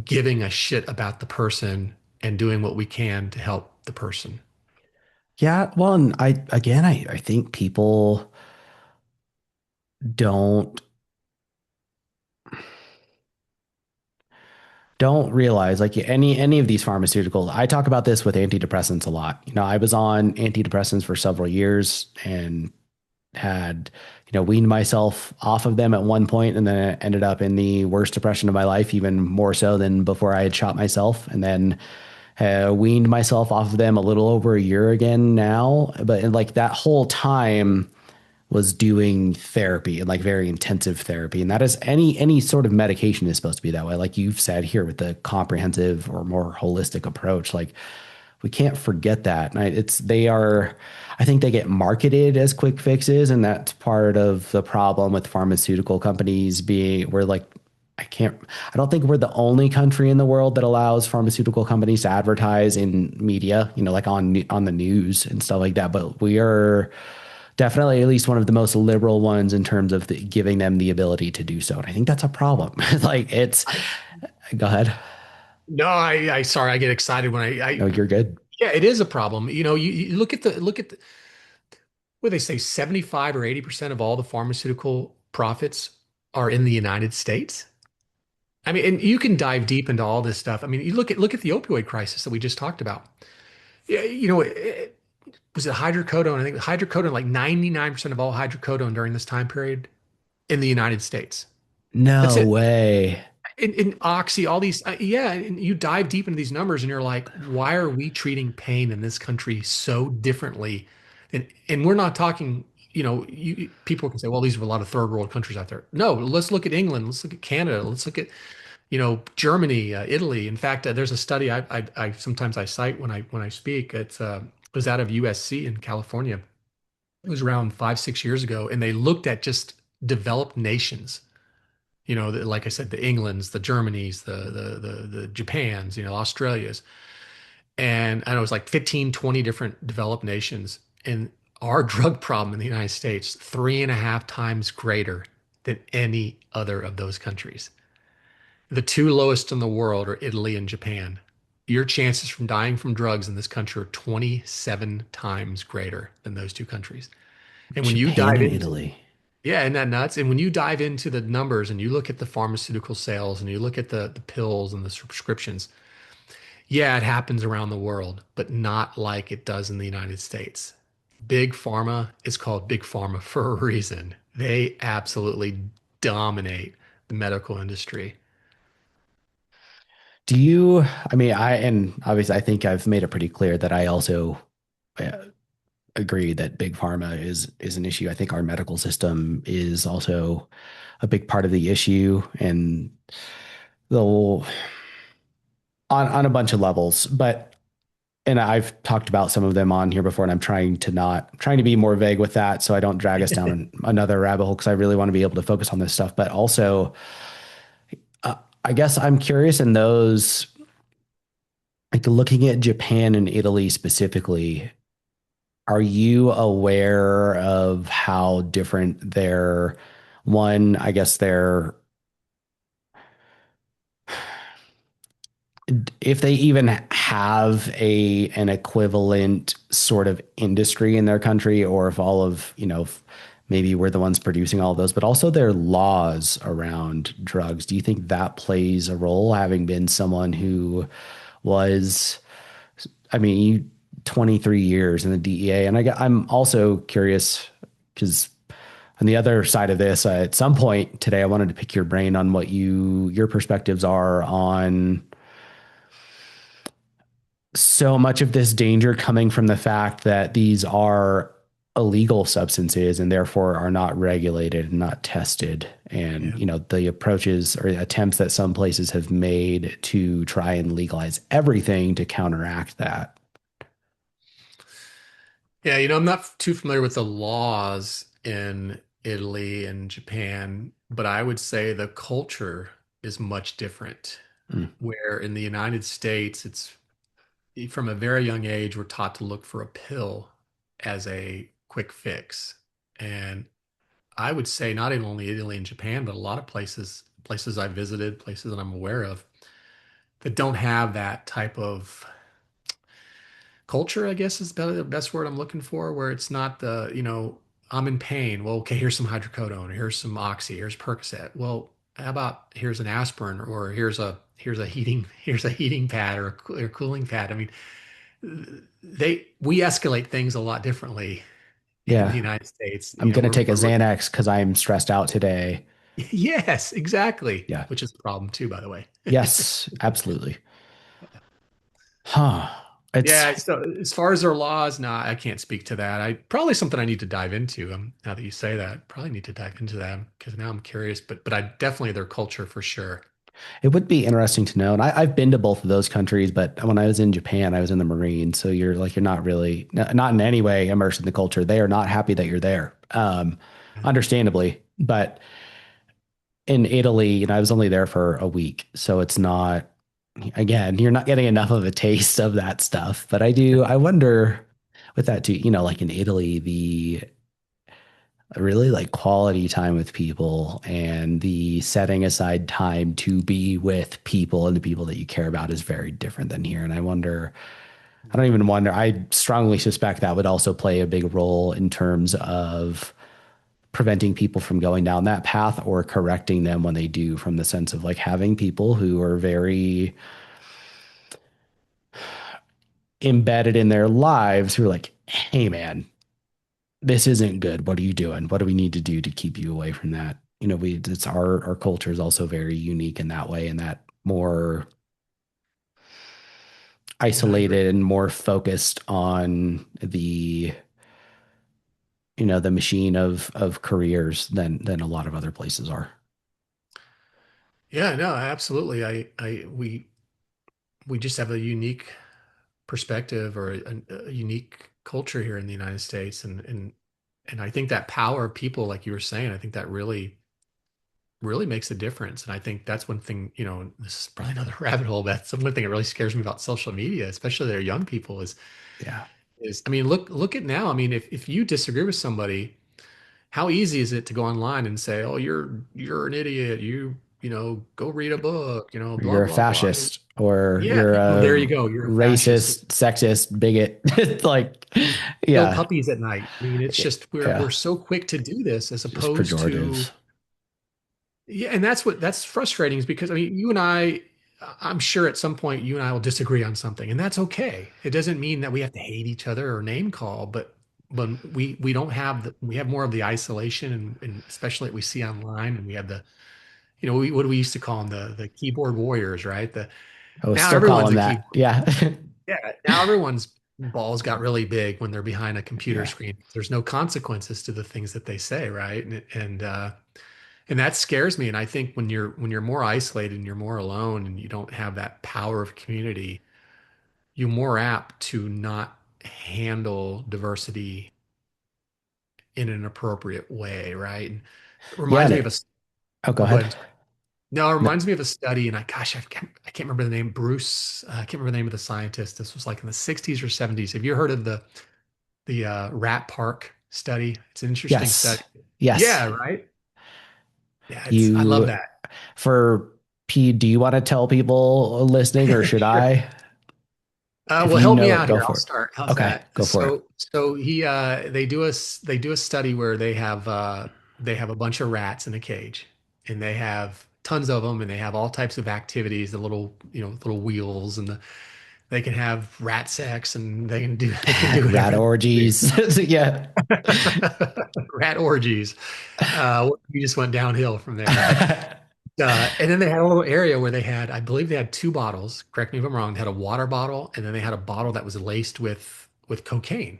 giving a shit about the person and doing what we can to help the person. Yeah. Well, and I think people don't don't realize like any of these pharmaceuticals. I talk about this with antidepressants a lot. I was on antidepressants for several years and had, weaned myself off of them at one point, and then it ended up in the worst depression of my life, even more so than before I had shot myself. And then weaned myself off of them a little over a year again now. But like that whole time was doing therapy and like very intensive therapy. And that is any sort of medication is supposed to be that way. Like you've said here with the comprehensive or more holistic approach, like we can't forget that. And I think they get marketed as quick fixes. And that's part of the problem with pharmaceutical companies being we're like, I don't think we're the only country in the world that allows pharmaceutical companies to advertise in media, like on the news and stuff like that. But we are definitely at least one of the most liberal ones in terms of giving them the ability to do so. And I think that's a problem. Like go ahead. No, sorry, I get excited when No, you're good. yeah, it is a problem. You look at what they say, 75 or 80% of all the pharmaceutical profits are in the United States. I mean, and you can dive deep into all this stuff. I mean, you look at the opioid crisis that we just talked about. Yeah, was it hydrocodone? I think hydrocodone, like 99% of all hydrocodone during this time period in the United States. That's No it. way. In Oxy, all these, yeah, and you dive deep into these numbers and you're like, why are we treating pain in this country so differently? And we're not talking, people can say, well, these are a lot of third world countries out there. No, let's look at England, let's look at Canada, let's look at, Germany, Italy. In fact, there's a study I sometimes I cite when I speak. It was out of USC in California. It was around 5, 6 years ago, and they looked at just developed nations Like I said, the Englands, the Germanys, the Japans, Australias. And I know it's like 15, 20 different developed nations. And our drug problem in the United States, 3.5 times greater than any other of those countries. The two lowest in the world are Italy and Japan. Your chances from dying from drugs in this country are 27 times greater than those two countries. And when you Japan dive and into, Italy. yeah, isn't that nuts? And when you dive into the numbers and you look at the pharmaceutical sales and you look at the pills and the subscriptions, yeah, it happens around the world, but not like it does in the United States. Big pharma is called big pharma for a reason. They absolutely dominate the medical industry. Do you, I mean, and obviously I think I've made it pretty clear that I also uh, agree that big pharma is an issue. I think our medical system is also a big part of the issue and the on a bunch of levels. But and I've talked about some of them on here before, and I'm trying to be more vague with that so I don't drag us down another rabbit hole because I really want to be able to focus on this stuff. But also, uh, I guess I'm curious in those, like looking at Japan and Italy specifically, are you aware of how different I guess if they even have an equivalent sort of industry in their country, or if all of, maybe we're the ones producing all of those, but also their laws around drugs. Do you think that plays a role, having been someone who was, I mean, 23 years in the DEA? And I'm also curious because on the other side of this, at some point today, I wanted to pick your brain on what your perspectives are on so much of this danger coming from the fact that these are illegal substances and therefore are not regulated and not tested. And, Yeah. the approaches or attempts that some places have made to try and legalize everything to counteract that. Yeah, I'm not too familiar with the laws in Italy and Japan, but I would say the culture is much different. Mm. Where in the United States, it's from a very young age, we're taught to look for a pill as a quick fix. And I would say not even only Italy and Japan, but a lot of places I visited, places that I'm aware of that don't have that type of culture, I guess is the best word I'm looking for, where it's not I'm in pain. Well, okay, here's some hydrocodone, here's some oxy, here's Percocet. Well, how about here's an aspirin, or here's a heating pad or cooling pad. I mean, we escalate things a lot differently in the Yeah. United States. I'm going to take a We're looking. Xanax because I'm stressed out today. Yes, exactly, Yeah. which is a problem too, by the way. Yes, absolutely. Huh. It's Yeah, so as far as their laws, no, I can't speak to that. I probably something I need to dive into. Now that you say that, probably need to dive into that because now I'm curious. But I definitely their culture for sure. It would be interesting to know. And I've been to both of those countries, but when I was in Japan, I was in the Marines. So you're not really, not in any way immersed in the culture. They are not happy that you're there. Understandably. But in Italy, I was only there for a week. So it's not, again, you're not getting enough of a taste of that stuff. But I wonder with that too, like in Italy, the really like quality time with people and the setting aside time to be with people and the people that you care about is very different than here. And I don't even wonder, I strongly suspect that would also play a big role in terms of preventing people from going down that path or correcting them when they do, from the sense of like having people who are very embedded in their lives who are like, hey man, this isn't good. What are you doing? What do we need to do to keep you away from that? It's our culture is also very unique in that way, and that more Yeah, I agree. isolated and more focused on the machine of careers than a lot of other places are. Yeah, no, absolutely. We just have a unique perspective or a unique culture here in the United States, and I think that power of people, like you were saying, I think that really really makes a difference. And I think that's one thing, this is probably another rabbit hole, but that's one thing that really scares me about social media, especially their young people Yeah. I mean, look at now. I mean, if you disagree with somebody, how easy is it to go online and say, "Oh, you're an idiot. Go read a book, blah You're a blah blah." I mean, fascist or yeah, you're well, a there you go. You're a fascist. racist, sexist, bigot. It's like, Kill yeah, puppies at night. I mean, it's just we're yeah, so quick to do this as just opposed to pejoratives. yeah, and that's frustrating is because I mean, I'm sure at some point you and I will disagree on something, and that's okay. It doesn't mean that we have to hate each other or name call, but we don't have we have more of the isolation and especially that we see online, and we have the what do we used to call them, the keyboard warriors, right? The I would now still call everyone's him a that. keyboard. Yeah. Yeah, now everyone's balls got really big when they're behind a computer Yeah. screen. There's no consequences to the things that they say, right? And that scares me. And I think when you're more isolated and you're more alone and you don't have that power of community, you're more apt to not handle diversity in an appropriate way, right? And it Yeah. reminds me of a, Oh, go oh, go ahead. ahead. No, it No. reminds me of a study, and I can't remember the name. I can't remember the name of the scientist. This was like in the 60s or 70s. Have you heard of the rat park study? It's an interesting Yes. study. Yes. Yeah, right. Yeah, I love You, that. for P, do you want to tell people listening or should Sure. I? If Well, you help me know it, out go here. I'll for it. start. How's Okay. that? Go for it. So they do a study where they have a bunch of rats in a cage, and they have tons of them, and they have all types of activities, the little wheels, and they can have rat sex, and they can do Rat whatever they orgies. Yeah. rat orgies. We just went downhill from there. And then they had a little area where I believe they had two bottles. Correct me if I'm wrong. They had a water bottle, and then they had a bottle that was laced with cocaine.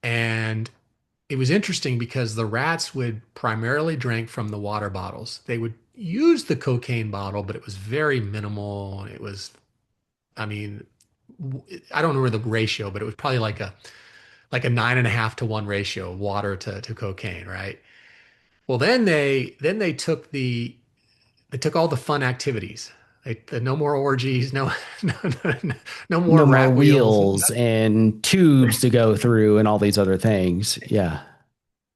And it was interesting because the rats would primarily drink from the water bottles. They would use the cocaine bottle, but it was very minimal. It was, I mean, I don't know the ratio, but it was probably like a 9.5 to 1 ratio of water to cocaine, right? Well, then they took all the fun activities. No more orgies, no more No more rat wheels, wheels and tubes to go through and all these other things. Yeah.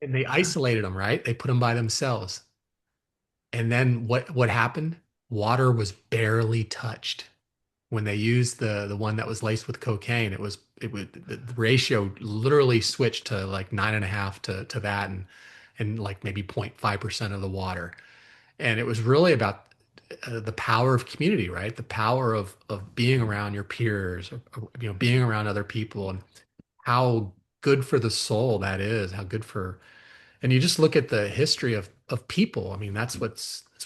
and they isolated them, right? They put them by themselves. And then what happened? Water was barely touched. When they used the one that was laced with cocaine, it would the ratio literally switched to like 9.5 to that, and like maybe 0.5% of the water. And it was really about the power of community, right? The power of being around your peers, or, being around other people, and how good for the soul that is. How good for, and you just look at the history of people. I mean, that's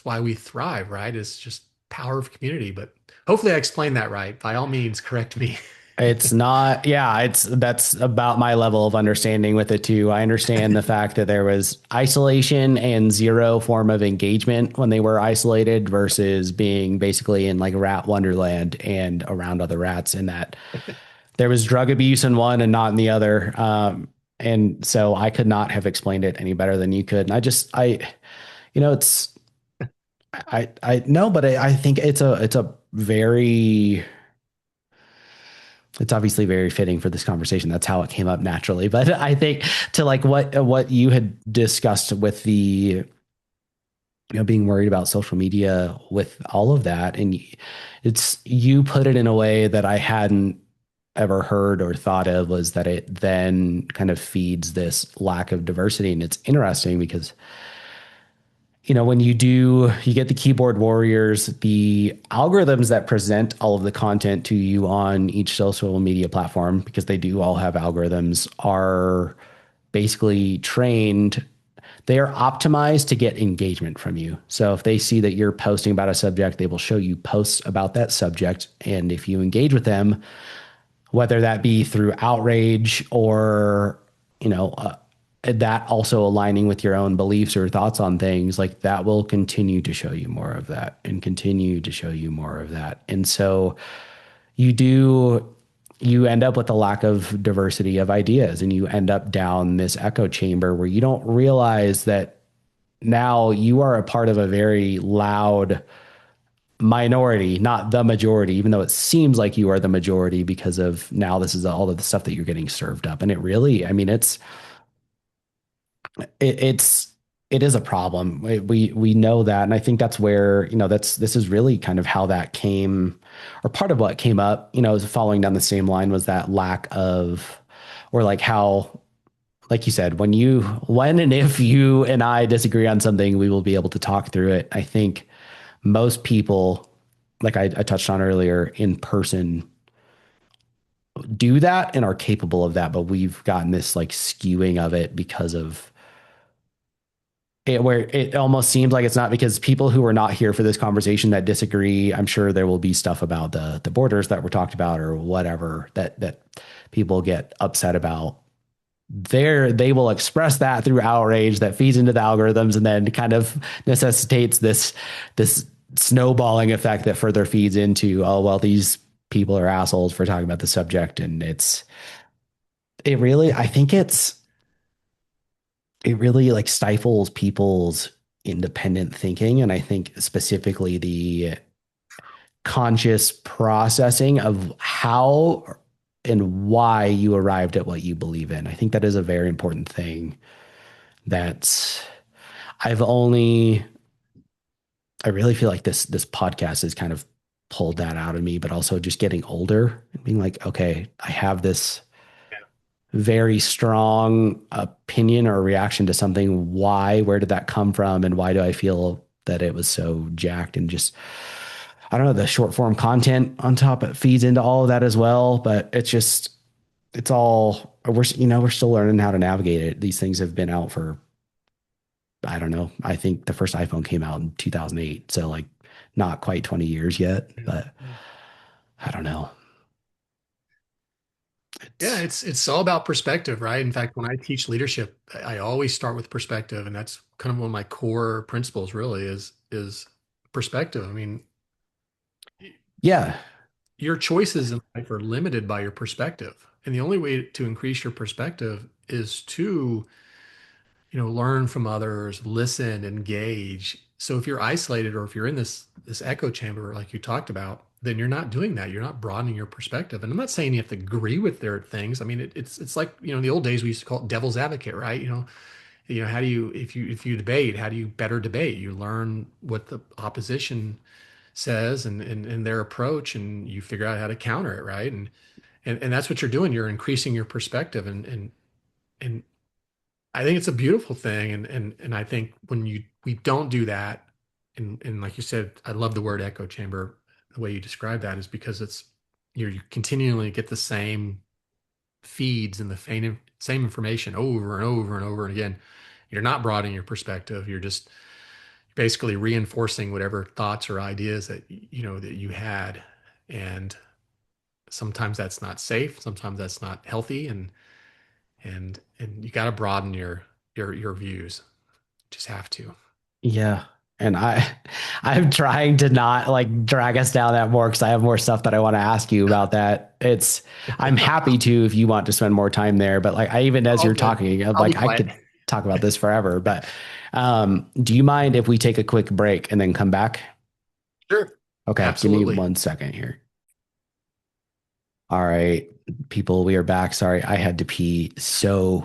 why we thrive, right? Is just power of community. But hopefully, I explained that right. By all means, correct me. It's not, yeah, that's about my level of understanding with it too. I understand the fact that there was isolation and zero form of engagement when they were isolated versus being basically in like rat wonderland and around other rats, and that there was drug abuse in one and not in the other. And so I could not have explained it any better than you could. And it's, I no, but I think it's a very, it's obviously very fitting for this conversation. That's how it came up naturally. But I think to like what you had discussed with the, being worried about social media with all of that, and it's, you put it in a way that I hadn't ever heard or thought of, was that it then kind of feeds this lack of diversity. And it's interesting because when you get the keyboard warriors, the algorithms that present all of the content to you on each social media platform, because they do all have algorithms, are basically trained. They are optimized to get engagement from you. So if they see that you're posting about a subject, they will show you posts about that subject. And if you engage with them, whether that be through outrage or, you know, uh, that also aligning with your own beliefs or thoughts on things, like that will continue to show you more of that and continue to show you more of that. And so you do, you end up with a lack of diversity of ideas, and you end up down this echo chamber where you don't realize that now you are a part of a very loud minority, not the majority, even though it seems like you are the majority because of now this is all of the stuff that you're getting served up. And it really, I mean, it's it is a problem. We know that, and I think that's where this is really kind of how that came, or part of what came up. Following down the same line was that lack of, or like how, like you said, when and if you and I disagree on something, we will be able to talk through it. I think most people, like I touched on earlier, in person do that and are capable of that, but we've gotten this like skewing of it because of it, where it almost seems like it's not, because people who are not here for this conversation that disagree, I'm sure there will be stuff about the borders that were talked about or whatever that people get upset about. They will express that through outrage that feeds into the algorithms and then kind of necessitates this snowballing effect that further feeds into, oh well, these people are assholes for talking about the subject. And it really, I think it really like stifles people's independent thinking. And I think specifically the conscious processing of how and why you arrived at what you believe in. I think that is a very important thing that I've only, I really feel like this podcast has kind of pulled that out of me, but also just getting older and being like, okay, I have this very strong opinion or reaction to something. Why? Where did that come from? And why do I feel that it was so jacked? And just, I don't know, the short form content on top, it feeds into all of that as well. But it's all, we're still learning how to navigate it. These things have been out for, I don't know. I think the first iPhone came out in 2008. So like not quite 20 years yet, but I don't know. Yeah, It's, it's all about perspective, right? In fact, when I teach leadership, I always start with perspective, and that's kind of one of my core principles really is perspective. I mean, yeah. your choices in life are limited by your perspective. And the only way to increase your perspective is to, learn from others, listen, engage. So if you're isolated or if you're in this echo chamber like you talked about, then you're not doing that. You're not broadening your perspective. And I'm not saying you have to agree with their things. I mean, it's like, in the old days we used to call it devil's advocate, right? How do you if you debate, how do you better debate? You learn what the opposition says and their approach, and you figure out how to counter it, right? And that's what you're doing. You're increasing your perspective, and I think it's a beautiful thing. And I think when we don't do that, and like you said, I love the word echo chamber. The way you describe that is because you continually get the same feeds and the same information over and over and over and again. You're not broadening your perspective. You're just basically reinforcing whatever thoughts or ideas that you had. And sometimes that's not safe. Sometimes that's not healthy. And you got to broaden your views. Just have to. Yeah. And I'm trying to not like drag us down that more because I have more stuff that I want to ask you about that. I'm happy to if you want to spend more time there, but like even as All you're good. talking, I'm I'll be like I quiet. could talk about this forever. But do you mind if we take a quick break and then come back? Sure. Okay, give me Absolutely. 1 second here. All right, people, we are back. Sorry, I had to pee so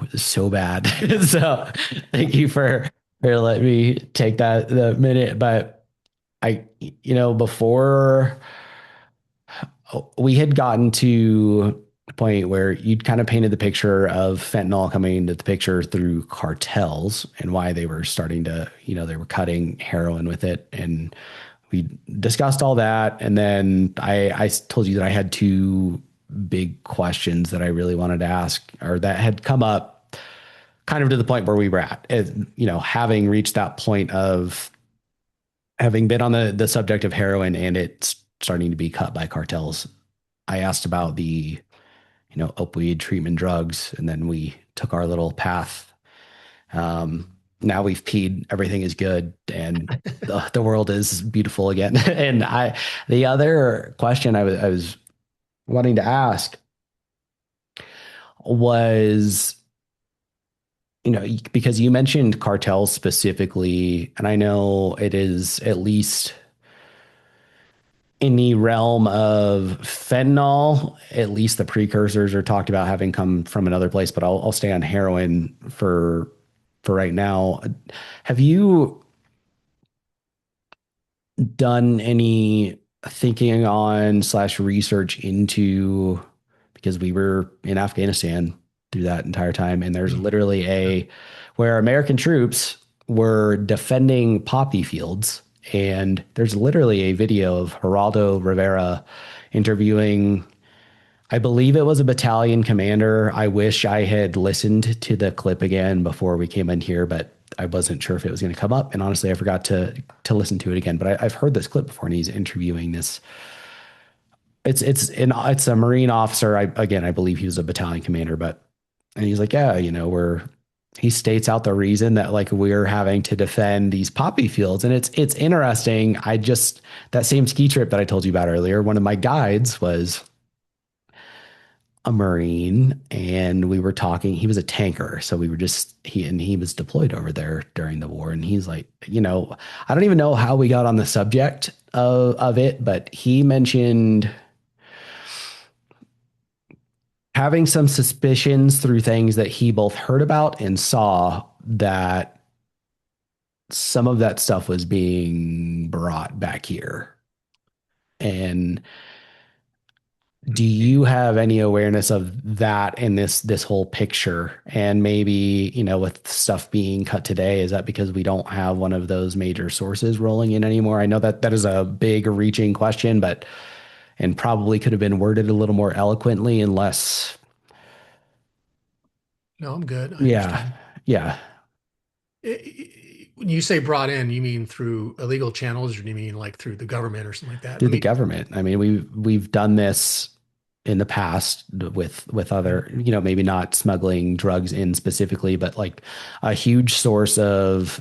bad. So thank you for letting me take the minute. But before we had gotten to the point where you'd kind of painted the picture of fentanyl coming into the picture through cartels and why they were starting to, they were cutting heroin with it. And we discussed all that. And then I told you that I had two big questions that I really wanted to ask, or that had come up kind of to the point where we were at, having reached that point of having been on the subject of heroin and it's starting to be cut by cartels. I asked about the, opioid treatment drugs, and then we took our little path. Now we've peed, everything is good, and the world is beautiful again. And the other question I was wanting to ask was because you mentioned cartels specifically, and I know it is at least in the realm of fentanyl, at least the precursors are talked about having come from another place, but I'll stay on heroin for right now. Have you done any thinking on slash research into, because we were in Afghanistan through that entire time, and there's Mm. literally a where American troops were defending poppy fields, and there's literally a video of Geraldo Rivera interviewing, I believe it was a battalion commander. I wish I had listened to the clip again before we came in here, but I wasn't sure if it was going to come up. And honestly, I forgot to listen to it again. But I've heard this clip before, and he's interviewing this. It's a Marine officer. I believe he was a battalion commander, but and he's like, yeah, he states out the reason that like we're having to defend these poppy fields, and it's interesting. That same ski trip that I told you about earlier. One of my guides was a Marine, and we were talking. He was a tanker, so we were just he was deployed over there during the war, and he's like, I don't even know how we got on the subject of it, but he mentioned having some suspicions through things that he both heard about and saw that some of that stuff was being brought back here. And do you have any awareness of that in this whole picture? And maybe, with stuff being cut today, is that because we don't have one of those major sources rolling in anymore? I know that that is a big reaching question, but and probably could have been worded a little more eloquently and less. No, I'm good. I Yeah. understand. Yeah. When you say brought in, you mean through illegal channels, or do you mean like through the government or something like that? Through Let the me. government. I mean, we've done this in the past with other, maybe not smuggling drugs in specifically, but like a huge source of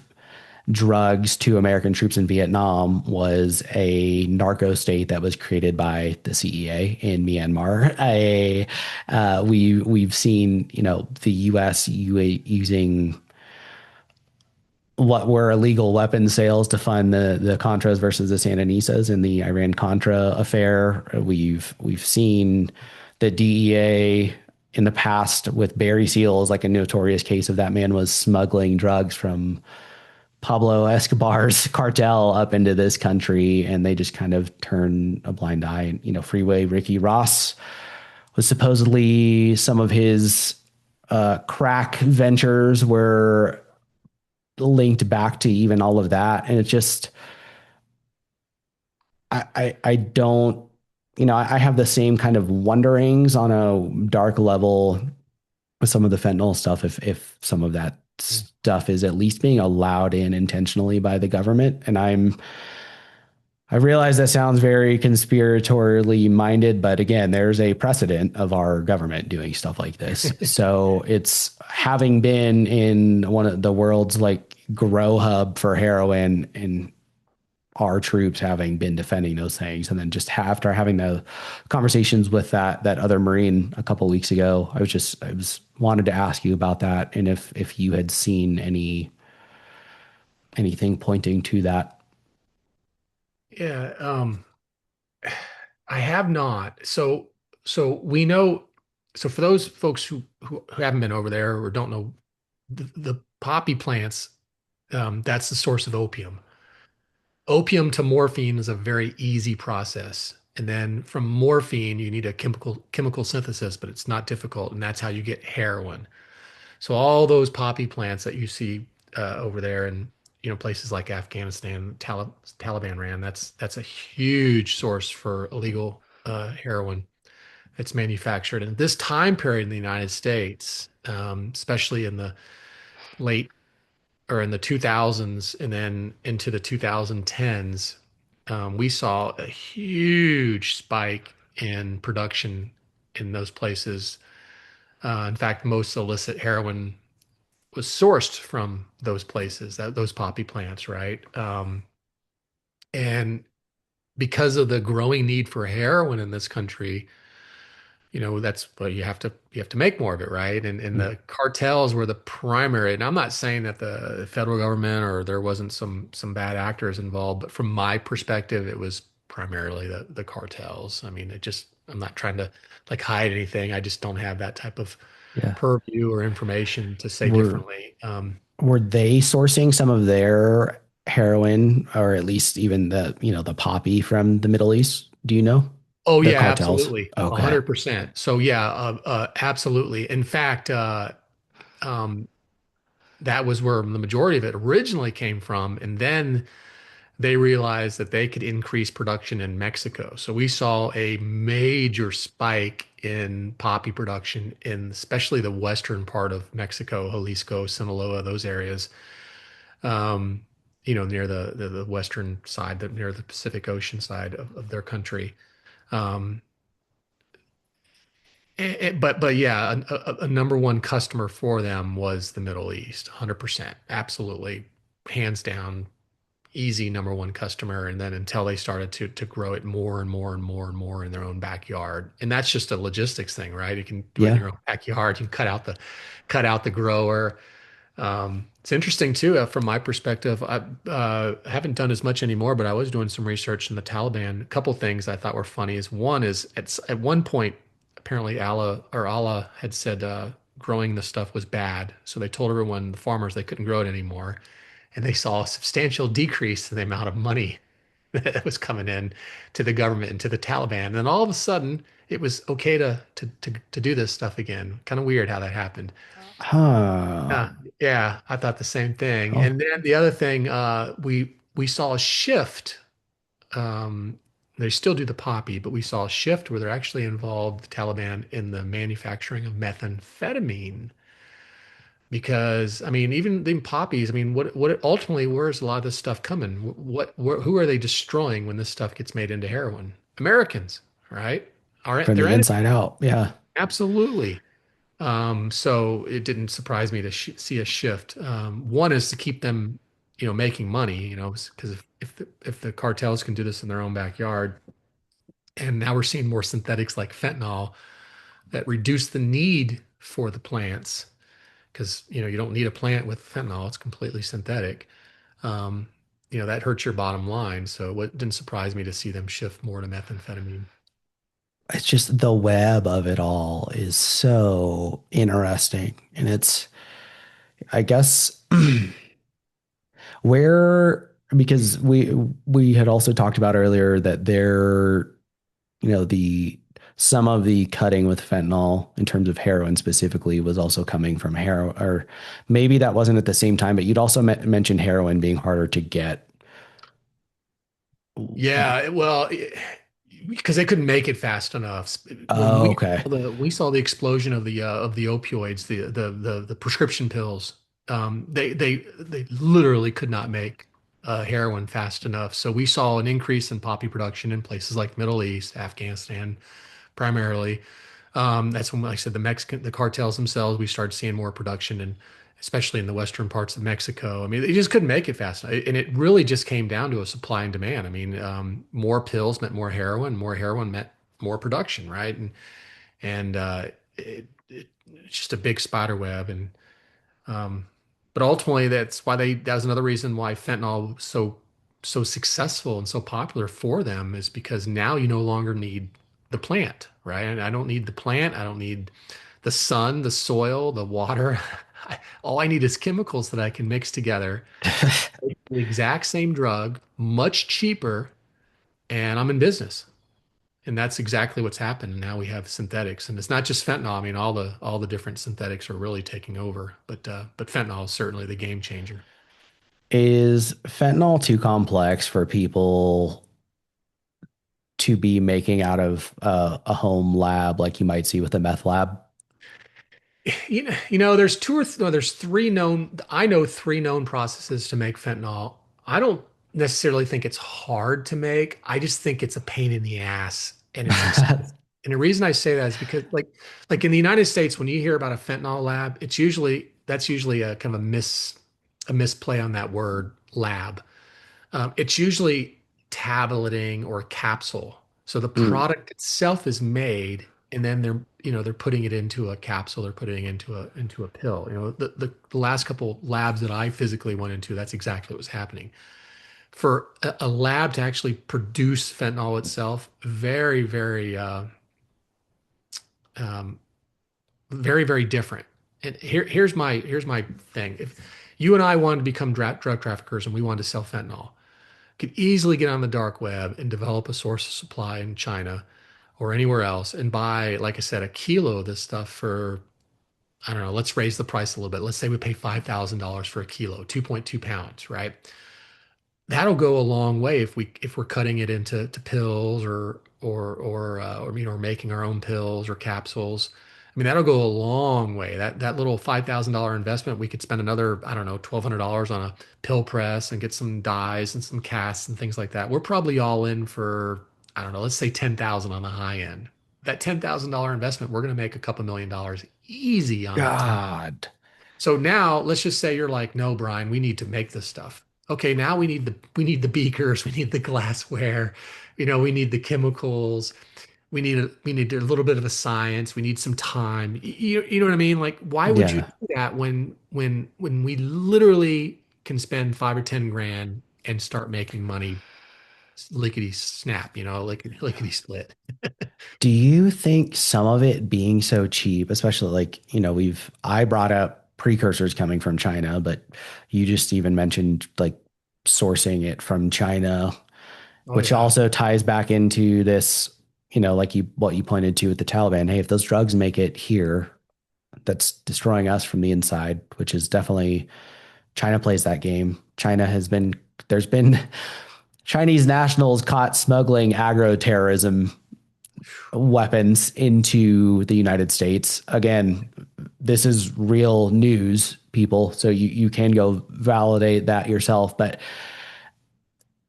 drugs to American troops in Vietnam was a narco state that was created by the CEA in Myanmar. We've seen, the U.S. using what were illegal weapon sales to fund the Contras versus the Sandinistas in the Iran Contra affair. We've seen the DEA in the past with Barry Seals, like a notorious case of that man was smuggling drugs from Pablo Escobar's cartel up into this country, and they just kind of turn a blind eye. And Freeway Ricky Ross was supposedly some of his crack ventures were linked back to even all of that. And it's just, I don't, I have the same kind of wonderings on a dark level with some of the fentanyl stuff. If some of that stuff is at least being allowed in intentionally by the government. And I realize that sounds very conspiratorially minded, but again, there's a precedent of our government doing stuff like this. So it's having been in one of the world's like grow hub for heroin, and our troops having been defending those things. And then just after having the conversations with that other Marine a couple of weeks ago, I was wanted to ask you about that, and if you had seen anything pointing to that. Yeah, I have not. So we know. So for those folks who haven't been over there or don't know, the poppy plants, that's the source of opium. Opium to morphine is a very easy process. And then from morphine, you need a chemical synthesis, but it's not difficult, and that's how you get heroin. So all those poppy plants that you see over there in places like Afghanistan, Taliban ran, that's a huge source for illegal heroin that's manufactured. And this time period in the United States, especially in the late or in the 2000s and then into the 2010s, we saw a huge spike in production in those places. In fact, most illicit heroin was sourced from those places, those poppy plants, right? And because of the growing need for heroin in this country, that's what you have to make more of it, right? And Mm. the cartels were the primary. And I'm not saying that the federal government or there wasn't some bad actors involved, but from my perspective, it was primarily the cartels. I mean, I'm not trying to like hide anything. I just don't have that type of Yeah. purview or information to say Were differently. were they sourcing some of their heroin, or at least even the poppy from the Middle East? Do you know? Oh The yeah, cartels. absolutely. Okay. 100%. So yeah, absolutely. In fact, um, that was where the majority of it originally came from. And then they realized that they could increase production in Mexico. So we saw a major spike in poppy production in especially the western part of Mexico, Jalisco, Sinaloa, those areas, um, near the western side, near the Pacific Ocean side of their country. Um, but yeah, a number one customer for them was the Middle East, 100%, absolutely, hands down, easy number one customer. And then until they started to grow it more and more and more and more in their own backyard, and that's just a logistics thing, right? You can do it in Yeah. your own backyard. You can cut out the grower. It's interesting too, from my perspective. I haven't done as much anymore, but I was doing some research in the Taliban. A couple things I thought were funny is one is at one point, apparently Allah had said growing the stuff was bad, so they told everyone, the farmers, they couldn't grow it anymore, and they saw a substantial decrease in the amount of money that was coming in to the government and to the Taliban. And then all of a sudden, it was okay to do this stuff again. Kind of weird how that happened. Huh. Yeah, I thought the same thing. Oh. And then the other thing, we saw a shift. Um, they still do the poppy, but we saw a shift where they're actually involved, the Taliban, in the manufacturing of methamphetamine. Because I mean, even the poppies, I mean, what ultimately, where's a lot of this stuff coming? Who are they destroying when this stuff gets made into heroin? Americans, right? Are From their the enemies? inside out. Yeah. Absolutely. So it didn't surprise me to see a shift. One is to keep them, making money, because if the cartels can do this in their own backyard, and now we're seeing more synthetics like fentanyl that reduce the need for the plants, because you don't need a plant with fentanyl; it's completely synthetic. Um, that hurts your bottom line. So it didn't surprise me to see them shift more to methamphetamine. It's just the web of it all is so interesting. And I guess, because we had also talked about earlier that the some of the cutting with fentanyl in terms of heroin specifically was also coming from heroin, or maybe that wasn't at the same time, but you'd also mentioned heroin being harder to get. Yeah, well, because they couldn't make it fast enough. When Oh, okay. we saw the explosion of the opioids, the prescription pills, they literally could not make heroin fast enough. So we saw an increase in poppy production in places like Middle East, Afghanistan, primarily. That's when, like I said, the cartels themselves, we started seeing more production, and especially in the western parts of Mexico. I mean, they just couldn't make it fast enough. And it really just came down to a supply and demand. I mean, more pills meant more heroin meant more production, right? And it's just a big spider web. And um, but ultimately, that was another reason why fentanyl was so successful and so popular for them, is because now you no longer need the plant, right? And I don't need the plant. I don't need the sun, the soil, the water. All I need is chemicals that I can mix together, make the exact same drug, much cheaper, and I'm in business. And that's exactly what's happened. Now we have synthetics, and it's not just fentanyl. I mean, all the different synthetics are really taking over. But fentanyl is certainly the game changer. Is fentanyl too complex for people to be making out of a home lab like you might see with a meth lab? There's two or th no, there's three known. I know three known processes to make fentanyl. I don't necessarily think it's hard to make. I just think it's a pain in the ass and it's expensive. And the reason I say that is because, like in the United States, when you hear about a fentanyl lab, that's usually a kind of a misplay on that word lab. It's usually tableting or capsule. So the Mm. product itself is made and then they're putting it into a capsule, they're putting it into a pill. The last couple labs that I physically went into, that's exactly what was happening. For a lab to actually produce fentanyl itself, very, very, um, very, very different. And here's my thing. If you and I wanted to become drug traffickers and we wanted to sell fentanyl, could easily get on the dark web and develop a source of supply in China or anywhere else and buy, like I said, a kilo of this stuff for, I don't know, let's raise the price a little bit. Let's say we pay $5,000 for a kilo, 2.2 pounds, right? That'll go a long way if we're cutting it into pills or making our own pills or capsules. I mean, that'll go a long way. That little $5,000 investment, we could spend another, I don't know, $1,200 on a pill press and get some dyes and some casts and things like that. We're probably all in for, I don't know, let's say 10,000 on the high end. That $10,000 investment, we're going to make a couple $1 million easy on that. God. So now let's just say you're like, no, Brian, we need to make this stuff. Okay, now we need the beakers, we need the glassware, we need the chemicals, we need a little bit of a science, we need some time. You know what I mean? Like, why would you Yeah. do that when we literally can spend 5 or 10 grand and start making money lickety snap, lickety split. Do you think some of it being so cheap, especially like, I brought up precursors coming from China, but you just even mentioned like sourcing it from China, Oh which yeah. also ties back into this, like what you pointed to with the Taliban. Hey, if those drugs make it here, that's destroying us from the inside, which is definitely China plays that game. There's been Chinese nationals caught smuggling agro-terrorism weapons into the United States. Again, this is real news, people. So you can go validate that yourself. But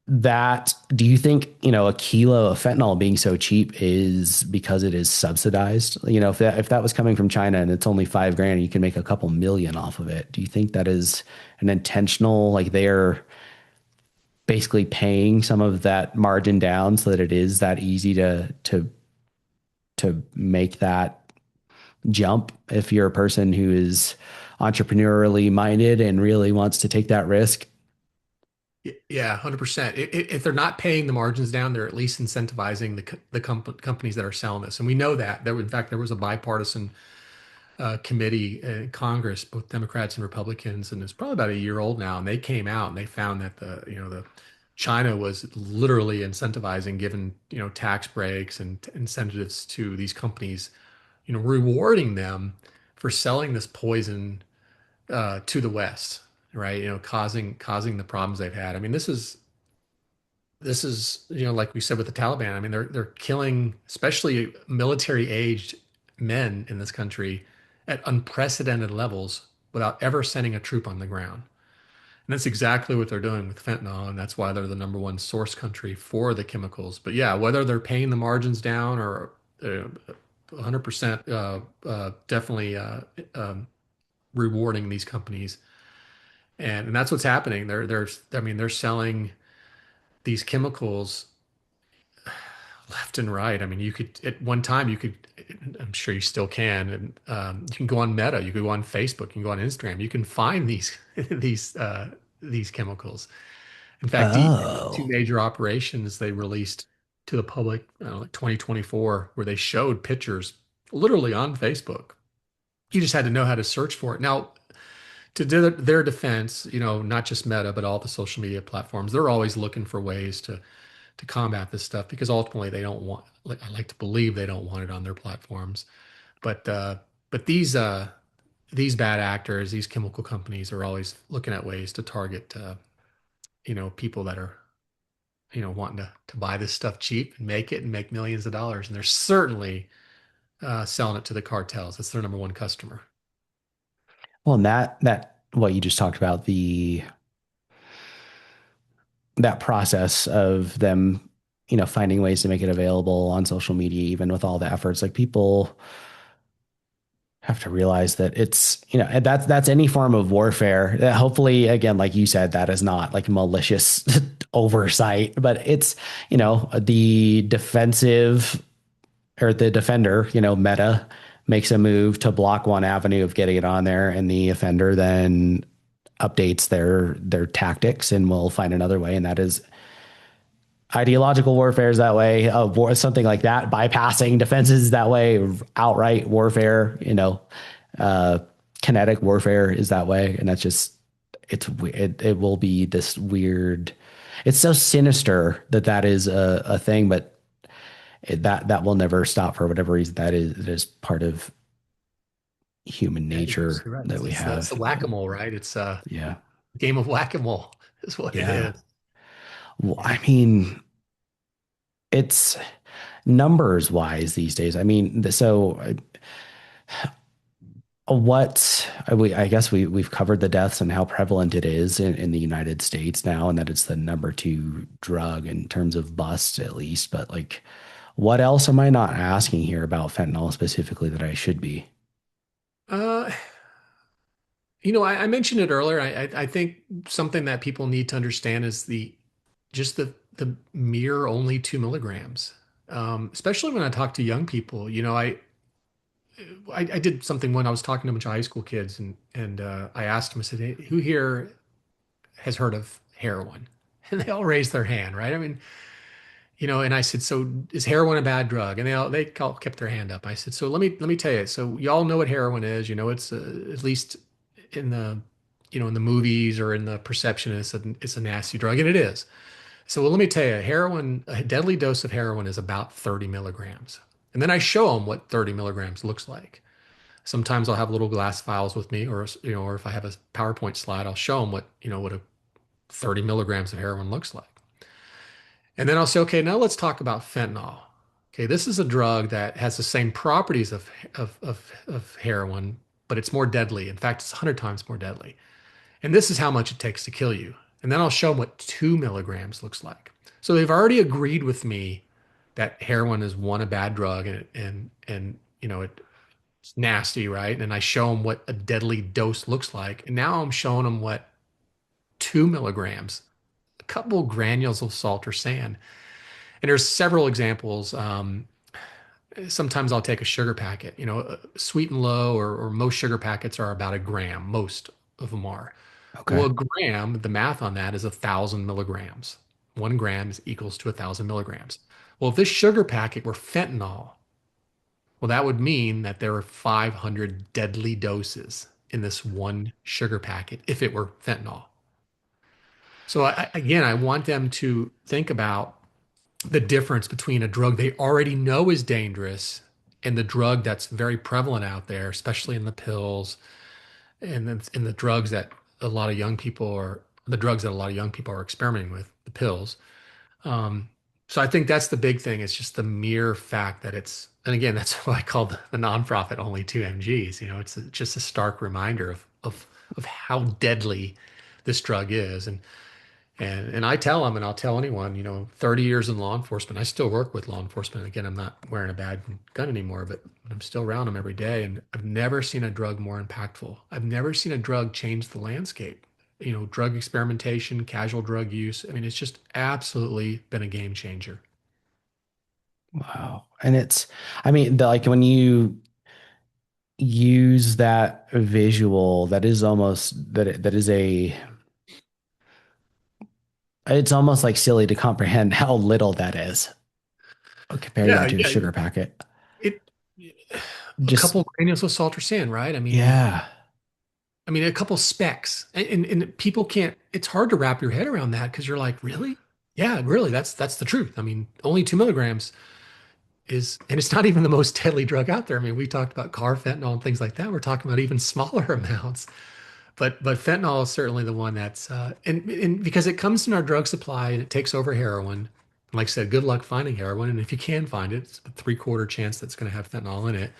do you think, a kilo of fentanyl being so cheap is because it is subsidized? If that was coming from China and it's only 5 grand, you can make a couple million off of it. Do you think that is an intentional, like they're basically paying some of that margin down so that it is that easy to make that jump if you're a person who is entrepreneurially minded and really wants to take that risk? Yeah, 100%. If they're not paying the margins down, they're at least incentivizing the companies that are selling this. And we know that. In fact, there was a bipartisan committee in Congress, both Democrats and Republicans, and it's probably about a year old now. And they came out and they found that the China was literally incentivizing, giving tax breaks and incentives to these companies, rewarding them for selling this poison to the West, right? Causing the problems they've had. I mean, this is like we said with the Taliban. I mean, they're killing especially military aged men in this country at unprecedented levels without ever sending a troop on the ground. And that's exactly what they're doing with fentanyl, and that's why they're the number one source country for the chemicals. But yeah, whether they're paying the margins down or 100% definitely rewarding these companies, and that's what's happening. I mean, they're selling these chemicals left and right. I mean, you could at one time I'm sure you still can, and you can go on Meta, you can go on Facebook, you can go on Instagram, you can find these these chemicals. In fact, DEA had two Oh, major operations they released to the public, like 2024, where they showed pictures literally on Facebook. You just had to know how to search for it. Now, to their defense, not just Meta, but all the social media platforms, they're always looking for ways to combat this stuff because ultimately they don't want, like, I like to believe they don't want it on their platforms. But these bad actors, these chemical companies are always looking at ways to target people that are wanting to buy this stuff cheap and make it and make millions of dollars. And they're certainly selling it to the cartels. That's their number one customer. well, and that what you just talked about, that process of them, finding ways to make it available on social media, even with all the efforts, like people have to realize that it's, that's any form of warfare. Hopefully, again, like you said, that is not like malicious oversight, but it's, the defensive or the defender, Meta makes a move to block one avenue of getting it on there, and the offender then updates their tactics and will find another way, and that is ideological warfare is that way. Something like that, bypassing defenses is that way. Outright warfare, uh, kinetic warfare is that way, and that's just it will be this weird. It's so sinister that is a thing, but that will never stop for whatever reason. It is part of human Yeah, you're nature absolutely right. that we It's the have. whack-a-mole, right? It's a Yeah, game of whack-a-mole is what it yeah. is. Well, I Yeah. mean, it's numbers wise these days. I mean, I guess we've covered the deaths and how prevalent it is in the United States now, and that it's the number two drug in terms of busts, at least. But like, what else am I not asking here about fentanyl specifically that I should be? Uh, I mentioned it earlier. I think something that people need to understand is the mere only 2 milligrams. Especially when I talk to young people. I did something when I was talking to a bunch of high school kids, and I asked them. I said, "Hey, who here has heard of heroin?" And they all raised their hand, right? I mean, and I said, "So is heroin a bad drug?" And they all kept their hand up. I said, "So let me tell you. So y'all know what heroin is. It's at least in the in the movies or in the perception, it's a nasty drug, and it is. So let me tell you, a deadly dose of heroin is about 30 milligrams. And then I show them what 30 milligrams looks like. Sometimes I'll have little glass vials with me, or if I have a PowerPoint slide, I'll show them what a 30 milligrams of heroin looks like. And then I'll say, okay, now let's talk about fentanyl. Okay, this is a drug that has the same properties of heroin, but it's more deadly. In fact, it's 100 times more deadly. And this is how much it takes to kill you. And then I'll show them what 2 milligrams looks like. So they've already agreed with me that heroin is one, a bad drug, and it's nasty, right? And I show them what a deadly dose looks like. And now I'm showing them what 2 milligrams, a couple granules of salt or sand. And there's several examples. Sometimes I'll take a sugar packet, sweet and low, or most sugar packets are about a gram. Most of them are. Well, Okay. a gram, the math on that is 1,000 milligrams. 1 gram is equals to 1,000 milligrams. Well, if this sugar packet were fentanyl, well, that would mean that there are 500 deadly doses in this one sugar packet if it were fentanyl. So again, I want them to think about the difference between a drug they already know is dangerous and the drug that's very prevalent out there, especially in the pills and then in the drugs that a lot of young people are the drugs that a lot of young people are experimenting with, the pills. Um, so I think that's the big thing. It's just the mere fact that and again, that's what I call the nonprofit only 2 mgs. Just a stark reminder of how deadly this drug is. And I tell them, and I'll tell anyone, 30 years in law enforcement, I still work with law enforcement. Again, I'm not wearing a bad gun anymore, but I'm still around them every day. And I've never seen a drug more impactful. I've never seen a drug change the landscape. Drug experimentation, casual drug use. I mean, it's just absolutely been a game changer. Wow. And I mean, like when you use that visual, that is almost that is it's almost like silly to comprehend how little that is comparing Yeah, that to a yeah. sugar packet. It a Just, couple granules of salt or sand, right? yeah. I mean, a couple specks, and people can't. It's hard to wrap your head around that because you're like, really? Yeah, really. That's the truth. I mean, only 2 milligrams and it's not even the most deadly drug out there. I mean, we talked about fentanyl and things like that. We're talking about even smaller amounts, but fentanyl is certainly the one that's and because it comes in our drug supply and it takes over heroin. Like I said, good luck finding heroin, and if you can find it, it's a three-quarter chance that's going to have fentanyl in it.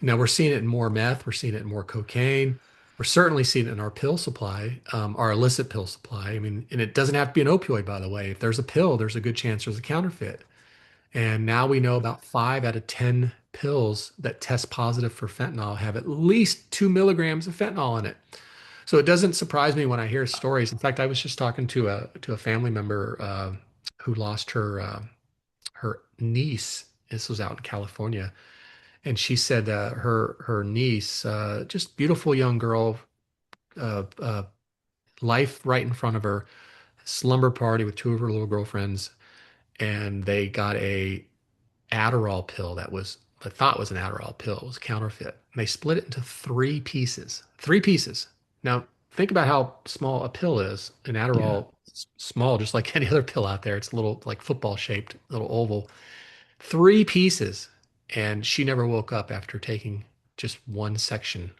Now we're seeing it in more meth. We're seeing it in more cocaine. We're certainly seeing it in our pill supply, our illicit pill supply. I mean, and it doesn't have to be an opioid, by the way. If there's a pill, there's a good chance there's a counterfeit. And now we know about 5 out of 10 pills that test positive for fentanyl have at least 2 milligrams of fentanyl in it. So it doesn't surprise me when I hear stories. In fact, I was just talking to a family member who lost her niece This was out in California, and she said her niece, just beautiful young girl, uh, uh, life right in front of her, slumber party with two of her little girlfriends, and they got a Adderall pill that was I thought was an Adderall pill. It was counterfeit. And they split it into three pieces. Three pieces. Now, think about how small a pill is. An Yeah. Adderall is small, just like any other pill out there. It's a little like football shaped, little oval. Three pieces. And she never woke up after taking just one section.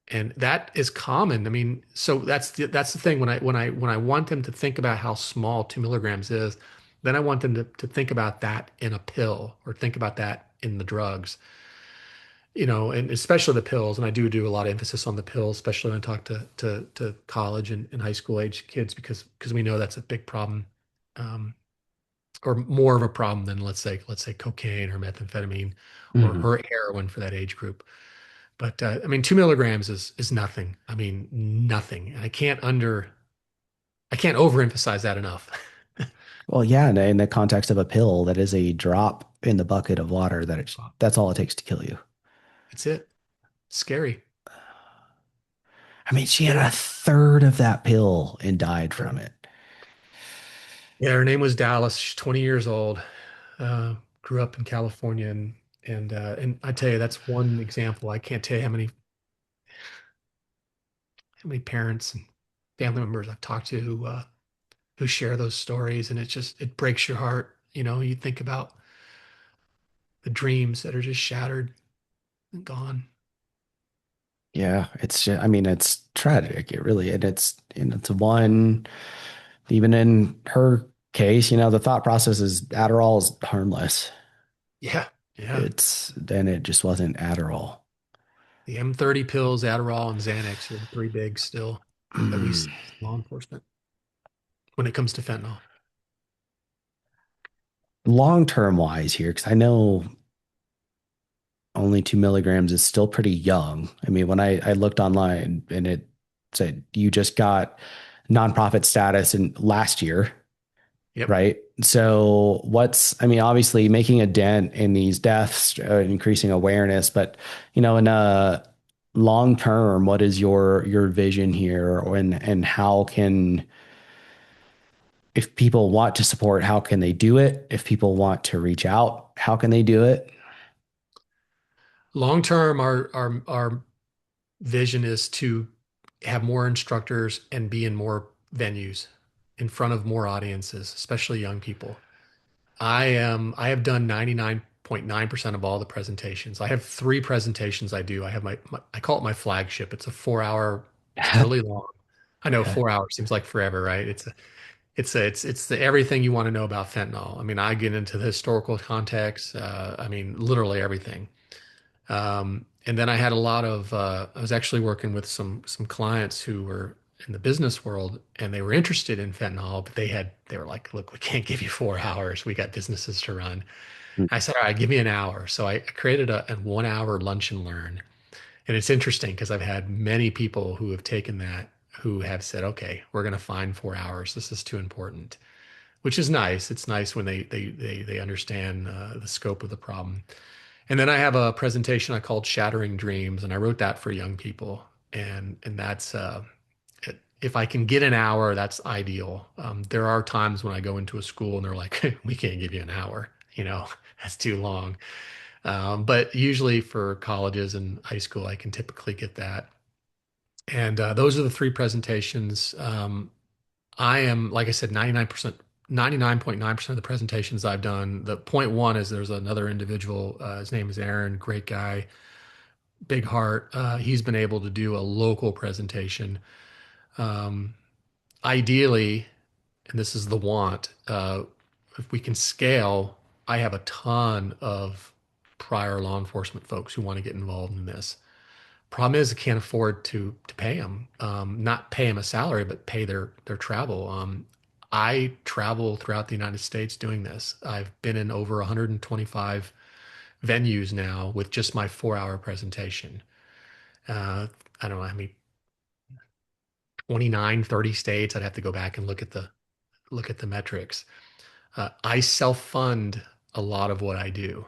And that is common. I mean, so that's the thing when I want them to think about how small 2 milligrams is, then I want them to think about that in a pill or think about that in the drugs, and especially the pills. And I do a lot of emphasis on the pills, especially when I talk to college and high school age kids because we know that's a big problem, um, or more of a problem than let's say cocaine or methamphetamine Mhm. or heroin for that age group. But I mean, 2 milligrams is nothing. I mean, nothing. And I can't overemphasize that enough. Well, yeah, in the context of a pill, that is a drop in the bucket of water that's all it takes to kill you. It's it. Scary. I mean, she had Scary. a third of that pill and died Yeah. from it. Yeah, her name was Dallas. She's 20 years old. Grew up in California, and I tell you, that's one example. I can't tell you how many parents and family members I've talked to who share those stories, and it breaks your heart. You think about the dreams that are just shattered and gone. Yeah, I mean, it's tragic. It really, and it's one, even in her case, the thought process is Adderall is harmless. Yeah, yeah. Then it just wasn't Adderall. The M30 pills, Adderall, and Xanax are the three big still that we see as law enforcement when it comes to fentanyl. Long term wise here, because I know only 2 milligrams is still pretty young. I mean, when I looked online and it said you just got nonprofit status in last year, Yep. right? So I mean, obviously making a dent in these deaths, increasing awareness, but in a long term, what is your vision here, and how can if people want to support, how can they do it? If people want to reach out, how can they do it? Long term, our vision is to have more instructors and be in more venues in front of more audiences, especially young people. I have done 99.9% of all the presentations. I have three presentations I do. I have I call it my flagship. It's a 4 hour, it's really long. I know Okay. 4 hours seems like forever, right? It's the everything you want to know about fentanyl. I mean, I get into the historical context. I mean, literally everything. And then I had a lot of I was actually working with some clients who were in the business world and they were interested in fentanyl, but they were like, look, we can't give you 4 hours. We got businesses to run. I said, all right, give me an hour. So I created a 1 hour lunch and learn. And it's interesting because I've had many people who have taken that who have said, okay, we're going to find 4 hours. This is too important, which is nice. It's nice when they understand the scope of the problem. And then I have a presentation I called Shattering Dreams, and I wrote that for young people. And that's if I can get an hour, that's ideal. There are times when I go into a school and they're like, "We can't give you an hour, that's too long." But usually for colleges and high school, I can typically get that. And those are the three presentations. I am, like I said, 99.9% of the presentations I've done. The point one is there's another individual. His name is Aaron, great guy, big heart. He's been able to do a local presentation. Um, Ideally, and this is the want, if we can scale, I have a ton of prior law enforcement folks who want to get involved in this. Problem is, I can't afford to pay them, not pay them a salary, but pay their travel. I travel throughout the United States doing this. I've been in over 125 venues now with just my 4 hour presentation. I don't know how many, 29, 30 states. I'd have to go back and look at the metrics. I self-fund a lot of what I do.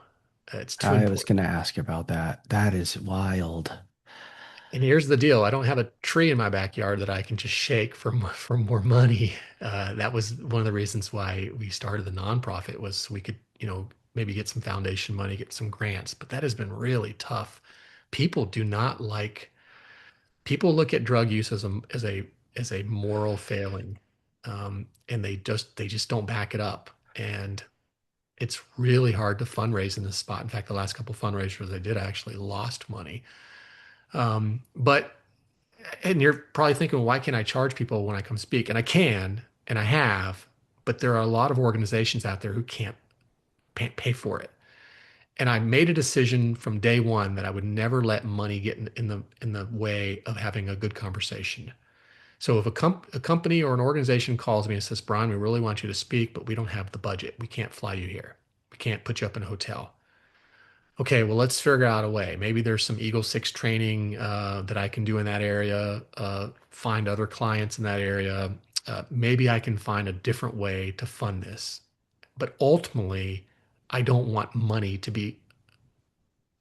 It's too I was important. going to ask about that. That is wild. And here's the deal. I don't have a tree in my backyard that I can just shake for more money. That was one of the reasons why we started the nonprofit was so we could, maybe get some foundation money, get some grants. But that has been really tough. People do not like, people look at drug use as a moral failing. And they just don't back it up. And it's really hard to fundraise in this spot. In fact, the last couple fundraisers I did, I actually lost money. But and you're probably thinking, well, why can't I charge people when I come speak? And I can, and I have, but there are a lot of organizations out there who can't pay for it. And I made a decision from day one that I would never let money get in the way of having a good conversation. So if a company or an organization calls me and says, Brian, we really want you to speak, but we don't have the budget. We can't fly you here. We can't put you up in a hotel. Okay, well, let's figure out a way. Maybe there's some Eagle Six training that I can do in that area, find other clients in that area. Maybe I can find a different way to fund this. But ultimately, I don't want money to be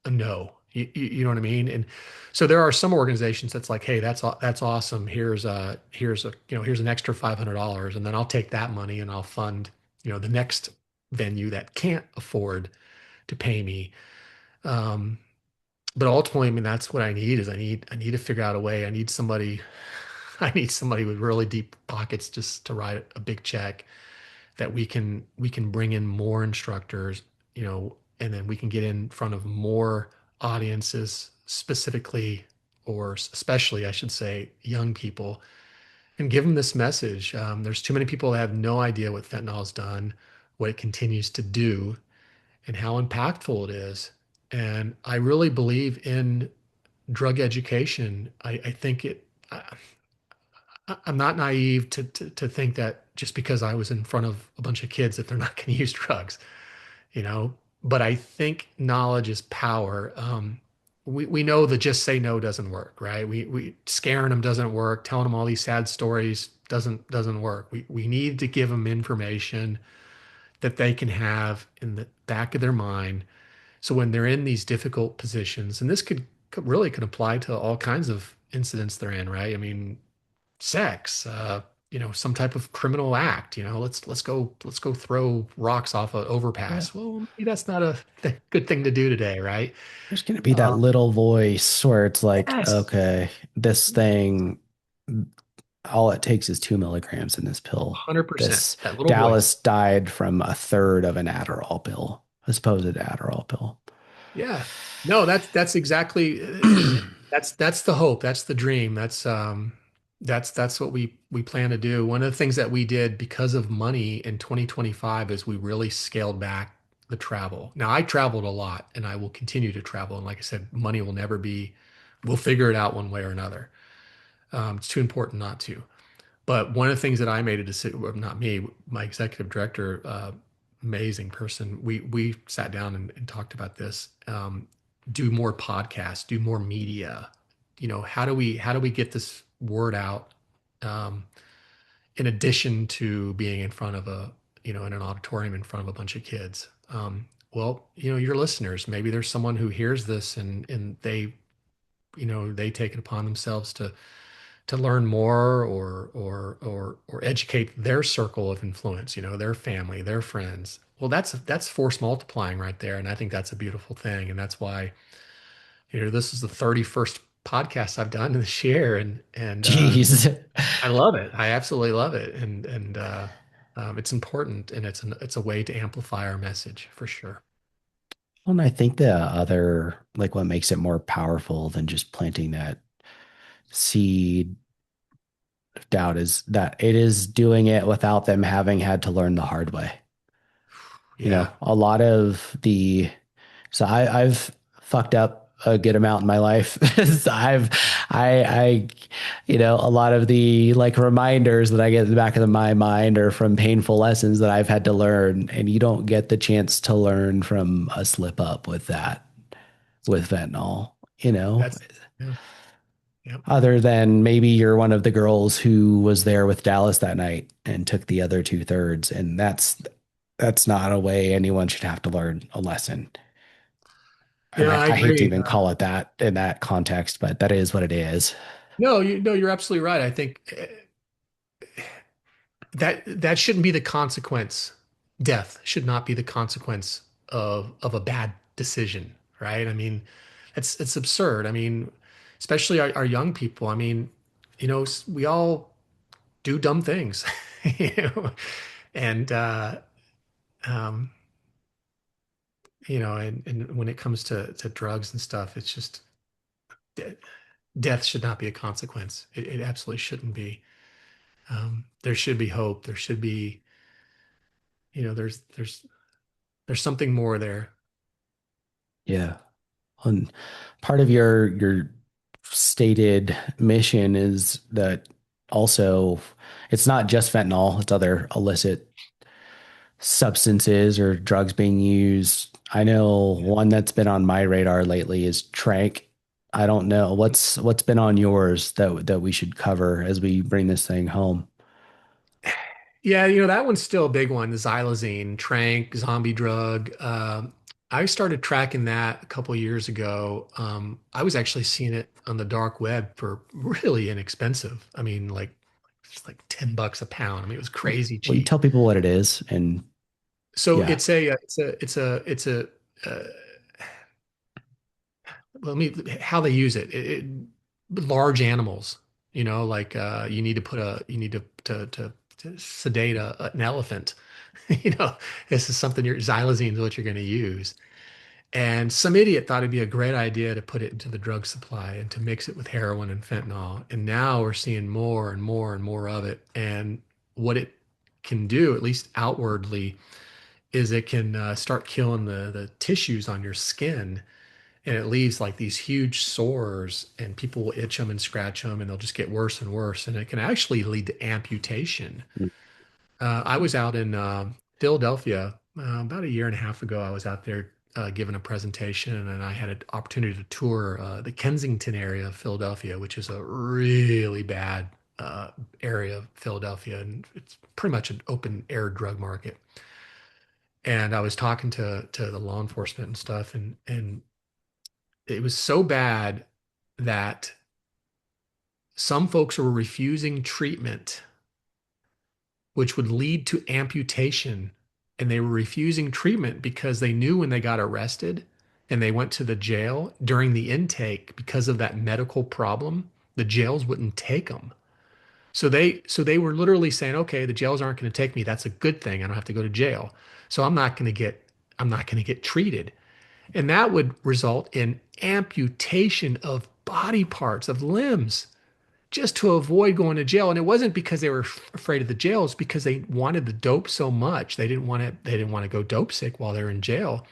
a no. You know what I mean? And so there are some organizations that's like, hey, that's awesome. Here's an extra $500, and then I'll take that money and I'll fund the next venue that can't afford to pay me. Um, but ultimately, I mean, that's what I need is I need to figure out a way. I need somebody, I need somebody with really deep pockets just to write a big check that we can bring in more instructors, and then we can get in front of more audiences, specifically or especially, I should say, young people, and give them this message. There's too many people that have no idea what fentanyl has done, what it continues to do, and how impactful it is. And I really believe in drug education. I think I'm not naive to think that just because I was in front of a bunch of kids that they're not going to use drugs, you know. But I think knowledge is power. We know that just say no doesn't work, right? We scaring them doesn't work. Telling them all these sad stories doesn't work. We need to give them information that they can have in the back of their mind. So when they're in these difficult positions, and this could apply to all kinds of incidents they're in, right? I mean, sex, some type of criminal act, let's go throw rocks off an Yeah. overpass. Well, maybe that's not a good thing to do today, right? There's going to be that Um, little voice where it's like, yes, okay, this thing, all it takes is 2 milligrams in this pill. 100%. This That little voice. Dallas died from a third of an Adderall pill, a supposed Adderall pill. Yeah. No, that's exactly and that's the hope. That's the dream. That's what we plan to do. One of the things that we did because of money in 2025 is we really scaled back the travel. Now I traveled a lot and I will continue to travel. And like I said, money will never be, we'll figure it out one way or another. It's too important not to. But one of the things that I made a decision, well, not me, my executive director, amazing person, we sat down and talked about this. Do more podcasts, do more media. How do we get this word out? Um, in addition to being in front of in an auditorium in front of a bunch of kids. Well, your listeners, maybe there's someone who hears this and they take it upon themselves to learn more or educate their circle of influence, their family, their friends. Well, that's force multiplying right there, and I think that's a beautiful thing, and that's why this is the 31st podcast I've done this year, and Jeez. I love it. I absolutely love it, and it's important, and it's a way to amplify our message for sure. And I think the other, like what makes it more powerful than just planting that seed of doubt is that it is doing it without them having had to learn the hard way. Yeah, A lot of so I've fucked up a good amount in my life. So I, a lot of the like reminders that I get in the back of my mind are from painful lessons that I've had to learn. And you don't get the chance to learn from a slip up with that, with fentanyl, that's yeah, yeah. other than maybe you're one of the girls who was there with Dallas that night and took the other 2/3. And that's not a way anyone should have to learn a lesson. Yeah, I I hate to agree. even call it that in that context, but that is what it is. No, you're absolutely right. I think that shouldn't be the consequence. Death should not be the consequence of a bad decision, right? I mean, it's absurd. I mean, especially our young people. I mean, we all do dumb things, you know, and um, and when it comes to drugs and stuff, it's just de- death should not be a consequence. It absolutely shouldn't be. There should be hope. There should be, there's something more there. Yeah. And part of your stated mission is that also it's not just fentanyl, it's other illicit substances or drugs being used. I know one that's been on my radar lately is Tranq. I don't know what's been on yours that we should cover as we bring this thing home. Yeah, that one's still a big one, the xylazine, Tranq, zombie drug. I started tracking that a couple years ago. I was actually seeing it on the dark web for really inexpensive. I mean, it's like $10 a pound. I mean, it was crazy Well, you cheap. tell people what it is, and So yeah, it's a uh, well, how they use it. Large animals, like you need to sedate an elephant. This is something xylazine is what you're going to use. And some idiot thought it'd be a great idea to put it into the drug supply and to mix it with heroin and fentanyl. And now we're seeing more and more and more of it. And what it can do, at least outwardly, is it can start killing the tissues on your skin, and it leaves like these huge sores, and people will itch them and scratch them, and they'll just get worse and worse, and it can actually lead to amputation. I was out in Philadelphia about a year and a half ago. I was out there giving a presentation, and I had an opportunity to tour the Kensington area of Philadelphia, which is a really bad area of Philadelphia, and it's pretty much an open air drug market. And I was talking to the law enforcement and stuff, and it was so bad that some folks were refusing treatment, which would lead to amputation. And they were refusing treatment because they knew when they got arrested and they went to the jail during the intake because of that medical problem, the jails wouldn't take them. So they were literally saying, okay, the jails aren't going to take me. That's a good thing. I don't have to go to jail. So I'm not going to get treated. And that would result in amputation of body parts, of limbs, just to avoid going to jail. And it wasn't because they were afraid of the jail, it's because they wanted the dope so much. They didn't want to go dope sick while they're in jail.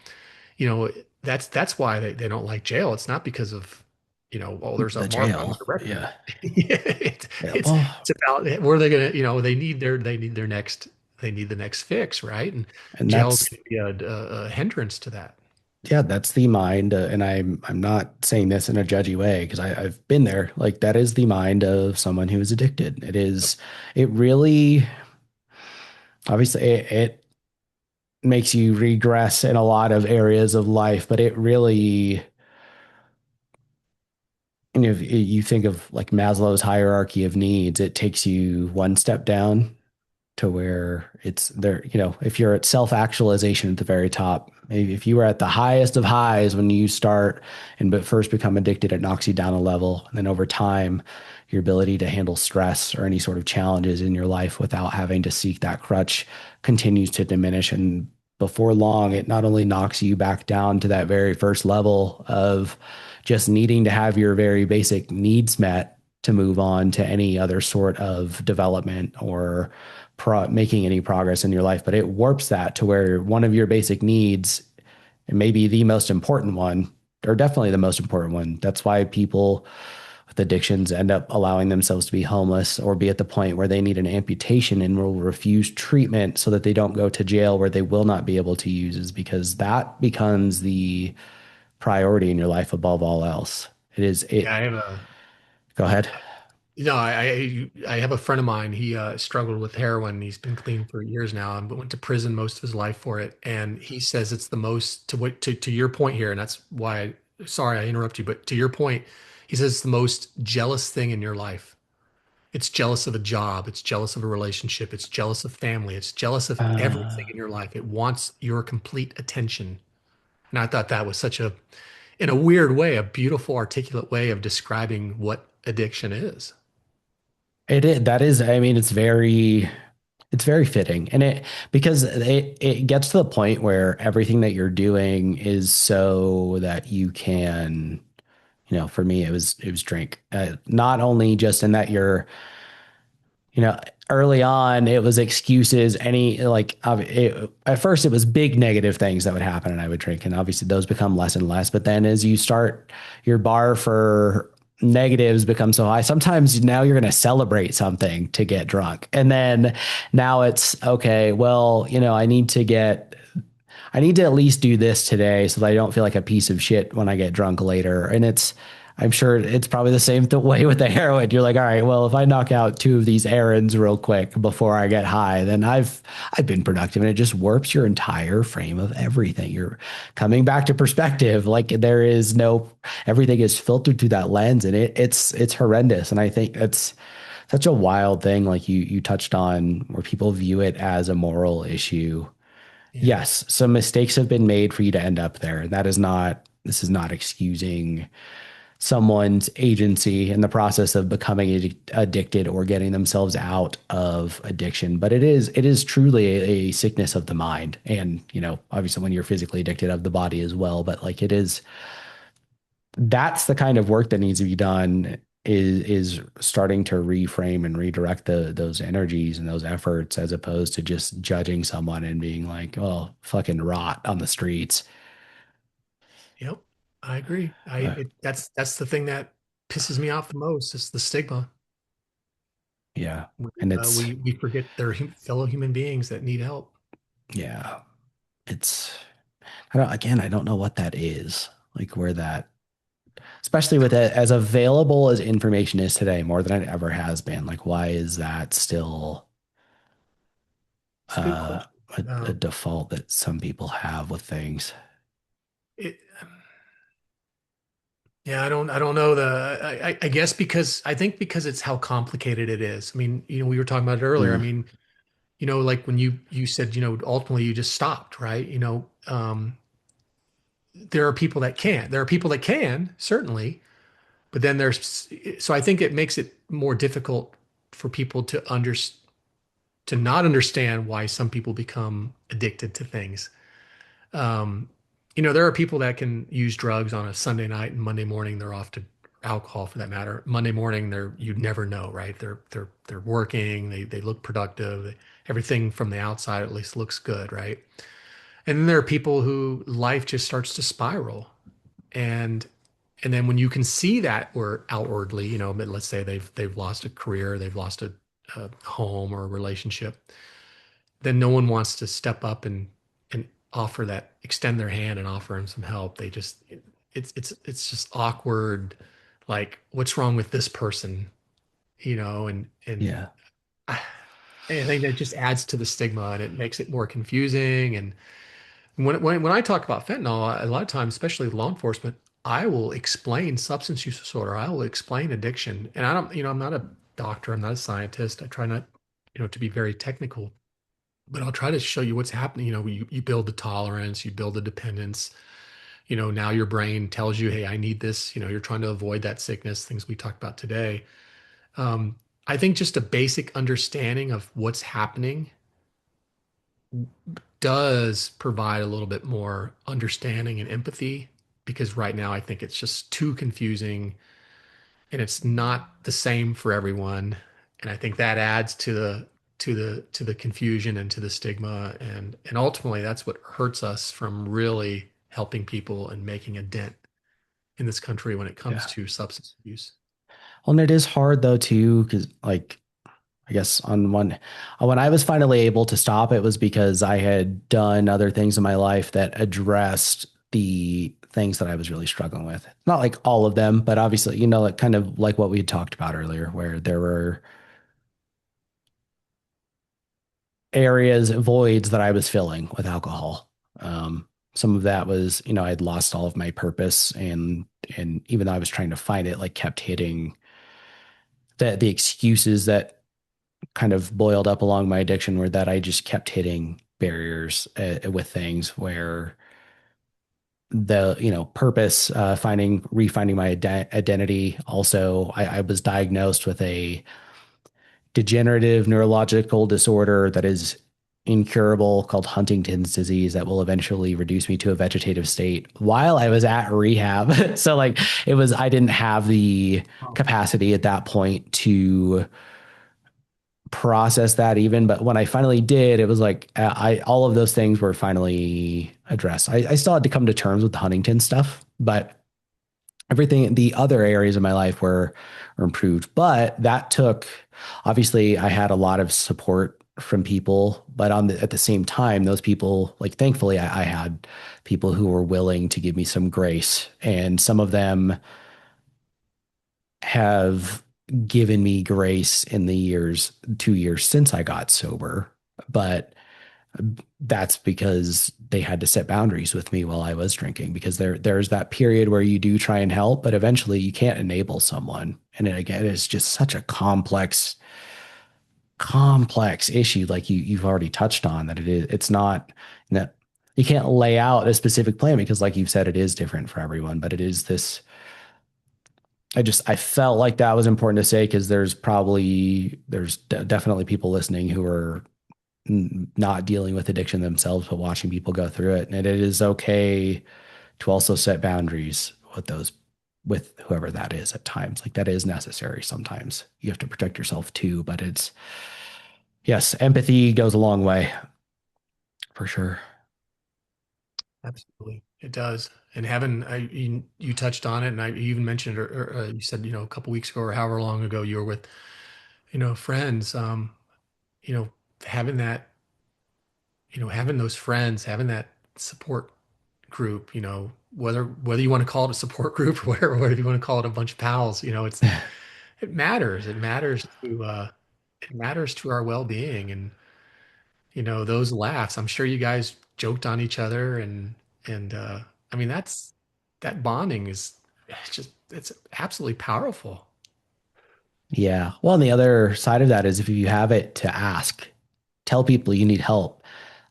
You know, that's why they don't like jail. It's not because of, oh, there's a the mark on jail. their record. Yeah. Yeah, it's Yeah. it's Well, it's about where they're gonna, they need the next fix, right? And and jail that's can be a hindrance to that. yeah, that's the mind, and I'm not saying this in a judgy way because I've been there. Like that is the mind of someone who is addicted. It is. It really, obviously, it makes you regress in a lot of areas of life, but it really, and if you think of like Maslow's hierarchy of needs, it takes you one step down to where it's there, if you're at self-actualization at the very top, maybe if you were at the highest of highs when you start and but first become addicted, it knocks you down a level. And then over time, your ability to handle stress or any sort of challenges in your life without having to seek that crutch continues to diminish. And before long, it not only knocks you back down to that very first level of just needing to have your very basic needs met to move on to any other sort of development or making any progress in your life, but it warps that to where one of your basic needs, and maybe the most important one, or definitely the most important one. That's why people with addictions end up allowing themselves to be homeless or be at the point where they need an amputation and will refuse treatment so that they don't go to jail where they will not be able to use, is because that becomes the priority in your life above all else. It is Yeah, it. Go ahead. I have a friend of mine. He struggled with heroin. He's been clean for years now, but went to prison most of his life for it. And he says it's the most to your point here, and that's why. Sorry, I interrupt you, but to your point, he says it's the most jealous thing in your life. It's jealous of a job. It's jealous of a relationship. It's jealous of family. It's jealous of everything Uh, in your life. It wants your complete attention. And I thought that was such a, in a weird way, a beautiful, articulate way of describing what addiction is. it is, that is, I mean, it's very fitting. And it, because it gets to the point where everything that you're doing is so that you can, for me, it was drink. Not only just in that you're, you know, early on it was excuses, at first it was big negative things that would happen and I would drink, and obviously those become less and less, but then as you start, your bar for negatives become so high, sometimes now you're going to celebrate something to get drunk, and then now it's okay, well, I need to at least do this today so that I don't feel like a piece of shit when I get drunk later. And I'm sure it's probably the same way with the heroin. You're like, all right, well, if I knock out two of these errands real quick before I get high, then I've been productive, and it just warps your entire frame of everything. You're coming back to perspective. Like there is no, everything is filtered through that lens, and it's horrendous. And I think it's such a wild thing. Like you touched on, where people view it as a moral issue. Yeah. Yes, some mistakes have been made for you to end up there. This is not excusing someone's agency in the process of becoming addicted or getting themselves out of addiction. But it is truly a sickness of the mind. And, obviously when you're physically addicted, of the body as well. But like that's the kind of work that needs to be done, is starting to reframe and redirect those energies and those efforts, as opposed to just judging someone and being like, oh, fucking rot on the streets. Yep. I agree. Uh, That's the thing that pisses me off the most is the stigma. yeah. And We forget they're fellow human beings that need help. yeah, it's, I don't know what that is, like where that, especially with it as available as information is today, more than it ever has been. Like, why is that still It's a good uh, question. a default that some people have with things? It, yeah, I don't know I guess because I think because it's how complicated it is. I mean, we were talking about it earlier. I Mm, mean, like when you said, ultimately you just stopped, right? There are people that can't. There are people that can, certainly, but then so I think it makes it more difficult for people to not understand why some people become addicted to things. Um, there are people that can use drugs on a Sunday night and Monday morning they're off to alcohol for that matter. Monday morning you'd never know, right? They're working, they look productive, everything from the outside at least looks good, right? And then there are people who life just starts to spiral. And and then when you can see that or outwardly, but let's say they've lost a career, they've lost a home or a relationship, then no one wants to step up and offer that, extend their hand and offer them some help. They just it's just awkward. Like, what's wrong with this person? And yeah, I, I think that just adds to the stigma and it makes it more confusing. And when I talk about fentanyl, a lot of times, especially law enforcement, I will explain substance use disorder. I will explain addiction. And I don't, I'm not a doctor, I'm not a scientist. I try not, to be very technical, but I'll try to show you what's happening. You build the tolerance, you build the dependence. Now your brain tells you, hey, I need this. You're trying to avoid that sickness, things we talked about today. Um, I think just a basic understanding of what's happening does provide a little bit more understanding and empathy because right now I think it's just too confusing and it's not the same for everyone. And I think that adds to the confusion and to the stigma and ultimately that's what hurts us from really helping people and making a dent in this country when it comes yeah. to substance abuse. Well, and it is hard though too, because like, I guess when I was finally able to stop, it was because I had done other things in my life that addressed the things that I was really struggling with. Not like all of them, but obviously, like kind of like what we had talked about earlier, where there were areas, voids that I was filling with alcohol. Some of that was, I'd lost all of my purpose, and even though I was trying to find it, like kept hitting the excuses that kind of boiled up along my addiction were that I just kept hitting barriers with things where the purpose, refinding my identity. Also, I was diagnosed with a degenerative neurological disorder that is incurable called Huntington's disease that will eventually reduce me to a vegetative state while I was at rehab. So like I didn't have the capacity at that point to process that even, but when I finally did, it was like I all of those things were finally addressed. I still had to come to terms with the Huntington stuff, but everything, the other areas of my life were improved. But that took, obviously I had a lot of support from people, but at the same time, those people, like thankfully I had people who were willing to give me some grace, and some of them have given me grace in the 2 years since I got sober. But that's because they had to set boundaries with me while I was drinking, because there's that period where you do try and help, but eventually you can't enable someone. And then again, it's just such a complex issue, like you've already touched on, that it's not that you can't lay out a specific plan, because like you've said, it is different for everyone, but it is this. I felt like that was important to say, because there's definitely people listening who are not dealing with addiction themselves, but watching people go through it. And it is okay to also set boundaries with whoever that is at times. Like that is necessary. Sometimes you have to protect yourself too, but yes, empathy goes a long way for sure. Absolutely, it does. And having you touched on it, and you even mentioned it, or you said a couple weeks ago or however long ago you were with friends. You know, having that, having those friends, having that support group. Whether you want to call it a support group or whatever you want to call it, a bunch of pals. It matters. It matters to our well-being, and those laughs. I'm sure you guys joked on each other, and I mean that bonding is it's absolutely powerful. Yeah. Well, and the other side of that is, if you have it, to ask, tell people you need help.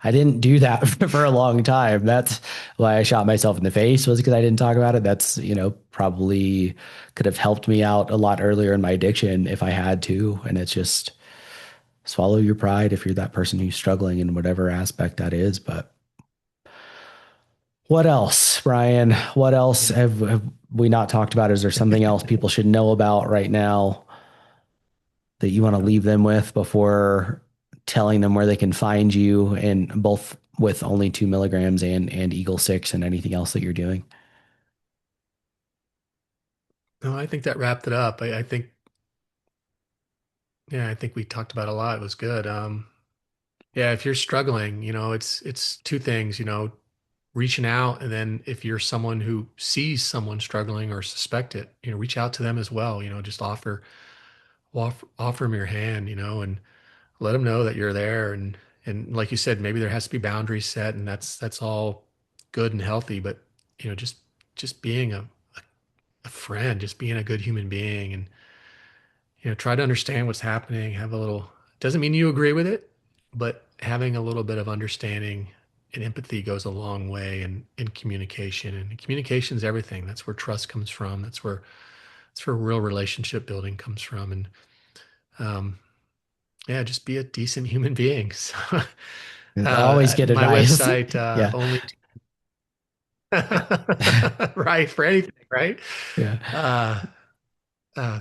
I didn't do that for a long time. That's why I shot myself in the face, was because I didn't talk about it. That's, probably could have helped me out a lot earlier in my addiction if I had to. And it's just swallow your pride if you're that person who's struggling in whatever aspect that is. But what else, Brian? What else have we not talked about? Is there something else people should know about right now that you want to leave them with before telling them where they can find you, and both with only 2 milligrams and Eagle 6 and anything else that you're doing? No, I think that wrapped it up. I think, yeah, I think we talked about a lot. It was good. Yeah, if you're struggling, it's two things, reaching out, and then if you're someone who sees someone struggling or suspect it, reach out to them as well. Just offer them your hand, and let them know that you're there. And like you said, maybe there has to be boundaries set, and that's all good and healthy. But just being a friend, just being a good human being, and try to understand what's happening. Have a little, doesn't mean you agree with it, but having a little bit of understanding and empathy goes a long way in communication. And communication is everything. That's where trust comes from. That's where real relationship building comes from. And um, yeah, just be a decent human being. So, Always get my advice. website, Yeah. only right, for anything, right? Yeah. Uh,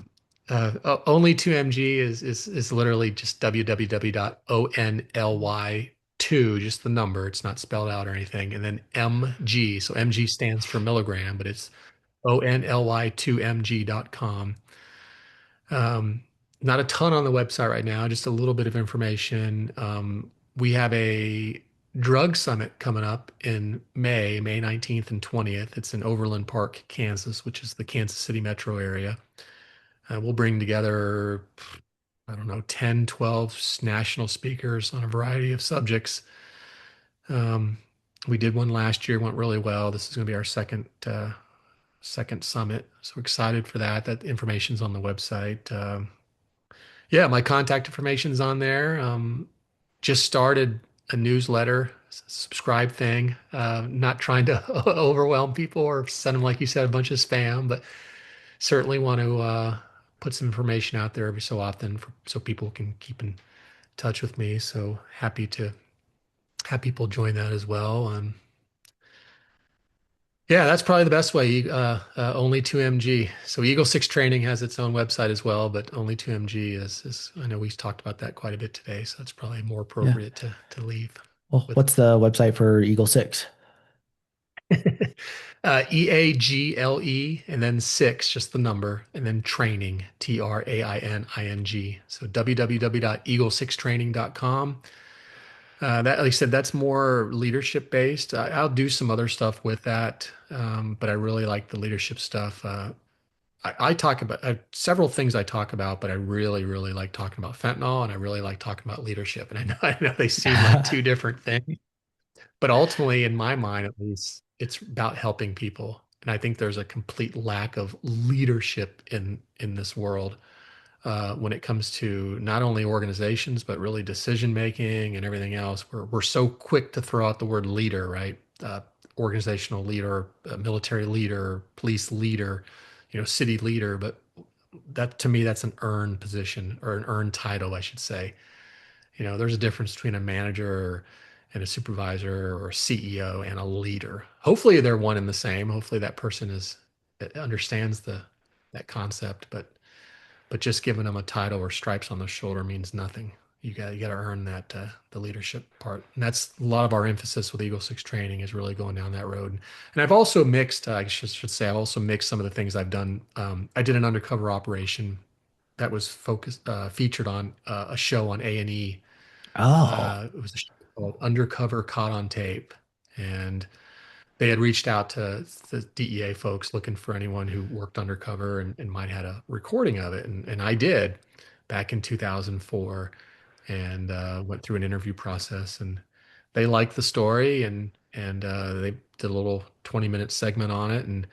uh, only 2mg is literally just www.only2, just the number. It's not spelled out or anything. And then mg. So mg stands for milligram, but it's only2mg.com. Um, Not a ton on the website right now, just a little bit of information. We have a drug summit coming up in May 19th and 20th. It's in Overland Park, Kansas, which is the Kansas City metro area. We'll bring together, I don't know, 10, 12 national speakers on a variety of subjects. Um, we did one last year, went really well. This is going to be our second summit. So excited for that. That information's on the website. Yeah, my contact information's on there. Just started a newsletter subscribe thing. Not trying to overwhelm people or send them, like you said, a bunch of spam, but certainly want to put some information out there every so often so people can keep in touch with me. So happy to have people join that as well. Yeah, that's probably the best way. Only 2MG. So Eagle 6 Training has its own website as well, but only 2MG is I know we talked about that quite a bit today, so it's probably more Yeah. appropriate to leave Well, with. what's the website for Eagle 6? EAGLE and then six, just the number, and then training, TRAINING. So www.eagle6training.com. That, like I said, that's more leadership based. I'll do some other stuff with that, but I really like the leadership stuff. I talk about several things I talk about, but I really, really like talking about fentanyl, and I really like talking about leadership. And I know they seem like two different things, but ultimately, in my mind, at least, it's about helping people. And I think there's a complete lack of leadership in this world when it comes to not only organizations, but really decision making and everything else. We're so quick to throw out the word leader, right? Organizational leader, military leader, police leader, city leader. But that to me, that's an earned position or an earned title, I should say. There's a difference between a manager and a supervisor or a CEO and a leader. Hopefully they're one and the same. Hopefully that person understands that concept, but just giving them a title or stripes on the shoulder means nothing. You got to earn that the leadership part, and that's a lot of our emphasis with Eagle Six Training is really going down that road. And I've also mixed, I should say, I've also mixed some of the things I've done. I did an undercover operation that was featured on a show on A&E. Oh, It was a show called Undercover Caught on Tape, and they had reached out to the DEA folks looking for anyone who worked undercover and might had a recording of it. And I did back in 2004 and went through an interview process. And they liked the story and they did a little 20-minute segment on it. And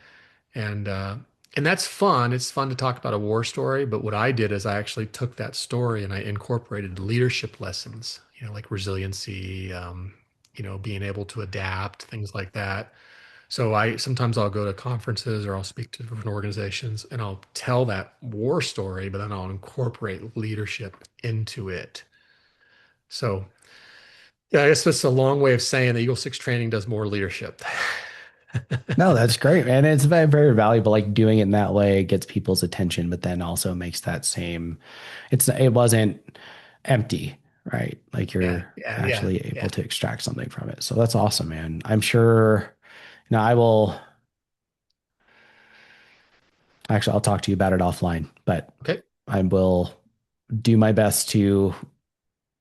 and that's fun. It's fun to talk about a war story. But what I did is I actually took that story and I incorporated leadership lessons, like resiliency, being able to adapt, things like that. So I'll go to conferences or I'll speak to different organizations and I'll tell that war story, but then I'll incorporate leadership into it. So yeah, I guess that's a long way of saying the Eagle Six Training does more leadership. no, that's great, man. It's very, very valuable. Like doing it in that way gets people's attention, but then also makes that same, it wasn't empty, right? Like Yeah, you're yeah, yeah, actually able yeah. to extract something from it. So that's awesome, man. I'm sure, I will actually, I'll talk to you about it offline, but Okay. I will do my best to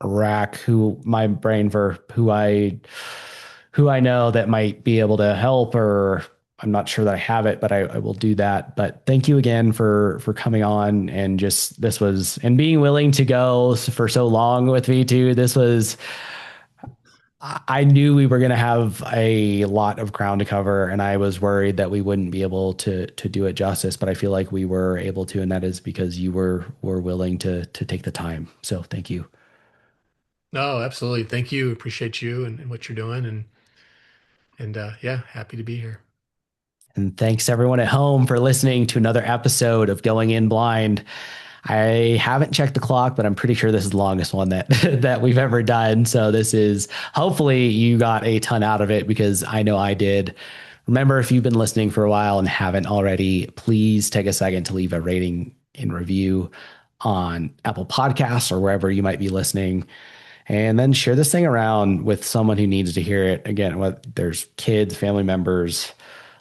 rack who my brain for who I know that might be able to help, or I'm not sure that I have it, but I will do that. But thank you again for coming on and just this was and being willing to go for so long with me too. This was I knew we were going to have a lot of ground to cover, and I was worried that we wouldn't be able to do it justice. But I feel like we were able to, and that is because you were willing to take the time. So thank you. No, absolutely. Thank you. Appreciate you and what you're doing. And yeah, happy to be here. And thanks everyone at home for listening to another episode of Going In Blind. I haven't checked the clock, but I'm pretty sure this is the longest one that that we've ever done. So this is hopefully you got a ton out of it because I know I did. Remember, if you've been listening for a while and haven't already, please take a second to leave a rating and review on Apple Podcasts or wherever you might be listening. And then share this thing around with someone who needs to hear it. Again, what there's kids, family members,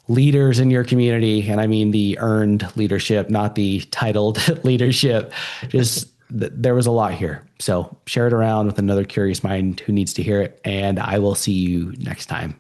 leaders in your community. And I mean the earned leadership, not the titled leadership. Just there was a lot here. So share it around with another curious mind who needs to hear it. And I will see you next time.